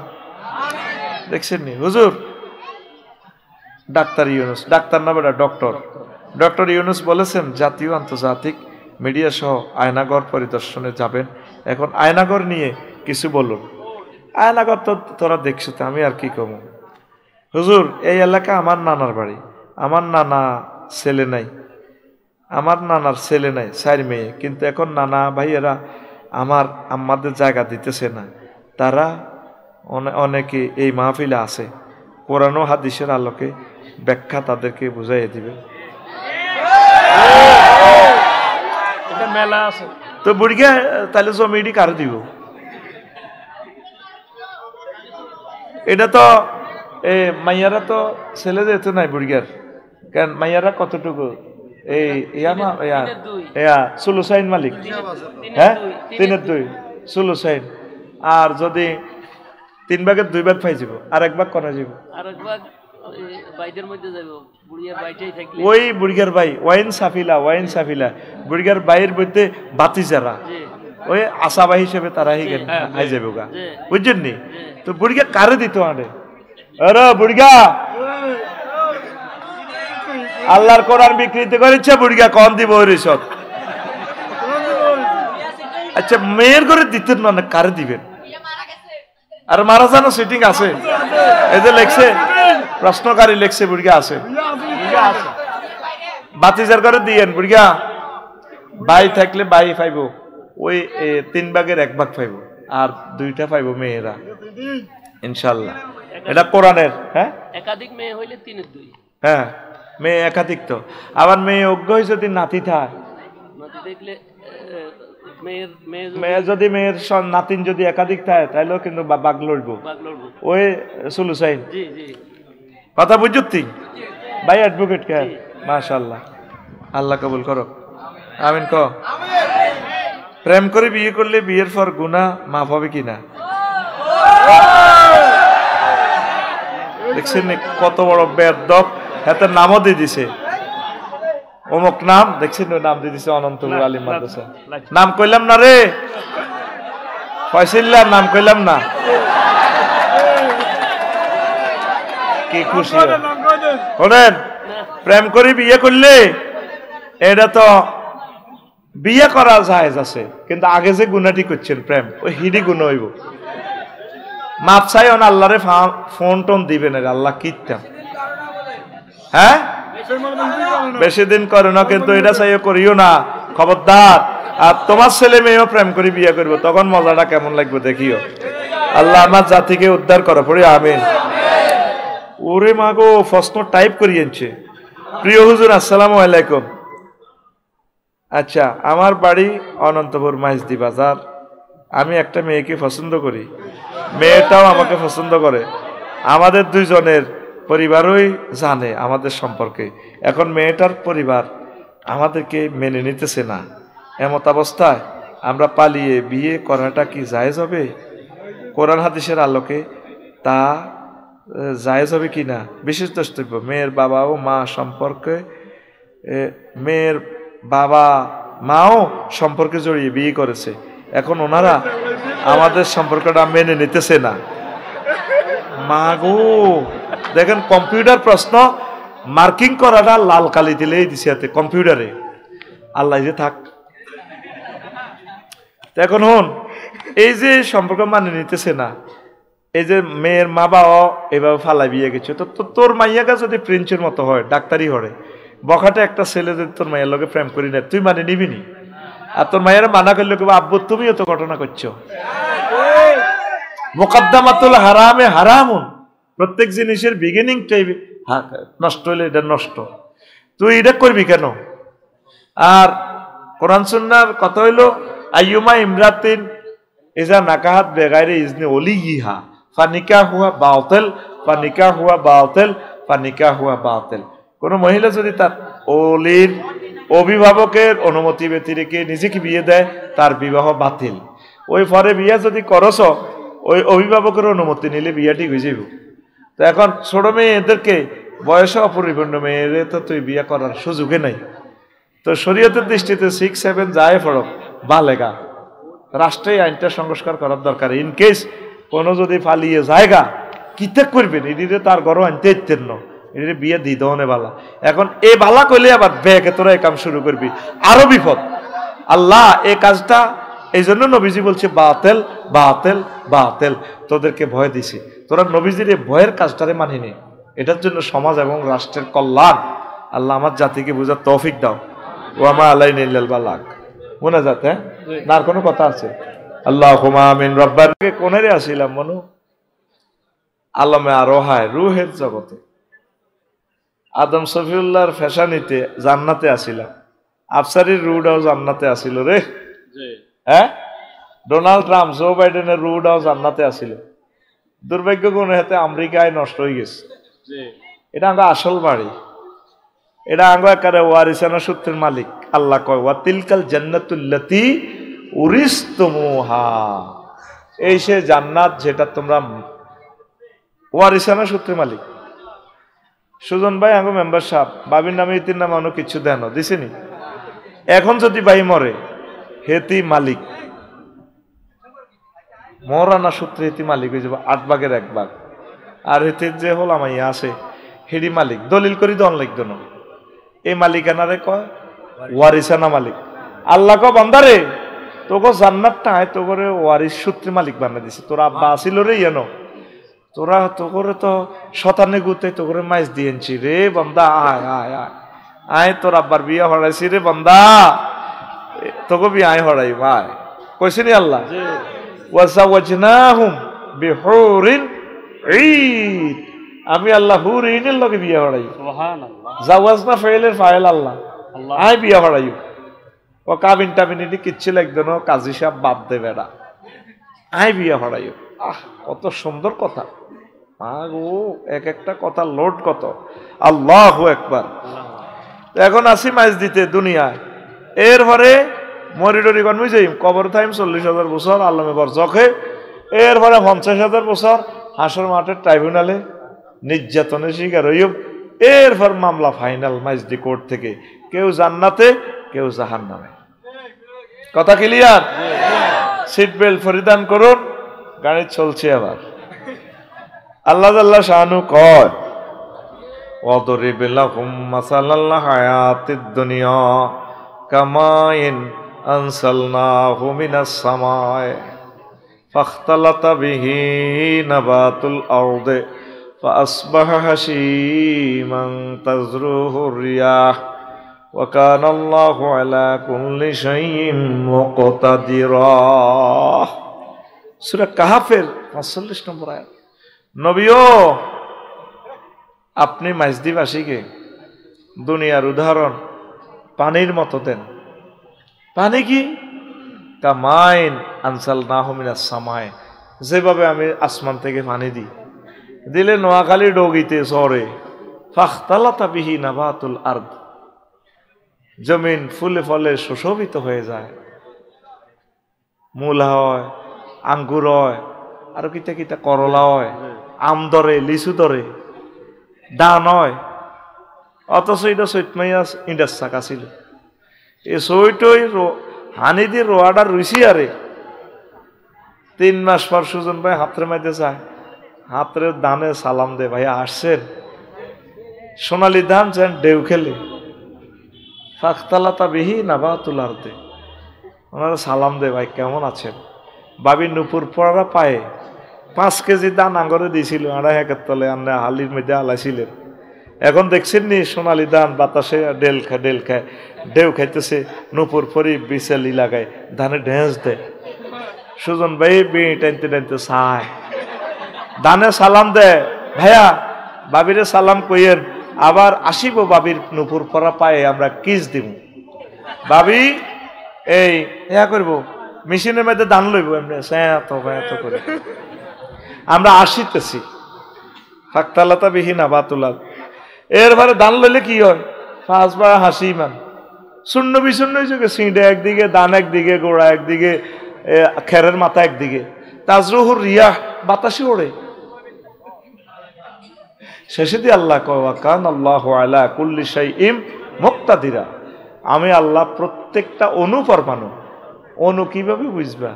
দেখছেন নি হুজুর? ডাক্তার ইউনুস, ডাক্তার না বেটা ডক্টর, ডক্টর ইউনুস বলেছেন জাতীয় আন্তর্জাতিক মিডিয়া সহ আয়নাগর পরিদর্শনে যাবেন। এখন আয়নাগর নিয়ে কিছু বলুন। আয়নাগর তো তোরা দেখছো, তো আমি আর কি কমু? হুজুর এই এলাকা আমার নানার বাড়ি, আমার নানা ছেলে নাই, আমার নানার ছেলে নাই, 4 মেয়ে, কিন্তু এখন নানা ভাইয়েরা আমাদের জায়গা দিতেছে না। তারা অনেকে এই মাহফিলে আছে, কোরআন ও হাদিসের আলোকে ব্যাখ্যা তাদেরকে বুঝাইয়ে দিবে। মেলা আছে তো বুড়িকে, তাহলে জমিটি কারে দিব? এটা তো মাইয়ারা তো ছেলে যেহেতু নাই বুড়িগার, কারণ মাইয়ারা কতটুকু এই সুলুসাইন মালিক, হ্যাঁ 3/2 সুলুসাইন। আর যদি 3 ভাগের 2 ভাগ পাই যাব, আর 1 ভাগ করা যাব, ওই বুড়িগার ভাই ওয়াইন সাফিলা বুড়িগার ভাইয়ের মধ্যে বাতি যারা ওই আসাবা হিসেবে তারা আই যাবে গা, বুঝছেন নি? তো বুড়িগা কারে দিত আরে? আরে বুড়িগা আল্লাহর কোরআন বিকৃতি করেছে, বুড়িগা কন দিব ওই রিসত? আচ্ছা মেয়ের করে দিতেন না, কারে দিবেন? আর মারা জানো সিটিং আছে, এই যে লেখছে প্রশ্নকারী লেখছে বুড়িগা আছে, বাতিজার করে দিয়েন বুড়িগা। ভাই থাকলে ভাই পাইব ওই 3 ভাগের 1 ভাগ পাইব, আর 2টা পাইব মেয়েরা ইনশাল্লাহ। এটা কোরআনের। হ্যাঁ একাধিক মেয়ে হইলে 3/2। হ্যাঁ মেয়ে একাধিক তো, আবার মেয়ে অজ্ঞ হয়ে যদি নাতি থাকে, দেখলে মেয়ে যদি মেয়ের নাতিন যদি একাধিক থাকে তাহলেও কিন্তু বাঘ লড়ব, ওই সুলুসাইন। কথা বুঝতি ভাই? অ্যাডভোকেট কে? মাশাআল্লাহ, আল্লাহ কবুল করো, আমিন ক। প্রেম করে বিয়ে করলে বিয়ের পর গুনাহ মাফ হবে কিনা? দেখছেন কত বড় বেয়াদব, হাতে নামও দিয়ে দিছে অমুক নাম, দেখছেন নাম দিয়ে দিছে অনন্তপুর আলিম মাদ্রাসা। নাম কইলাম না রে ফয়সাল্লাহ, নাম কইলাম না, কি খুশি শোনেন। প্রেম করে বিয়ে করলে এটা তো বিয়ে করা জায়েজ আছে, কিন্তু আগে যে গুনাহটি করছেন প্রেম, ওই হিডি গুনাহ হইব। মাপ চাই অন আল্লাহরে ফোন টোন দিবেন, আল্লাহ কিতাম। হ্যাঁ বেশি দিন করে না, কিন্তু এটা চাইও করিও না, খবরদার। আর তোমার ছেলে মেয়েও প্রেম করে বিয়ে করবো, তখন মজাটা কেমন লাগবে দেখিও। আল্লাহ আমার জাতিকে উদ্ধার করো, পড়ি আমিন। ওরে মাগো প্রশ্ন টাইপ করিয়েছে। প্রিয় হুজুর আসসালামু আলাইকুম। আচ্ছা আমার বাড়ি অনন্তপুর মাইজদি বাজার, আমি একটা মেয়েকে পছন্দ করি, মেয়েটাও আমাকে পছন্দ করে, আমাদের দুইজনের পরিবারই জানে আমাদের সম্পর্কে। এখন মেয়েটার পরিবার আমাদেরকে মেনে নিতেছে না, এমত অবস্থায় আমরা পালিয়ে বিয়ে করাটা কি জায়েজ হবে? কোরআন হাদিসের আলোকে তা জায়েজ হবে কি না? বিশেষ দ্রষ্টব্য, মেয়ের বাবা ও মা সম্পর্কে, মেয়ের বাবা মাও সম্পর্কে জড়িয়ে বিয়ে করেছে, এখন ওনারা আমাদের সম্পর্কটা মেনে নিতেছে না। মাগো দেখেন কম্পিউটার প্রশ্ন মার্কিং করাটা লাল কালি দিলেই দিছে হাতে কম্পিউটারে, আল্লাহ যে থাক। এখন হন এই যে সম্পর্ক মানে নিতেছে না, এই যে মেয়ের মা বাবা এভাবে ফালাই বিয়ে গেছে, তো তোর মাইয়াকে যদি প্রিন্সের মতো হয়, ডাক্তারি হরে, বখাটে একটা ছেলে যদি তোর মাইয়ার লোকে প্রেম করি না, তুই মানে নিবি নি? আর তোর মায়ের মানা করলে কেবল আব্বু তুমিও তো ঘটনা করছো। মুকদ্দমাতুল হারামে হারামুন, প্রত্যেক জিনিসের বিগিনিংটাই নষ্ট হইলে এটা নষ্ট, তুই এটা করবি কেন? আর কোরআন সুন্নাহর কথা হইল আইয়ুমা ইমরাতিন ইজা নাকাহাত বেগাইরে ইজনে ওলিয়িহা ফানিকা হুয়া বাতিল, ফানিকা হুয়া বাতিল, ফানিকা হুয়া বাতিল। কোন মহিলা যদি তার ওলির অভিভাবকের অনুমতি ব্যতি রেখে নিজেকে বিয়ে দেয়, তার বিবাহ বাতিল। ওই পরে বিয়ে যদি করছ, ওই অভিভাবকের অনুমতি নিলে বিয়ে ঠিক হয়ে যাবে। তো এখন ছোট মেয়েদেরকে, বয়সে অপরিপূর্ণ মেয়েদের তো তুই বিয়ে করার সুযোগে নাই। তো শরীয়তের দৃষ্টিতে 6-7 যায় ফরক বালেগা, রাষ্ট্রে আইনটা সংস্কার করার দরকার। ইনকেস কোনো যদি ফালিয়ে জায়গা কিতে করবেন, এটিতে তার গরম আনতে ইত্যেন না, এটি বিয়ে দিই দহনে বালা। এখন এ বালা করলে আবার ব্যাগে তোরা এই কাম শুরু করবি, আরো বিপদ। আল্লাহ এই কাজটা এই জন্য নবীজি বলছে বাতেল বাতেল বাতেল, তোদেরকে ভয় দিছে, তোরা নবীজির এই ভয়ের কাজটারে মানিনি। এটার জন্য সমাজ এবং রাষ্ট্রের কল্যাণ। আল্লাহ আমার জাতিকে বুঝার তৌফিক দাও। ও আমার আল্লাহ নিল্লাল বালাক মনে যাতে, হ্যাঁ না আর কোনো কথা আছে? আল্লাহুম্মা আমিন। রব্বানকে কোনেরে আসিলাম মনু আলমে আরোহায় রুহের জগতে, আদম সফিউল্লাহর ফ্যাশানিতে জান্নাতে আসিলাম, আফসারির রুডাও জান্নাতে আসিল রে। হ্যাঁ, ডোনাল্ড ট্রাম্প, জো বাইডেনের রুডাও জান্নাতে আসিল। দুর্ভাগ্য গুণ হাতে আমেরিকায় নষ্ট হয়ে গেছে। এটা আঙ্গ আসল বাড়ি, এটা আঙ্গ একারে ওয়ারিসানা সূত্রের মালিক। আল্লাহ কয় ওয়া তিলকাল জান্নাতুল্লাতি উরিসতুমুহা, এই সে জান্নাত যেটা তোমরা ওয়ারিসানা সূত্রের মালিক। সুজন ভাই আঙ্গ মেম্বার সাহেব বাবির নামে ইতির নামে অন্য কিছু দেন দিছেনি। এখন যদি ভাই মরে, হেতি মালিক, মরানা সূত্রে হেতি মালিক হয়ে যাবে 8 ভাগের 1 ভাগ। আর হেতির যে হল আমাইয়া আছে হেডি মালিক, দলিল করি দন লিখদ না, এই মালিকানারে কয় ওয়ারিসানা মালিক। আল্লাহ ক বান্দারে তোকে জান্নাতটা আয় তোকে ওয়ারিস সূত্রে মালিক বানিয়ে দিছে। তোর আব্বা আসিল রে ইয়েনো, তোরা তোকে তো শতানে গুতে তোকে মাইজ দিয়েছি রে বান্দা, আয় আয় আয় আয়, তোর আব্বার বিয়া হরাইছি রে বান্দা, তোকে বিয়ে আয় হরাই ভাই কইছি নি আল্লাহ। ওয়াজাওয়াজনাহুম বিহুরিন ঈদ, আমি আল্লাহ হুর ইনের লগে বিয়ে হরাই। সুবহানাল্লাহ, জাওয়াজনা ফাইলের ফাইল আল্লাহ, আয় বিয়ে হরাই। ও কাবিন টাবিনি কিচ্ছু লাগবে না, কাজী সাহেব বাপ দে বেড়া, আয় বিয়ে হরাই। আহ কত সুন্দর কথা, ও এক একটা কথা লোড কত। আল্লাহু আকবার। এখন আসি মাইজ দিতে দুনিয়ায়, এরপরে মরিডরি গনমি যাইম, কবর থাইম 40,000 বছর আল্লামে বরজখে, এরপরে 50,000 বছর হাসর মাঠের ট্রাইব্যুনালে নির্যাতনের শিকার হইব। এরপর মামলা ফাইনাল মাইজদি কোর্ট থেকে, কেউ জান্নাতে কেউ জাহান্নামে। কথা ক্লিয়ার? সিট বেল্ট পরিধান করুন, গাড়ি চলছে আবার। আল্লাহ আল্লাহ শানু কয় ওয়াদরিব লাহুম মাসালাল হায়াতিদ দুনিয়া কামাইন আনসালনাহু মিনাস সামায়ে ফাখতালাতা বিহি নাবাতুল আরদি ফাআসবাহা হাশীমান তাজরুহুর রিয়াহ ওয়া কানা আল্লাহু আলা কুল্লি শাইইন মুকতাদিরা। সূরা কাহাফের 45 নম্বর আয়াত। নবীও আপনি মাইজদিবাসীকে দুনিয়ার উদাহরণ পানির মতো দেন। পানি কি? কামাইন আনসালনাহু মিনাস সামায়ে, যেভাবে আমি আসমান থেকে পানি দিই, দিলে নোয়াখালী ডগিতে শহরে ফাখতালাতা বিহি নাবাতুল আরদ, জমিন ফুলে ফলে সুশোভিত হয়ে যায়, মূলা হয়, আঙ্গুর হয়, আর কিতা কিতা করলা হয়, আম ধরে, লিচু ধরে, ডান হয়। অথচ এটা চৈতমাইয়া ইন্ডাস চাকা ছিল, এই চৈতই হানি দিয়ে রোয়াডা রুইছি। আরে 3 মাস পর সুজন ভাই হাতরে মাইতে চায়, হাতরে দানে সালাম দে, ভাই আসছেন, সোনালি ধান যেন ঢেউ খেলে। ফাখতালাতা বিহি নাবাতুল আরদি, ওনারা সালাম দে, ভাই কেমন আছেন? বাবি নুপুর পড়ারা পায়ে 5 কেজি দান আঙ্গরে দিয়েছিল 2.5 তলে আন্না হালির মধ্যে আলাইছিলেন। এখন দেখছেন নি সোনালি ধান বাতাসে ডেল খায় ঢেউ খাইতেছে, নুপুর ফরি বিছালি লাগায় ধানে ঢেঁস দেয়। সুজন ভাই বিড়ি টানতে টানতে চায়, ধানে সালাম দেয়, ভাইয়া বাবিরে সালাম কইয়েন, আবার আসিব বাবির নুপুর পরা পায়ে আমরা কিস দিব। বাবি এই ইয়া করব, মেশিনের মধ্যে ধান লইব, এমনি এত করে আমরা আসিতেছি ফাঁকতালাতা বিহীনা বাতুলাল। এরপরে ধান লইলে কি হয়, 5 বার হাসি মান শূন্য বিশূন্য হয়েছে, সিঁড়ে একদিকে, দান একদিকে, গোড়া একদিকে, খেরের মাথা একদিকে, তাজরুহুর রিয়াহ বাতাসে ওড়ে। শেষে দিয়ে আল্লাহ কওয়া কান আল্লাহু আলা কুল্লি শাইইন মুক্তাদিরা, আমি আল্লাহ প্রত্যেকটা অণু পরমাণু। অণু কিভাবে বুঝবা,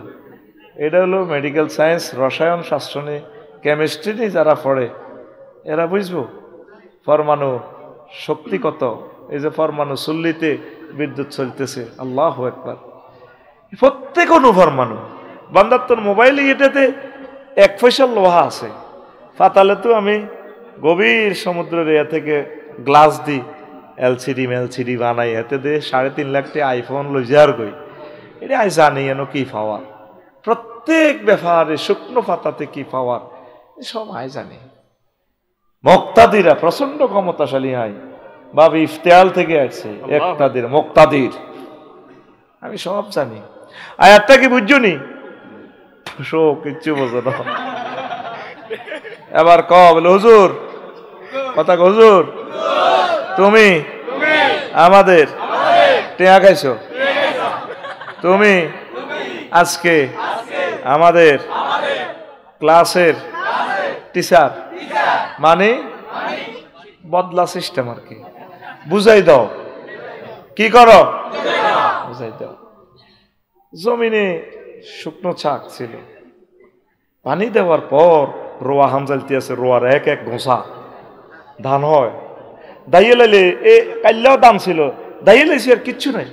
এটা হলো মেডিকেল সায়েন্স, রসায়ন শাস্ত্র নিয়ে, কেমিস্ট্রি নিয়ে যারা পড়ে এরা বুঝবো পরমাণু শক্তি কত। এই যে পরমাণু চুল্লিতে বিদ্যুৎ চলতেছে, আল্লাহু আকবার, প্রত্যেক অণু পরমাণু। বান্দার তোর মোবাইলে এটাতে 1 পয়সা লোহা আছে, পাতালে তো আমি গভীর সমুদ্রের এ থেকে গ্লাস দিই, এলসিডি বানাই, এতে দিয়ে 3.5 লাখটি আইফোন লই যার গই, এটা আই জানি এন কি পাওয়ার, প্রত্যেক ব্যাপারে শুকনো পাতাতে কি পাওয়ার সব আই জানি। মুক্তাদিরা প্রচন্ড ক্ষমতাশালী হয়, বাবু ইফতেয়াল থেকে আসছে একতাদির মুক্তাদির, আমি সব জানি। আয়াতটা কি বুঝছো নি? কিচ্ছু বোঝো না। এবার বলে হুজুর, কথা হুজুর তুমি আমাদের টেয়া খাইছো, তুমি আজকে আমাদের ক্লাসের টিচার, মানে বদলা সিস্টেম আর কি, বুঝাই দাও, কি করো বুঝাই দাও। জমিনে শুকনো ছাক ছিল, পানি দেওয়ার পর রোয়া হামজালতি আছে, রোয়ার এক ঘোষা ধান হয়, দাইয়ে লাইলে এ কাল্লাও দাম ছিল, দাইয়ে লাইছি আর কিচ্ছু নাই।